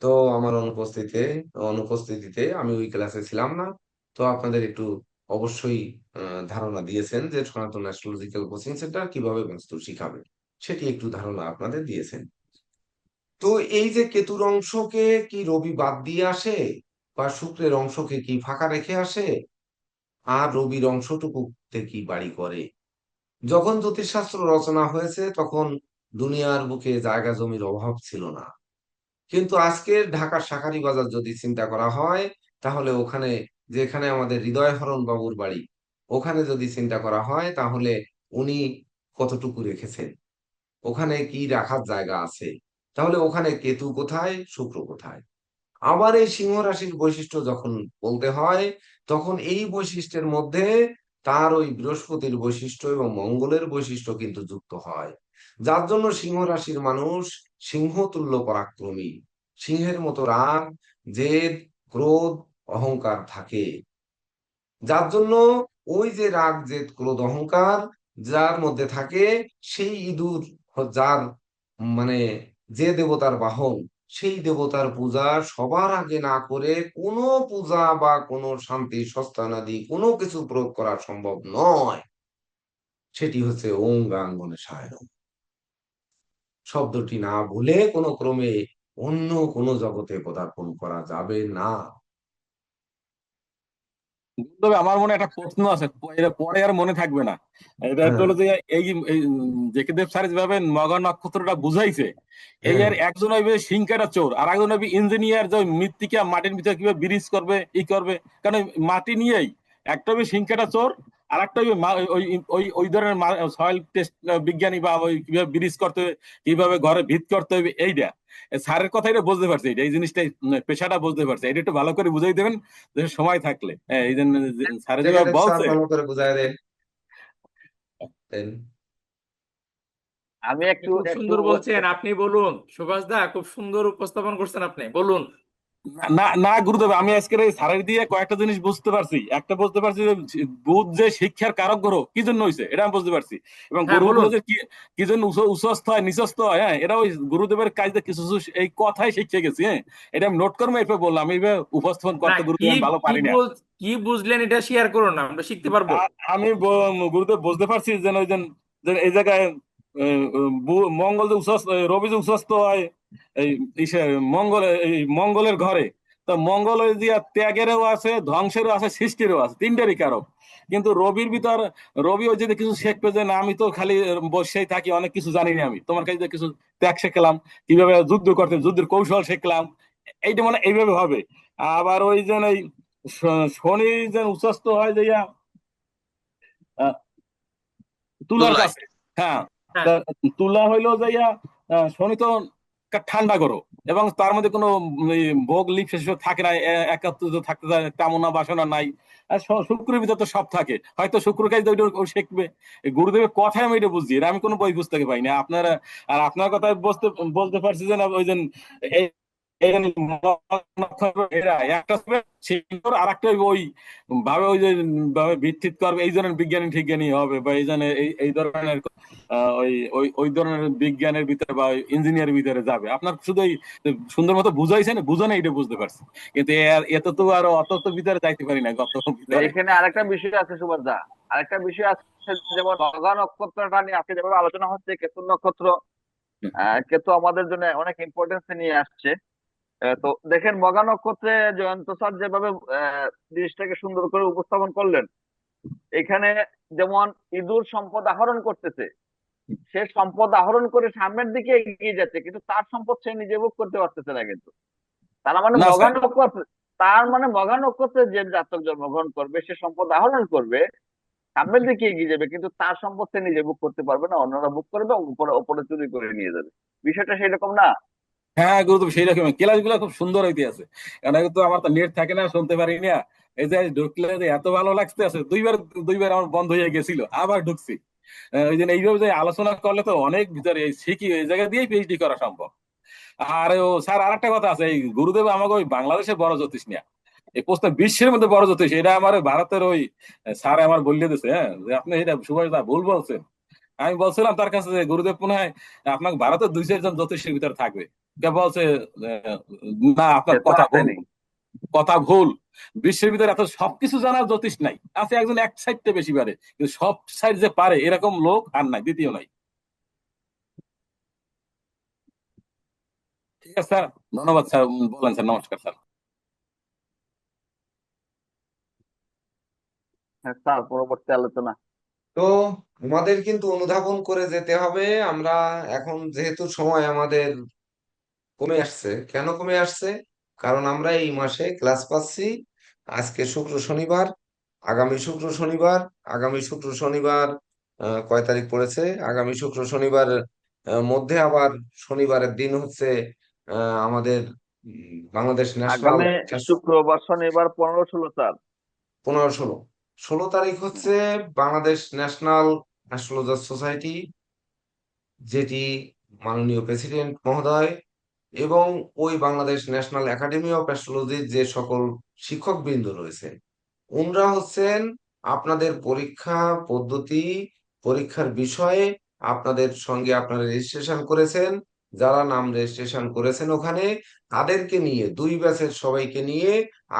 তো আমার অনুপস্থিতিতে আমি ওই ক্লাসে ছিলাম না। তো আপনাদের একটু অবশ্যই ধারণা দিয়েছেন যে সনাতন অ্যাস্ট্রোলজিক্যাল কোচিং সেন্টার কিভাবে বাস্তু শিখাবে, সেটি একটু ধারণা আপনাদের দিয়েছেন। তো এই যে কেতুর অংশকে কি রবি বাদ দিয়ে আসে, বা শুক্রের অংশকে কি ফাঁকা রেখে আসে, আর রবির অংশটুকুতে কি বাড়ি করে? যখন জ্যোতিষশাস্ত্র রচনা হয়েছে তখন দুনিয়ার বুকে জায়গা জমির অভাব ছিল না। কিন্তু আজকের ঢাকার শাঁখারী বাজার যদি চিন্তা করা হয়, তাহলে ওখানে, যেখানে আমাদের হৃদয়হরণ বাবুর বাড়ি, ওখানে যদি চিন্তা করা হয় তাহলে উনি কতটুকু রেখেছেন, ওখানে কি রাখার জায়গা আছে? তাহলে ওখানে কেতু কোথায়, শুক্র কোথায়? আবার এই সিংহ রাশির বৈশিষ্ট্য যখন বলতে হয়, তখন এই বৈশিষ্ট্যের মধ্যে তার ওই বৃহস্পতির বৈশিষ্ট্য এবং মঙ্গলের বৈশিষ্ট্য কিন্তু যুক্ত হয়, যার জন্য সিংহ রাশির মানুষ সিংহতুল্য পরাক্রমী, সিংহের মতো রাগ, জেদ, ক্রোধ, অহংকার থাকে। যার জন্য ওই যে রাগ, জেদ, ক্রোধ, অহংকার যার মধ্যে থাকে, সেই ইঁদুর, যার মানে যে দেবতার বাহন, সেই দেবতার পূজা সবার আগে না করে কোনো পূজা বা কোনো শান্তি সস্তানাদি কোনো কিছু প্রয়োগ করা সম্ভব নয়। সেটি হচ্ছে ওম গাং গণেশায় নমঃ। শব্দটি না ভুলে কোনো ক্রমে অন্য কোনো জগতে পদার্পণ করা যাবে না। তবে আমার মনে একটা প্রশ্ন আছে, এটা পরে আর মনে থাকবে না। এটা হ্যাঁ, হলো যে এই এই জেকে দেব স্যার যেভাবে মগা নক্ষত্রটা বুঝাইছে, এই হ্যাঁ, আর একজন হইবে সিংকেরা চোর, আর একজন হইবে ইঞ্জিনিয়ার, যে মৃত্তিকা মাটির ভিতরে কিভাবে ব্রিজ করবে ই করবে। কারণ ওই মাটি নিয়েই একটা হইবে সিংকেরা চোর, আর একটা হইবে ওই ওই ওই ধরনের সয়েল টেস্ট বিজ্ঞানী, বা ওই কিভাবে ব্রিজ করতে হবে, কিভাবে ঘরে ভিত করতে হবে, এইটা স্যারের কথা এটা বুঝতে পারছি, এই জিনিসটাই পেশাটা বুঝতে পারছি। এটা একটু ভালো করে বুঝাই দেবেন যে সময় থাকলে। হ্যাঁ, এই জন্য স্যার যেভাবে যেখানে স্যার বলছে। ভালো করে বুঝায় দেন। আমি আপনি একটু খুব একটু সুন্দর বলছেন, আপনি বলুন। সুভাষ দা খুব সুন্দর উপস্থাপন করছেন, আপনি বলুন। না না গুরুদেব, আমি আজকের এই স্যারের দিয়ে কয়েকটা জিনিস বুঝতে পারছি। একটা বুঝতে পারছি যে বুধ যে শিক্ষার কারক গ্রহ কি জন্য হয়েছে, এটা আমি বুঝতে পারছি। এবং হ্যাঁ, গ্রহগুলো বলুন। যে কি কি জন্য উচ্চস্থ হয় নিচস্থ হয়, হ্যাঁ, এটা ওই গুরুদেবের কাজে কিছু কিছু এই কথাই শিখে গেছি। হ্যাঁ, এটা আমি নোট করবো, এরপর বললাম। আমি এভাবে উপস্থাপন না, করতে গুরুদেব কি আমি ভালো কি পারি না। কি বুঝলেন এটা শেয়ার করুন না, আমরা শিখতে পারবো। আমি গুরুদেব বুঝতে পারছি যে ওই যে এই জায়গায় মঙ্গল যে রবি যে উচ্চস্থ হয় এই ইসে মঙ্গলের ঘরে। তো মঙ্গলের দিয়া ত্যাগেরও আছে, ধ্বংসেরও আছে, সৃষ্টিরও আছে, তিনটারই কারক। কিন্তু রবির ভিতর রবি ওই যদি কিছু শিখবে যে না, আমি তো খালি বসেই থাকি, অনেক কিছু জানি না, আমি তোমার কাছে কিছু ত্যাগ শিখলাম, কিভাবে যুদ্ধ করতে, যুদ্ধের কৌশল শিখলাম, এইটা মানে এইভাবে হবে। আবার ওই যে এই শনি যে উচ্চস্থ হয় যে আহ, তুলার তুলনায় কাছে। হ্যাঁ, হ্যাঁ, তা তুলা হইলো যাইয়া শনি তো ঠান্ডা করো, এবং তার মধ্যে কোনো ভোগ লিপ্সা এসব থাকে না, একাত্ম থাকতে কামনা বাসনা নাই। আর শুক্রের ভিতর তো সব থাকে, হয়তো শুক্র কাজ ওইটা ও শিখবে। এই গুরুদেবের কথাই আমি এটা বুঝছি, এটা আমি কোনো বই পুস্তকে পাই না। আপনারা আর আপনার কথা বলতে পারছি যে না, ওই যে এই এই যে নক্ষত্র এরা একটা সিংহর, আর একটা ওই ভাবে ওই যে ভাবে ভিত্তিক করবে, এই ধরনের বিজ্ঞানী ঠিজ্ঞানী হবে, বা এই ধরনের এই ধরনের ওই ওই ওই ধরনের বিজ্ঞানের ভিতরে বা ইঞ্জিনিয়ারের ভিতরে যাবে। আপনার শুধু এই সুন্দর মতো বুঝাইছেন, বুঝানো এটা বুঝতে পারছি, কিন্তু এত তো আর অত তো ভিতরে যাইতে পারি না, গত ভিতরে। এখানে আরেকটা বিষয় আছে সুভাষ দা, আরেকটা বিষয় আছে। যেমন মঘা নক্ষত্রটা নিয়ে আজকে যেভাবে আলোচনা হচ্ছে, কেতু নক্ষত্র, কেতু আমাদের জন্য অনেক ইম্পর্টেন্স নিয়ে আসছে। তো দেখেন মঘা নক্ষত্রে জয়ন্ত স্যার যেভাবে জিনিসটাকে সুন্দর করে উপস্থাপন করলেন, এখানে যেমন ইঁদুর সম্পদ আহরণ করতেছে, সে সম্পদ আহরণ করে সামনের দিকে এগিয়ে যাচ্ছে, কিন্তু তার সম্পদ সে নিজে ভোগ করতে পারতেছে না। কিন্তু তার মানে না মঘা স্যার, নক্ষত্র, তার মানে মঘা নক্ষত্রে যে জাতক জন্মগ্রহণ করবে, সে সম্পদ আহরণ করবে, সামনের দিকে এগিয়ে যাবে, কিন্তু তার সম্পদ সে নিজে ভোগ করতে পারবে না, অন্যরা ভোগ করবে, উপরে উপরে চুরি করে নিয়ে যাবে। বিষয়টা সেরকম না। হ্যাঁ গুরুত্ব সেই রকম ক্লাস গুলো খুব সুন্দর হইতে আছে, কারণ এখন তো আমার তো নেট থাকে না, শুনতে পারি না। এই যে ঢুকলে যে এত ভালো লাগতে আছে, দুইবার আমার বন্ধ হয়ে গেছিল, আবার ঢুকছি। ওই জন্য এইভাবে যে আলোচনা করলে তো অনেক ভিতরে শিখি, এই জায়গা দিয়েই পিএইচডি করা সম্ভব। আর ও স্যার আরেকটা কথা আছে, এই গুরুদেব আমাকে ওই বাংলাদেশের বড় জ্যোতিষ নিয়ে এই প্রশ্ন বিশ্বের মধ্যে বড় জ্যোতিষ, এটা আমার ওই ভারতের ওই স্যার আমার বলিয়ে দিছে, হ্যাঁ, যে আপনি এটা সুভাষ দা ভুল বলছেন। আমি বলছিলাম তার কাছে যে গুরুদেব মনে হয় আপনাকে ভারতের 2-4 জন জ্যোতিষীর ভিতরে থাকবে। কে বলছে না সে আপনার তো কথা ভুল, আসেনি। কথা ভুল। বিশ্বের ভিতরে এত সবকিছু জানার জ্যোতিষ নাই, আছে একজন এক সাইডটা বেশি পারে, কিন্তু সব সাইড যে পারে এরকম লোক আর নাই, দ্বিতীয় নাই। ঠিক আছে স্যার, ধন্যবাদ স্যার, বলেন স্যার, নমস্কার স্যার। হ্যাঁ স্যার, পরবর্তী আলোচনা। তো আমাদের কিন্তু অনুধাবন করে যেতে হবে। আমরা এখন যেহেতু সময় আমাদের কমে আসছে, কেন কমে আসছে? কারণ আমরা এই মাসে ক্লাস পাচ্ছি আজকে শুক্র শনিবার, আগামী শুক্র শনিবার, আগামী শুক্র শনিবার কয় তারিখ পড়েছে? আগামী শুক্র শনিবার মধ্যে আবার শনিবারের দিন হচ্ছে আমাদের বাংলাদেশ ন্যাশনাল আগামী শুক্রবার শনিবার 15-16 স্যার। 15-16, 16 তারিখ হচ্ছে বাংলাদেশ ন্যাশনাল অ্যাস্ট্রোলজার সোসাইটি, যেটি মাননীয় প্রেসিডেন্ট মহোদয় এবং ওই বাংলাদেশ ন্যাশনাল একাডেমি অফ অ্যাস্ট্রোলজির যে সকল শিক্ষকবৃন্দ রয়েছে, ওনরা হচ্ছেন আপনাদের পরীক্ষা পদ্ধতি, পরীক্ষার বিষয়ে আপনাদের সঙ্গে আপনারা রেজিস্ট্রেশন করেছেন, যারা নাম রেজিস্ট্রেশন করেছেন ওখানে, তাদেরকে নিয়ে 2 ব্যাচের সবাইকে নিয়ে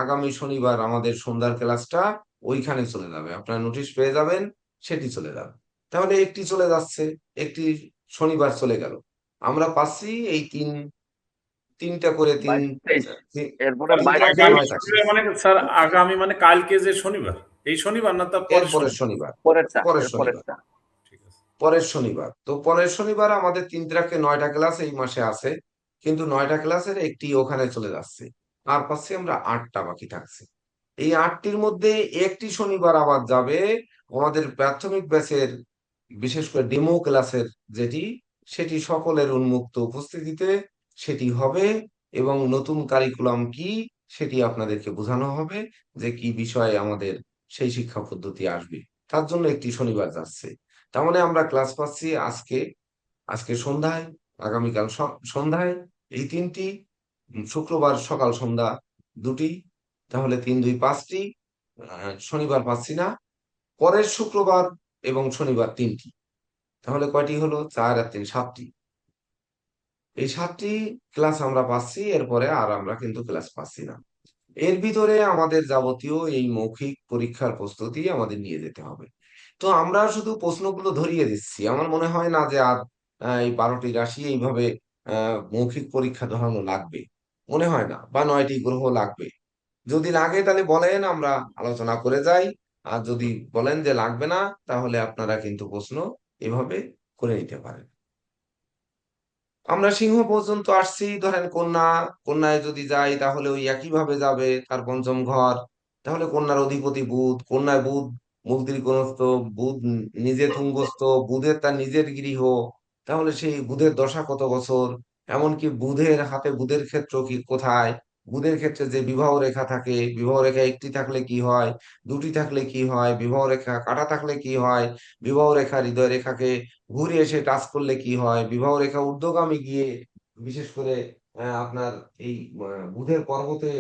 আগামী শনিবার আমাদের সন্ধ্যার ক্লাসটা ওইখানে চলে যাবে। আপনারা নোটিশ পেয়ে যাবেন, সেটি চলে যাবে। তাহলে একটি চলে যাচ্ছে, একটি শনিবার চলে গেল। আমরা পাচ্ছি এই তিনটা করে 22-23, এরপরে তিনটা আগামী 22-23 9টা শনিবার মানে স্যার, আগামী মানে কালকে যে শনিবার, এই শনিবার না তার এর পরের পরের শনিবার? শনিবার, পরেরটা, পরের এর শনিবার, পরেরটা। ঠিক আছে। পরের শনিবার। তো পরের শনিবার আমাদের 3 থেকে 9টা ক্লাস এই মাসে আছে, কিন্তু 9টা ক্লাসের একটি ওখানে চলে যাচ্ছে, আর পাচ্ছি আমরা 8টা বাকি থাকছে। এই 8টির মধ্যে একটি শনিবার আবার যাবে আমাদের প্রাথমিক ব্যাচের, বিশেষ করে ডেমো ক্লাসের যেটি, সেটি সকলের উন্মুক্ত উপস্থিতিতে সেটি হবে এবং নতুন কারিকুলাম কি সেটি আপনাদেরকে বোঝানো হবে, যে কি বিষয়ে আমাদের সেই শিক্ষা পদ্ধতি আসবে। তার জন্য একটি শনিবার যাচ্ছে। তার মানে আমরা ক্লাস পাচ্ছি আজকে, আজকে সন্ধ্যায়, আগামীকাল সন্ধ্যায়, এই তিনটি, শুক্রবার সকাল সন্ধ্যা দুটি, তাহলে 3-2-5টি। শনিবার পাচ্ছি না, পরের শুক্রবার এবং শনিবার 3টি, তাহলে কয়টি হলো? 4 আর 3 7টি। এই 7টি ক্লাস আমরা পাচ্ছি, এরপরে আর আমরা কিন্তু ক্লাস পাচ্ছি না। এর ভিতরে আমাদের যাবতীয় এই মৌখিক পরীক্ষার প্রস্তুতি আমাদের নিয়ে যেতে হবে। তো আমরা শুধু প্রশ্নগুলো ধরিয়ে দিচ্ছি, আমার মনে হয় না যে আর এই 12টি রাশি এইভাবে মৌখিক পরীক্ষা ধরানো লাগবে, মনে হয় না, বা 9টি গ্রহ লাগবে। যদি লাগে তাহলে বলেন, আমরা আলোচনা করে যাই। আর যদি বলেন যে লাগবে না, তাহলে আপনারা কিন্তু প্রশ্ন এভাবে করে নিতে পারেন। আমরা সিংহ পর্যন্ত আসছি, ধরেন কন্যায় যদি যাই তাহলে ওই একই ভাবে যাবে, তার পঞ্চম ঘর। তাহলে কন্যার অধিপতি বুধ, কন্যায় বুধ মূল ত্রিকোণস্থ, বুধ নিজে তুঙ্গস্থ, বুধের তার নিজের গৃহ। তাহলে সেই বুধের দশা কত বছর, এমনকি বুধের হাতে বুধের ক্ষেত্র কি কোথায়, বুধের ক্ষেত্রে যে বিবাহ রেখা থাকে, বিবাহ রেখা একটি থাকলে কি হয়, দুটি থাকলে কি হয়, বিবাহ রেখা কাটা থাকলে কি হয়, বিবাহ রেখা হৃদয় রেখাকে ঘুরে এসে টাচ করলে কি হয়, বিবাহ রেখা ঊর্ধ্বগামী গিয়ে বিশেষ করে আপনার এই বুধের পর্বতে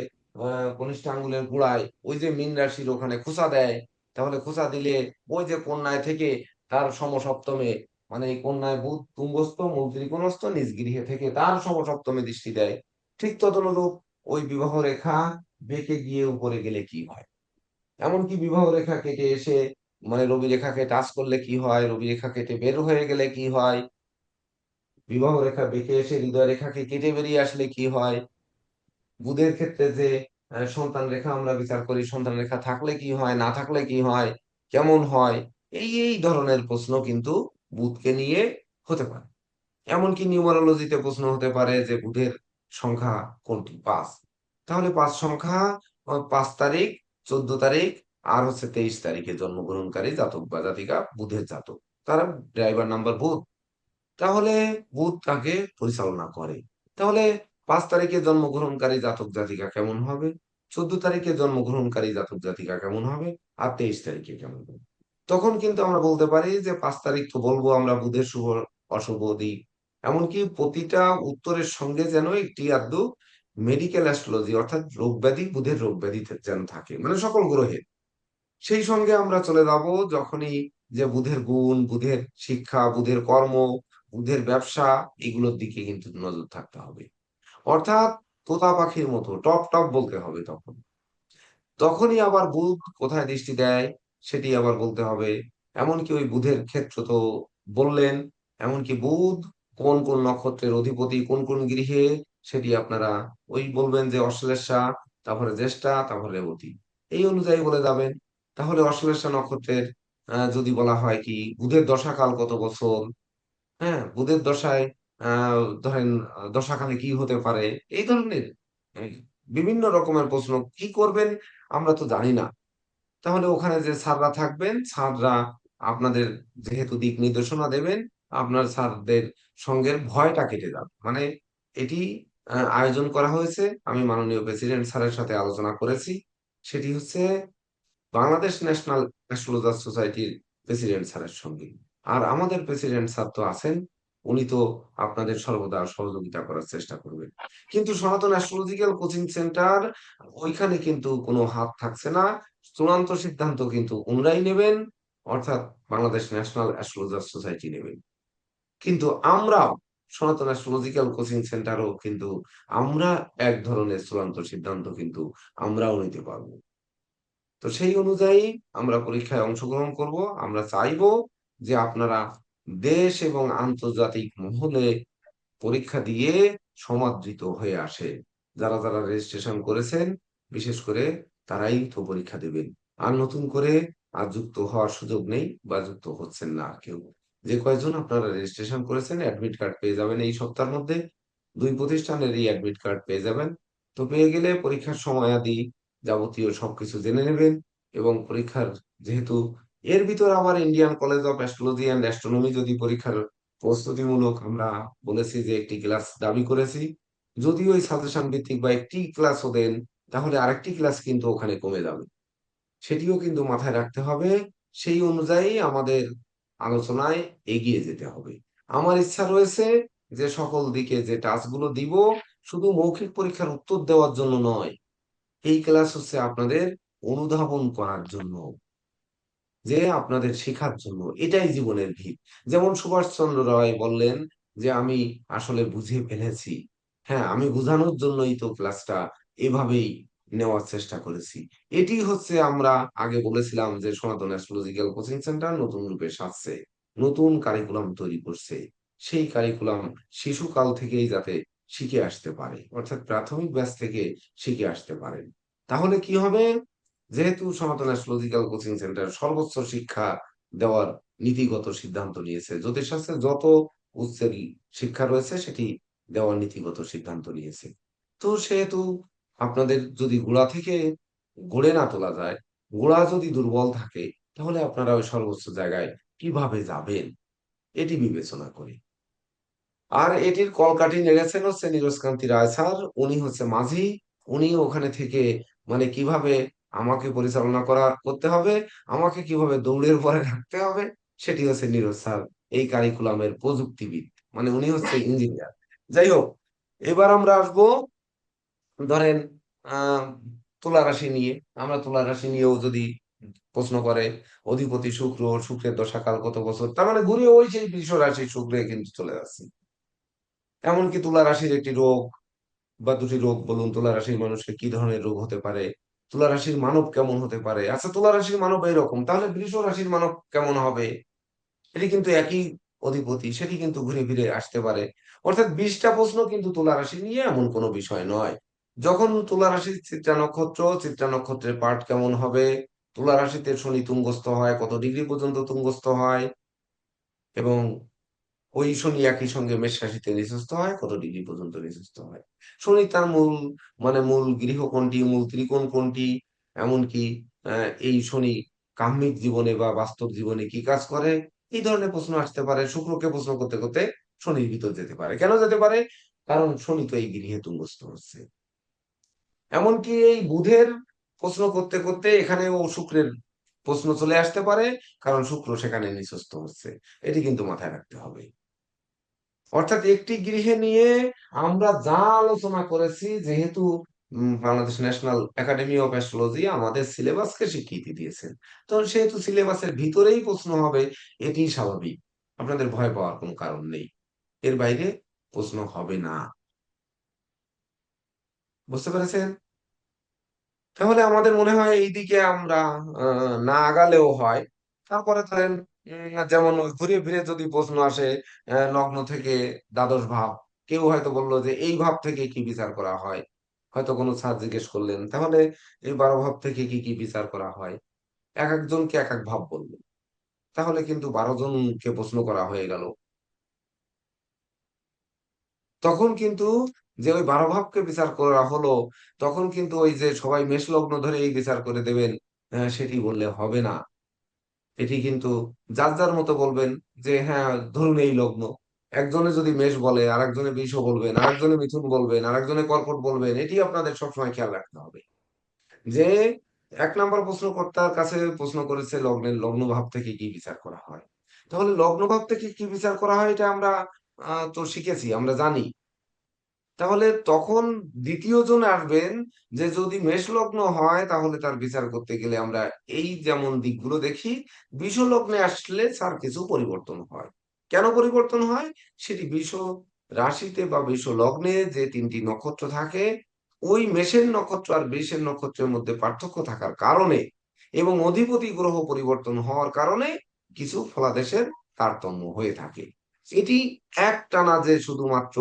কনিষ্ঠ আঙ্গুলের গোড়ায় ওই যে মীন রাশির ওখানে খোঁচা দেয়, তাহলে খোঁচা দিলে ওই যে কন্যায় থেকে তার সমসপ্তমে, মানে এই কন্যায় বুধ তুঙ্গস্থ মূল ত্রিকোণস্থ নিজ গৃহে থেকে তার সমসপ্তমে দৃষ্টি দেয়। ঠিক তদনুরূপ ওই বিবাহ রেখা বেঁকে গিয়ে উপরে গেলে কি হয়, এমনকি বিবাহ রেখা কেটে এসে, মানে রবি রেখাকে টাচ করলে কি হয়, রবি রেখা কেটে বের হয়ে গেলে কি হয়, বিবাহ রেখা বেঁকে এসে হৃদয় রেখাকে কেটে বেরিয়ে আসলে কি হয়, বুধের ক্ষেত্রে যে সন্তান রেখা আমরা বিচার করি, সন্তান রেখা থাকলে কি হয়, না থাকলে কি হয়, কেমন হয়, এই ধরনের প্রশ্ন কিন্তু বুধকে নিয়ে হতে পারে। এমনকি নিউমারোলজিতে প্রশ্ন হতে পারে যে বুধের সংখ্যা কোনটি? 5। তাহলে 5 সংখ্যা 5 তারিখ, 14 তারিখ আর হচ্ছে 23 তারিখে জন্মগ্রহণকারী জাতক বা জাতিকা বুধের জাতক, তারা ড্রাইভার নাম্বার বুধ, তাহলে বুধ তাকে পরিচালনা করে। তাহলে 5 তারিখে জন্মগ্রহণকারী জাতক জাতিকা কেমন হবে, 14 তারিখে জন্মগ্রহণকারী জাতক জাতিকা কেমন হবে, আর 23 তারিখে কেমন হবে। তখন কিন্তু আমরা বলতে পারি যে 5 তারিখ তো বলবো আমরা বুধের শুভ অশুভ দিক। এমনকি প্রতিটা উত্তরের সঙ্গে যেন একটি আধটু মেডিকেল অ্যাস্ট্রোলজি অর্থাৎ রোগ ব্যাধি, বুধের রোগ ব্যাধি যেন থাকে, মানে সকল গ্রহের। সেই সঙ্গে আমরা চলে যাব যখনই যে বুধের গুণ, বুধের শিক্ষা, বুধের কর্ম, বুধের ব্যবসা, এগুলোর দিকে কিন্তু নজর থাকতে হবে। অর্থাৎ তোতা পাখির মতো টপ টপ বলতে হবে তখন। তখনই আবার বুধ কোথায় দৃষ্টি দেয় সেটি আবার বলতে হবে। এমনকি ওই বুধের ক্ষেত্র তো বললেন, এমনকি বুধ কোন কোন নক্ষত্রের অধিপতি, কোন কোন গৃহে, সেটি আপনারা ওই বলবেন যে অশ্লেষা, তারপরে জ্যেষ্ঠা, তারপরে রেবতী, এই অনুযায়ী বলে যাবেন। তাহলে অশ্লেষা নক্ষত্রের যদি বলা হয় কি বুধের দশাকাল কত বছর, হ্যাঁ বুধের দশায় ধরেন দশাকালে কি হতে পারে, এই ধরনের এই বিভিন্ন রকমের প্রশ্ন কি করবেন আমরা তো জানি না। তাহলে ওখানে যে স্যাররা থাকবেন, স্যাররা আপনাদের যেহেতু দিক নির্দেশনা দেবেন, আপনার স্যারদের সঙ্গে ভয়টা কেটে যাবে। মানে এটি আয়োজন করা হয়েছে, আমি মাননীয় প্রেসিডেন্ট স্যারের সাথে আলোচনা করেছি। সেটি হচ্ছে বাংলাদেশ ন্যাশনাল অ্যাস্ট্রোলজার সোসাইটির প্রেসিডেন্ট স্যারের সঙ্গে। আর আমাদের প্রেসিডেন্ট স্যার তো আছেন, উনি তো আপনাদের সর্বদা সহযোগিতা করার চেষ্টা করবেন। কিন্তু সনাতন অ্যাস্ট্রোলজিক্যাল কোচিং সেন্টার, ওইখানে কিন্তু কোনো হাত থাকছে না, চূড়ান্ত সিদ্ধান্ত কিন্তু ওনারাই নেবেন, অর্থাৎ বাংলাদেশ ন্যাশনাল অ্যাস্ট্রোলজার সোসাইটি নেবেন। কিন্তু আমরাও সনাতন অ্যাস্ট্রোলজিক্যাল কোচিং সেন্টারও কিন্তু আমরা এক ধরনের চূড়ান্ত সিদ্ধান্ত কিন্তু আমরাও নিতে পারবো। তো সেই অনুযায়ী আমরা পরীক্ষায় অংশগ্রহণ করব। আমরা চাইবো যে আপনারা দেশ এবং আন্তর্জাতিক মহলে পরীক্ষা দিয়ে সমাদৃত হয়ে আসে। যারা যারা রেজিস্ট্রেশন করেছেন বিশেষ করে তারাই তো পরীক্ষা দেবেন। আর নতুন করে আর যুক্ত হওয়ার সুযোগ নেই বা যুক্ত হচ্ছেন না আর কেউ। যে কয়েকজন আপনারা রেজিস্ট্রেশন করেছেন অ্যাডমিট কার্ড পেয়ে যাবেন এই সপ্তাহের মধ্যে। 2 প্রতিষ্ঠানেরই অ্যাডমিট কার্ড পেয়ে যাবেন। তো পেয়ে গেলে পরীক্ষার সময়াদি যাবতীয় সবকিছু জেনে নেবেন। এবং পরীক্ষার যেহেতু এর ভিতর আবার Indian college of astrology and astronomy যদি পরীক্ষার প্রস্তুতিমূলক আমরা বলেছি যে একটি ক্লাস দাবি করেছি, যদি ওই সাজেশন ভিত্তিক বা একটি ক্লাসও দেন তাহলে আরেকটি ক্লাস কিন্তু ওখানে কমে যাবে, সেটিও কিন্তু মাথায় রাখতে হবে। সেই অনুযায়ী আমাদের আলোচনায় এগিয়ে যেতে হবে। আমার ইচ্ছা রয়েছে যে সকল দিকে যে টাস্কগুলো দিব শুধু মৌখিক পরীক্ষার উত্তর দেওয়ার জন্য নয়, এই ক্লাস হচ্ছে আপনাদের অনুধাবন করার জন্য, যে আপনাদের শেখার জন্য। এটাই জীবনের ভিত। যেমন সুভাষচন্দ্র রায় বললেন যে আমি আসলে বুঝে ফেলেছি, হ্যাঁ আমি বোঝানোর জন্যই তো ক্লাসটা এভাবেই নেওয়ার চেষ্টা করেছি। এটি হচ্ছে আমরা আগে বলেছিলাম যে সনাতন অ্যাস্ট্রোলজিক্যাল কোচিং সেন্টার নতুন রূপে সাজছে, নতুন কারিকুলাম তৈরি করছে। সেই কারিকুলাম শিশুকাল থেকেই যাতে শিখে আসতে পারে, অর্থাৎ প্রাথমিক ব্যাচ থেকে শিখে আসতে পারেন। তাহলে কি হবে, যেহেতু সনাতন অ্যাস্ট্রোলজিক্যাল কোচিং সেন্টার সর্বোচ্চ শিক্ষা দেওয়ার নীতিগত সিদ্ধান্ত নিয়েছে, জ্যোতিষশাস্ত্রে যত উচ্চের শিক্ষা রয়েছে সেটি দেওয়ার নীতিগত সিদ্ধান্ত নিয়েছে। তো সেহেতু আপনাদের যদি গোড়া থেকে গড়ে না তোলা যায়, গোড়া যদি দুর্বল থাকে, তাহলে আপনারা ওই সর্বোচ্চ জায়গায় কিভাবে যাবেন এটি বিবেচনা করে। আর এটির কলকাঠি নেড়েছেন হচ্ছে নীরজকান্তি রায় স্যার, উনি হচ্ছে মাঝি। উনি ওখানে থেকে মানে কিভাবে আমাকে পরিচালনা করতে হবে, আমাকে কিভাবে দৌড়ের পরে রাখতে হবে, সেটি হচ্ছে নীরজ স্যার এই কারিকুলামের প্রযুক্তিবিদ, মানে উনি হচ্ছে ইঞ্জিনিয়ার। যাই হোক, এবার আমরা আসবো ধরেন আহ তুলা রাশি নিয়ে। আমরা তুলা রাশি নিয়েও যদি প্রশ্ন করে অধিপতি শুক্র, শুক্রের দশাকাল কত বছর, তার মানে ঘুরে ওই সেই বৃষ রাশি শুক্রে কিন্তু চলে আসছে। এমনকি তুলা রাশির একটি রোগ বা দুটি রোগ বলুন, তুলা রাশির মানুষের কি ধরনের রোগ হতে পারে, তুলা রাশির মানব কেমন হতে পারে। আচ্ছা তুলা রাশির মানব এইরকম, তাহলে বৃষ রাশির মানব কেমন হবে, এটি কিন্তু একই অধিপতি, সেটি কিন্তু ঘুরে ফিরে আসতে পারে। অর্থাৎ 20টা প্রশ্ন কিন্তু তুলা রাশি নিয়ে এমন কোনো বিষয় নয়। যখন তুলা রাশির চিত্রা নক্ষত্র, চিত্রা নক্ষত্রের পাঠ কেমন হবে, তুলা রাশিতে শনি তুঙ্গস্থ হয় কত ডিগ্রি পর্যন্ত তুঙ্গস্থ হয়, এবং ওই শনি একই সঙ্গে মেষ রাশিতে নিচস্থ হয় কত ডিগ্রি পর্যন্ত নিচস্থ হয়, শনি তার মূল মানে মূল গৃহ কোনটি, মূল ত্রিকোণ কোনটি, এমনকি এই শনি কাম্মিক জীবনে বা বাস্তব জীবনে কি কাজ করে, এই ধরনের প্রশ্ন আসতে পারে। শুক্রকে প্রশ্ন করতে করতে শনির ভিতর যেতে পারে। কেন যেতে পারে, কারণ শনি তো এই গৃহে তুঙ্গস্থ হচ্ছে। এমনকি এই বুধের প্রশ্ন করতে করতে এখানেও শুক্রের প্রশ্ন চলে আসতে পারে, কারণ শুক্র সেখানে নিচস্থ হচ্ছে। এটি কিন্তু মাথায় রাখতে হবে। অর্থাৎ একটি গৃহে নিয়ে আমরা যা আলোচনা করেছি, যেহেতু Bangladesh national academy of astrology আমাদের সিলেবাসকে স্বীকৃতি দিয়েছেন, তো সেহেতু সিলেবাসের ভিতরেই প্রশ্ন হবে, এটি স্বাভাবিক। আপনাদের ভয় পাওয়ার কোনো কারণ নেই, এর বাইরে প্রশ্ন হবে না। বুঝতে পেরেছেন? তাহলে আমাদের মনে হয় এইদিকে আমরা না আগালেও হয়। তারপরে ধরেন যেমন ওই ঘুরে ফিরে যদি প্রশ্ন আসে, লগ্ন থেকে দ্বাদশ ভাব, কেউ হয়তো বললো যে এই ভাব থেকে কি বিচার করা হয়, হয়তো কোনো স্যার জিজ্ঞেস করলেন, তাহলে এই 12 ভাব থেকে কি কি বিচার করা হয়, এক একজনকে এক এক ভাব বললো, তাহলে কিন্তু 12 জনকে প্রশ্ন করা হয়ে গেল। তখন কিন্তু যে ওই 12 ভাবকে বিচার করা হলো, তখন কিন্তু ওই যে সবাই মেষ লগ্ন ধরে এই বিচার করে দেবেন, সেটি বললে হবে না। এটি কিন্তু যার যার মতো বলবেন, যে হ্যাঁ ধরুন এই লগ্ন, একজনে যদি মেষ বলে, আরেকজনে বৃষ বলবেন, আরেকজনে মিথুন বলবেন, আরেকজনে কর্কট বলবেন। এটি আপনাদের সবসময় খেয়াল রাখতে হবে যে 1 নম্বর প্রশ্নকর্তার কাছে প্রশ্ন করেছে লগ্নের লগ্ন ভাব থেকে কি বিচার করা হয়। তাহলে লগ্ন ভাব থেকে কি বিচার করা হয় এটা আমরা তো শিখেছি, আমরা জানি। তাহলে তখন দ্বিতীয় জন আসবেন, যে যদি মেষ লগ্ন হয় তাহলে তার বিচার করতে গেলে আমরা এই যেমন দিকগুলো দেখি, বৃষ লগ্নে আসলে তার কিছু পরিবর্তন হয়। কেন পরিবর্তন হয় সেটি বৃষ রাশিতে বা বৃষ লগ্নে যে 3টি নক্ষত্র থাকে, ওই মেষের নক্ষত্র আর বৃষের নক্ষত্রের মধ্যে পার্থক্য থাকার কারণে এবং অধিপতি গ্রহ পরিবর্তন হওয়ার কারণে কিছু ফলাদেশের তারতম্য হয়ে থাকে। এটি একটানা যে শুধুমাত্র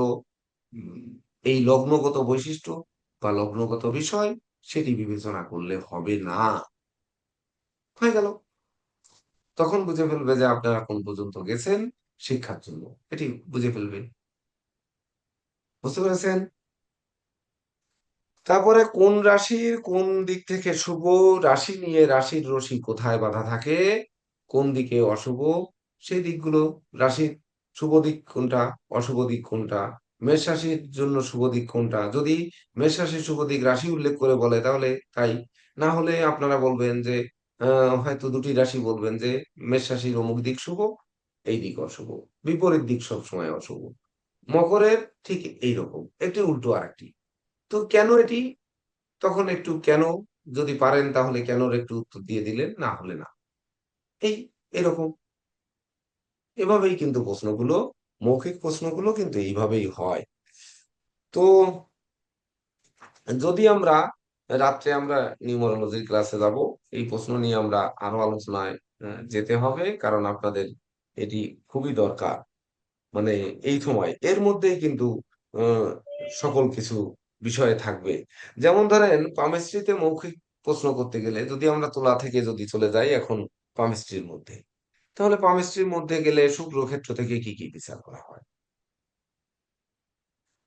উম, এই লগ্নগত বৈশিষ্ট্য বা লগ্নগত বিষয়, সেটি বিবেচনা করলে হবে না। হয়ে গেল। তখন বুঝে ফেলবে যে আপনারা কোন পর্যন্ত গেছেন শিক্ষার জন্য, এটি বুঝে ফেলবে। বুঝতে পেরেছেন? তারপরে কোন রাশির কোন দিক থেকে শুভ, রাশি নিয়ে রাশির রশি কোথায় বাঁধা থাকে, কোন দিকে অশুভ, সেই দিকগুলো, রাশির শুভ দিক কোনটা, অশুভ দিক কোনটা, মেষ রাশির জন্য শুভ দিক কোনটা। যদি মেষ রাশির শুভ দিক রাশি উল্লেখ করে বলে তাহলে তাই, না হলে আপনারা বলবেন যে হয়তো দুটি রাশি বলবেন যে মেষ রাশির অমুক দিক শুভ, এই দিক অশুভ, বিপরীত দিক সবসময় অশুভ। মকরের ঠিক এইরকম একটি উল্টো আরেকটি। তো কেন এটি, তখন একটু কেন যদি পারেন তাহলে কেনর একটু উত্তর দিয়ে দিলেন, না হলে না। এই এরকম এভাবেই কিন্তু প্রশ্নগুলো, মৌখিক প্রশ্নগুলো কিন্তু এইভাবেই হয়। তো যদি আমরা রাত্রে আমরা নিউমারোলজির ক্লাসে যাব, এই প্রশ্ন নিয়ে আমরা আরো আলোচনায় যেতে হবে, কারণ আপনাদের এটি খুবই দরকার। মানে এই সময় এর মধ্যেই কিন্তু আহ, সকল কিছু বিষয়ে থাকবে। যেমন ধরেন পামিস্ট্রিতে মৌখিক প্রশ্ন করতে গেলে যদি আমরা তুলা থেকে যদি চলে যাই এখন পামিস্ট্রির মধ্যে, তাহলে পামিস্ট্রির মধ্যে গেলে শুক্র ক্ষেত্র থেকে কি কি বিচার করা হয়,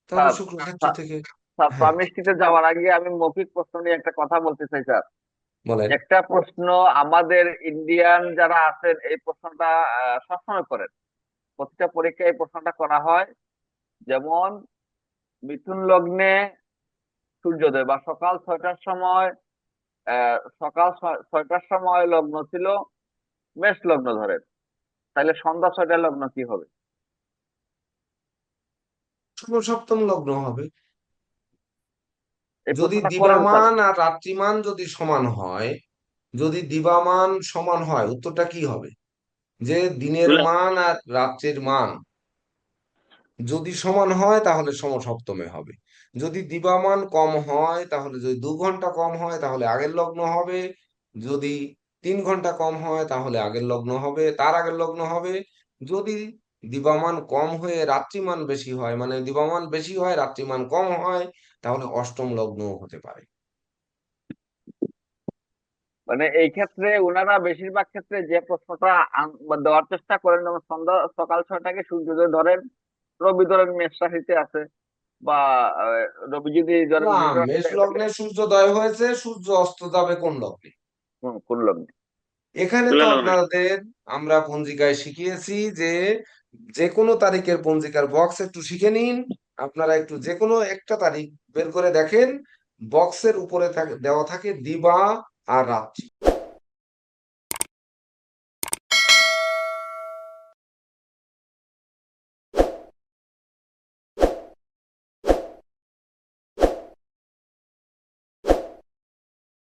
তাহলে স্যার শুক্র ক্ষেত্র স্যার থেকে। স্যার, হ্যাঁ, প্রামিস্টিতে যাওয়ার আগে আমি মৌখিক প্রশ্ন নিয়ে একটা কথা বলতে চাই স্যার। বলেন। একটা প্রশ্ন আমাদের ইন্ডিয়ান যারা আছেন এই প্রশ্নটা সবসময় করেন, প্রতিটা পরীক্ষায় এই প্রশ্নটা করা হয়। যেমন মিথুন লগ্নে সূর্যোদয় বা সকাল 6টার সময়, সকাল 6টার সময় লগ্ন ছিল মেষ লগ্ন ধরেন, তাহলে সন্ধ্যা 6টার লগ্ন কি হবে? শুভ সপ্তম লগ্ন হবে। এই যদি প্রশ্নটা করেন স্যার। দিবামান আর রাত্রিমান যদি সমান হয়, যদি দিবামান সমান হয় উত্তরটা কি হবে, যে দিনের মান আর রাত্রের মান যদি সমান হয় তাহলে সমসপ্তমে হবে। যদি দিবামান কম হয়, তাহলে যদি 2 ঘন্টা কম হয় তাহলে আগের লগ্ন হবে, যদি 3 ঘন্টা কম হয় তাহলে আগের লগ্ন হবে, তার আগের লগ্ন হবে। যদি দিবামান কম হয়ে রাত্রিমান বেশি হয়, মানে দিবামান বেশি হয় রাত্রিমান কম হয়, তাহলে অষ্টম লগ্ন হতে পারে। মানে এই ক্ষেত্রে ওনারা বেশিরভাগ ক্ষেত্রে যে প্রশ্নটা দেওয়ার চেষ্টা করেন, যেমন সন্ধ্যা সকাল 6টাকে সূর্যোদয় ধরেন, রবি ধরেন মেষ রাশিতে আছে, বা আহ, রবি যদি ধরেন না, মীন মেষ রাশিতে, তাহলে লগ্নে সূর্যোদয় হয়েছে, সূর্য অস্ত যাবে কোন লগ্নে? কোন লগ্নে? এখানে তো আপনাদের আমরা পঞ্জিকায় শিখিয়েছি যে যে কোনো তারিখের পঞ্জিকার বক্স একটু শিখে নিন, আপনারা একটু যে কোনো একটা তারিখ বের করে দেখেন, বক্সের উপরে দেওয়া থাকে দিবা আর রাত্রি।